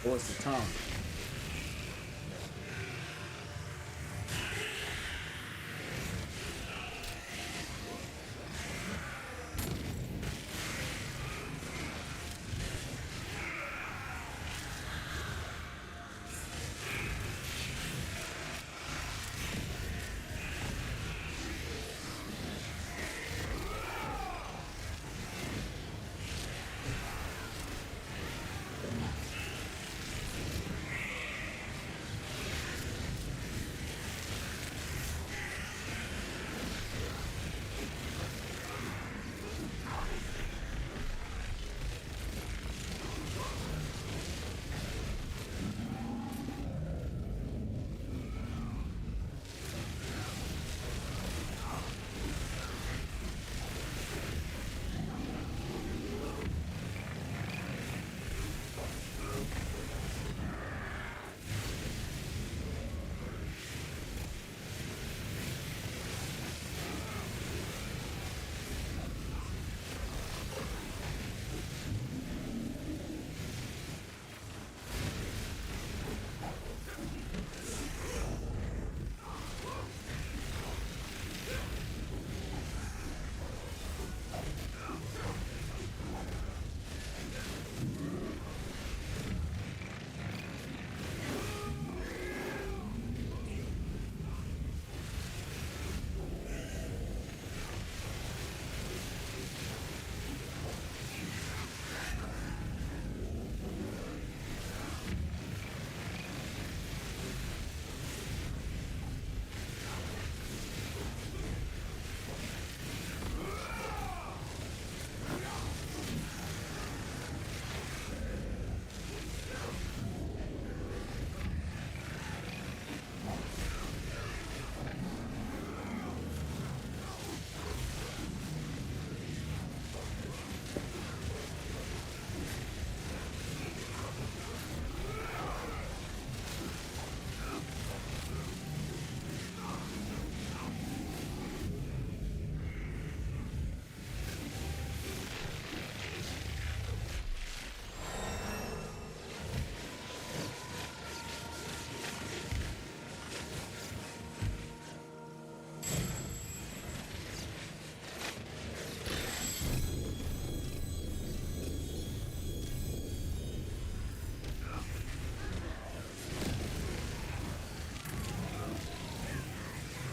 what's the tongue?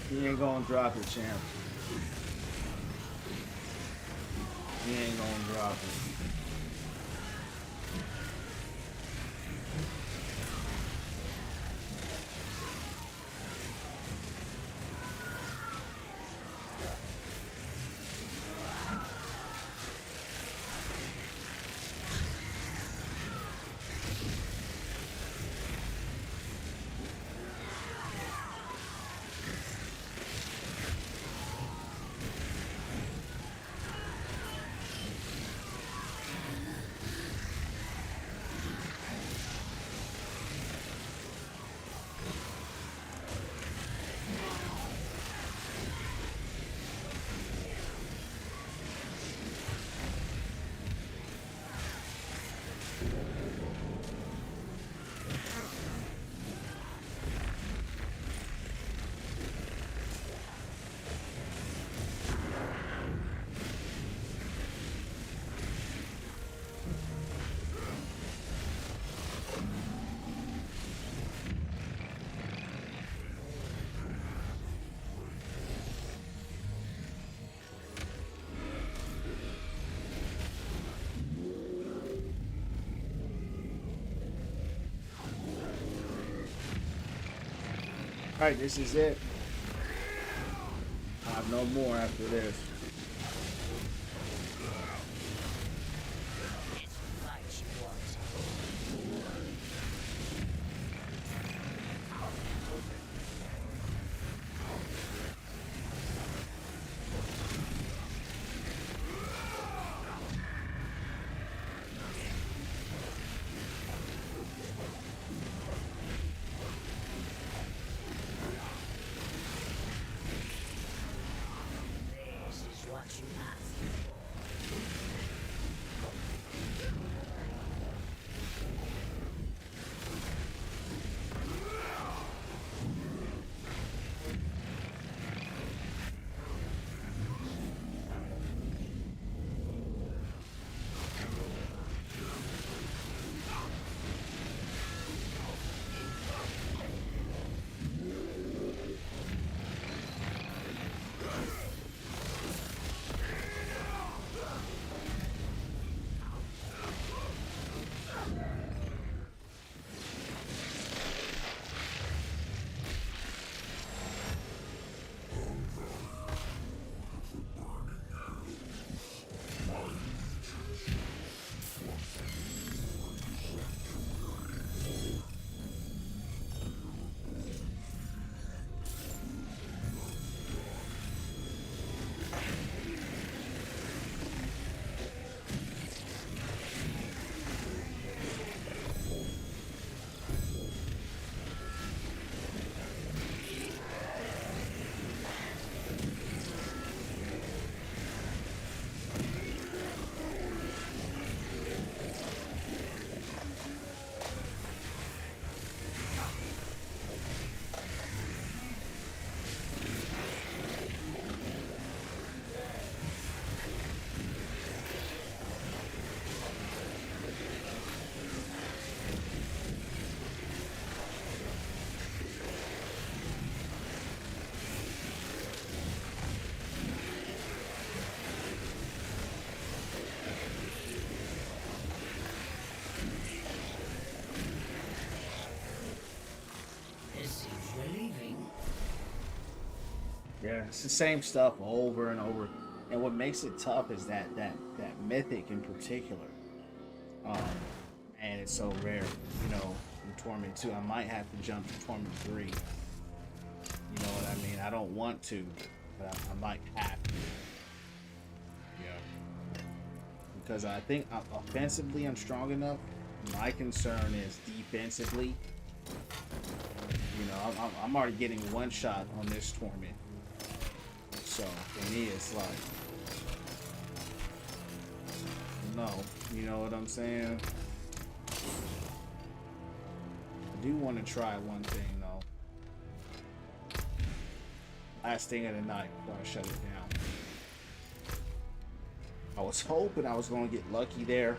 He ain't gonna drop it, champ. He ain't gonna drop it. Alright, this is it. I have no more after this. Yeah, it's the same stuff over and over. And what makes it tough is that mythic in particular. And it's so rare, you know, in Torment 2. I might have to jump to Torment 3. You know what I mean? I don't want to, but I might have to. Yeah. Because I think offensively I'm strong enough. My concern is defensively. You know, I'm already getting one shot on this Torment. So for me, it's like, no, you know what I'm saying? I do want to try one thing though. Last thing of the night before I shut it down. I was hoping I was going to get lucky there.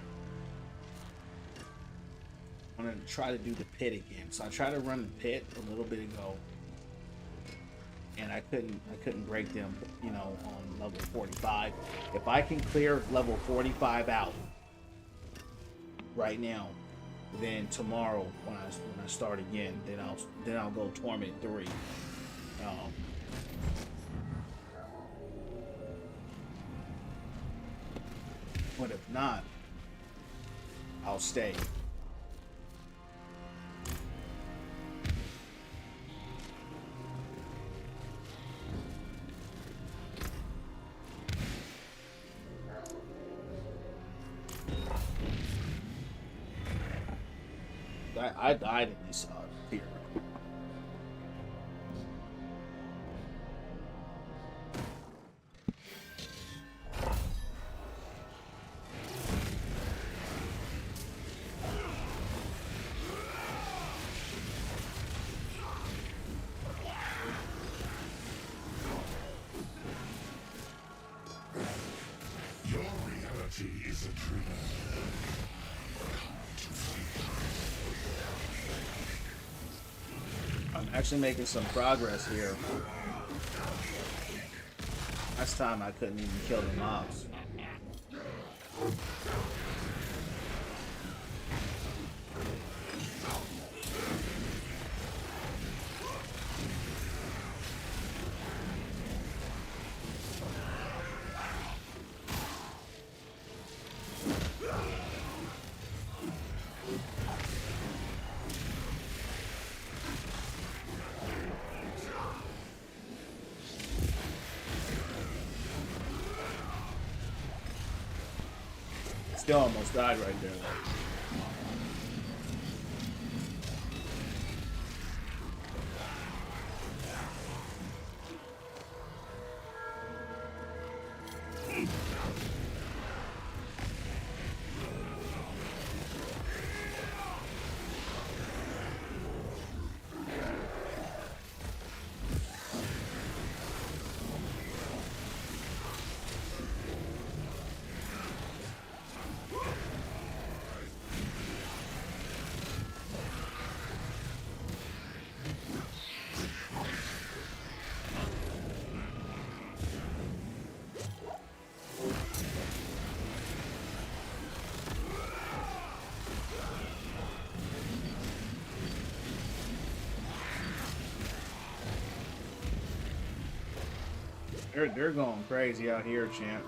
I'm going to try to do the pit again. So I tried to run the pit a little bit ago. And I couldn't break them, you know, on level 45. If I can clear level 45 out right now, then tomorrow when I start again, then I'll go Torment 3. But if not, I'll stay. I died in this here. Your reality is a dream. I'm actually making some progress here. Last time I couldn't even kill the mobs. still almost died right there. They're going crazy out here, champ.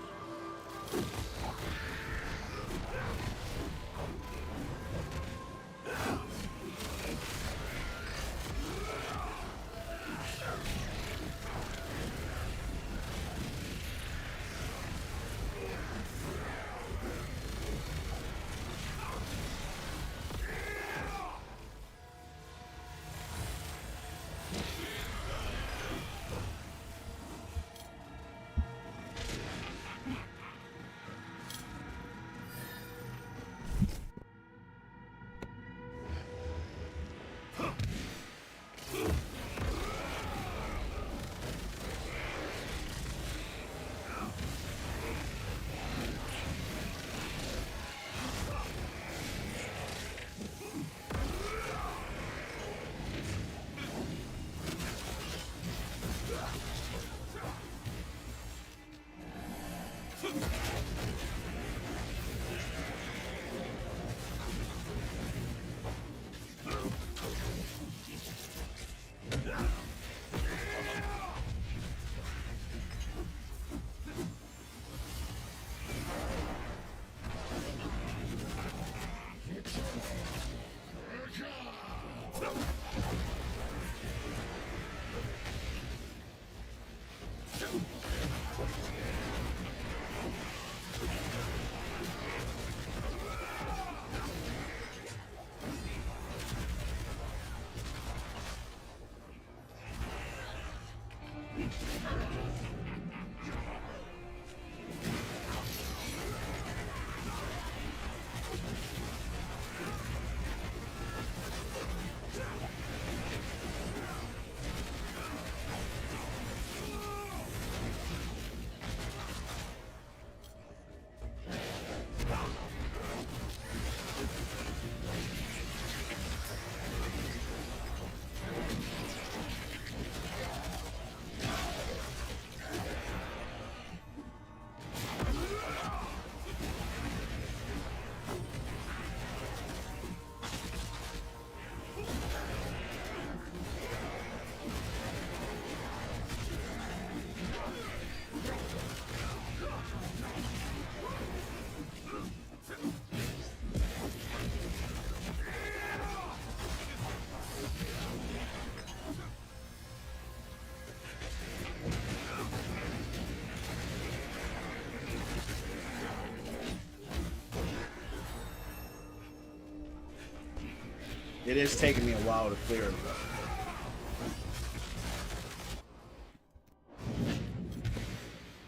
It is taking me a while to clear it, though.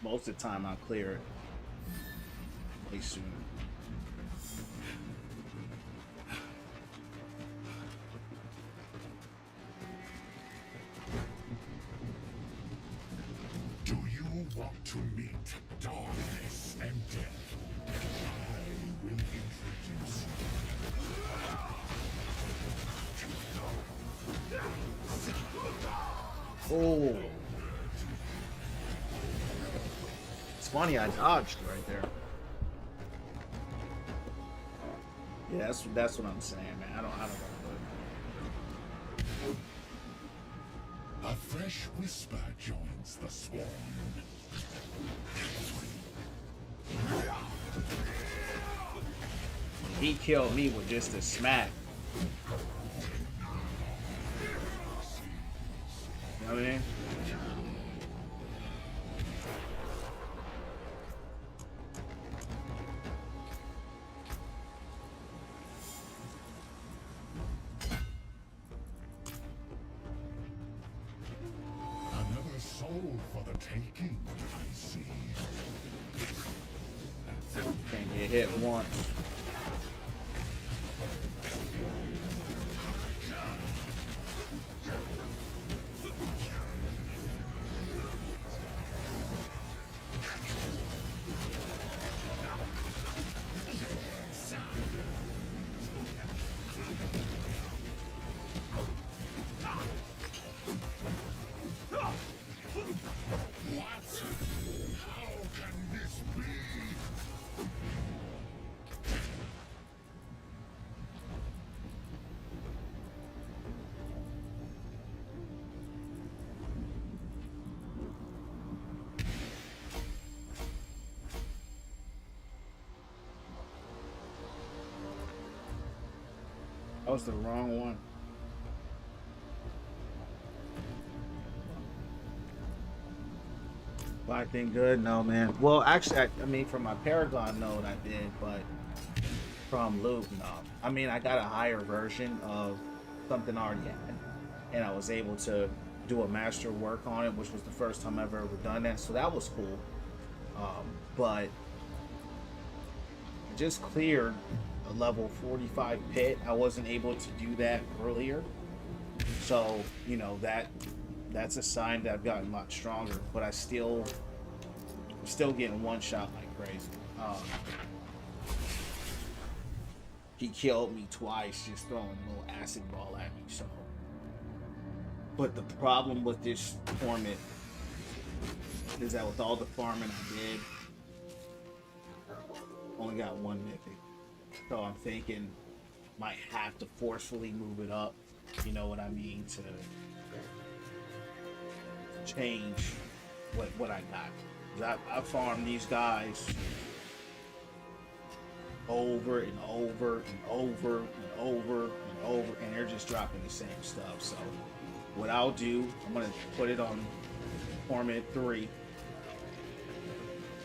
Most of the time I'll clear it way sooner. Do you want to meet darkness and death? I will introduce Oh. It's funny, I dodged right there. Yeah, that's what I'm saying, man. I don't know. a fresh whisper joins the swarm. He killed me with just a smack. You know what I mean? all for the taking, I see. Can't get hit once. That was the wrong one. Black thing good? No, man. Well, actually, I mean, from my Paragon node, I did, but from loot, no. I mean, I got a higher version of something I already had, and I was able to do a master work on it, which was the first time I've ever done that, so that was cool. But I just cleared a level 45 pit. I wasn't able to do that earlier, so you know that's a sign that I've gotten a lot stronger. But I'm still getting one shot like crazy. He killed me twice just throwing a little acid ball at me. So, but the problem with this tournament is that with all the farming I did, only got one mythic. So I'm thinking might have to forcefully move it up, you know what I mean, to change what I got. 'Cause I farmed these guys over and over and over and over and over, and they're just dropping the same stuff. So what I'll do, I'm gonna put it on Torment 3,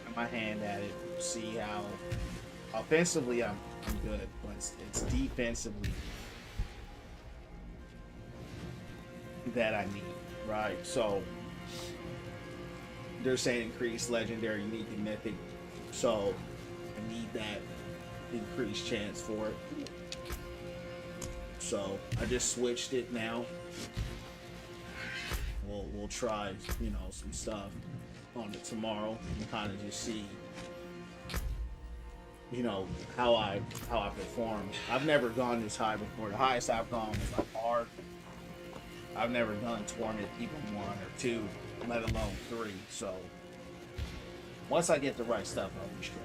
put my hand at it, see how offensively I'm good, but it's defensively that I need, right? So they're saying increase legendary, unique, and mythic, so I need that increased chance for it. So I just switched it now. We'll try, you know, some stuff on it tomorrow and kind of just see, you know, how I perform. I've never gone this high before. The highest I've gone was like hard. I've never done Torment even 1 or 2, let alone 3. So once I get the right stuff, I'll be straight.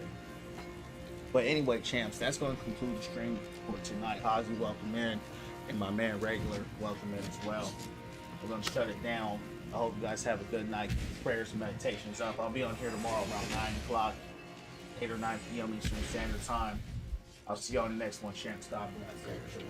But anyway, champs, that's going to conclude the stream for tonight. Hazy, welcome in, and my man Regular, welcome in as well. We're going to shut it down. I hope you guys have a good night. Prayers and meditations up. I'll be on here tomorrow around 9 o'clock, 8 or 9 p.m. Eastern Standard Time. I'll see you on the next one, champs. God bless.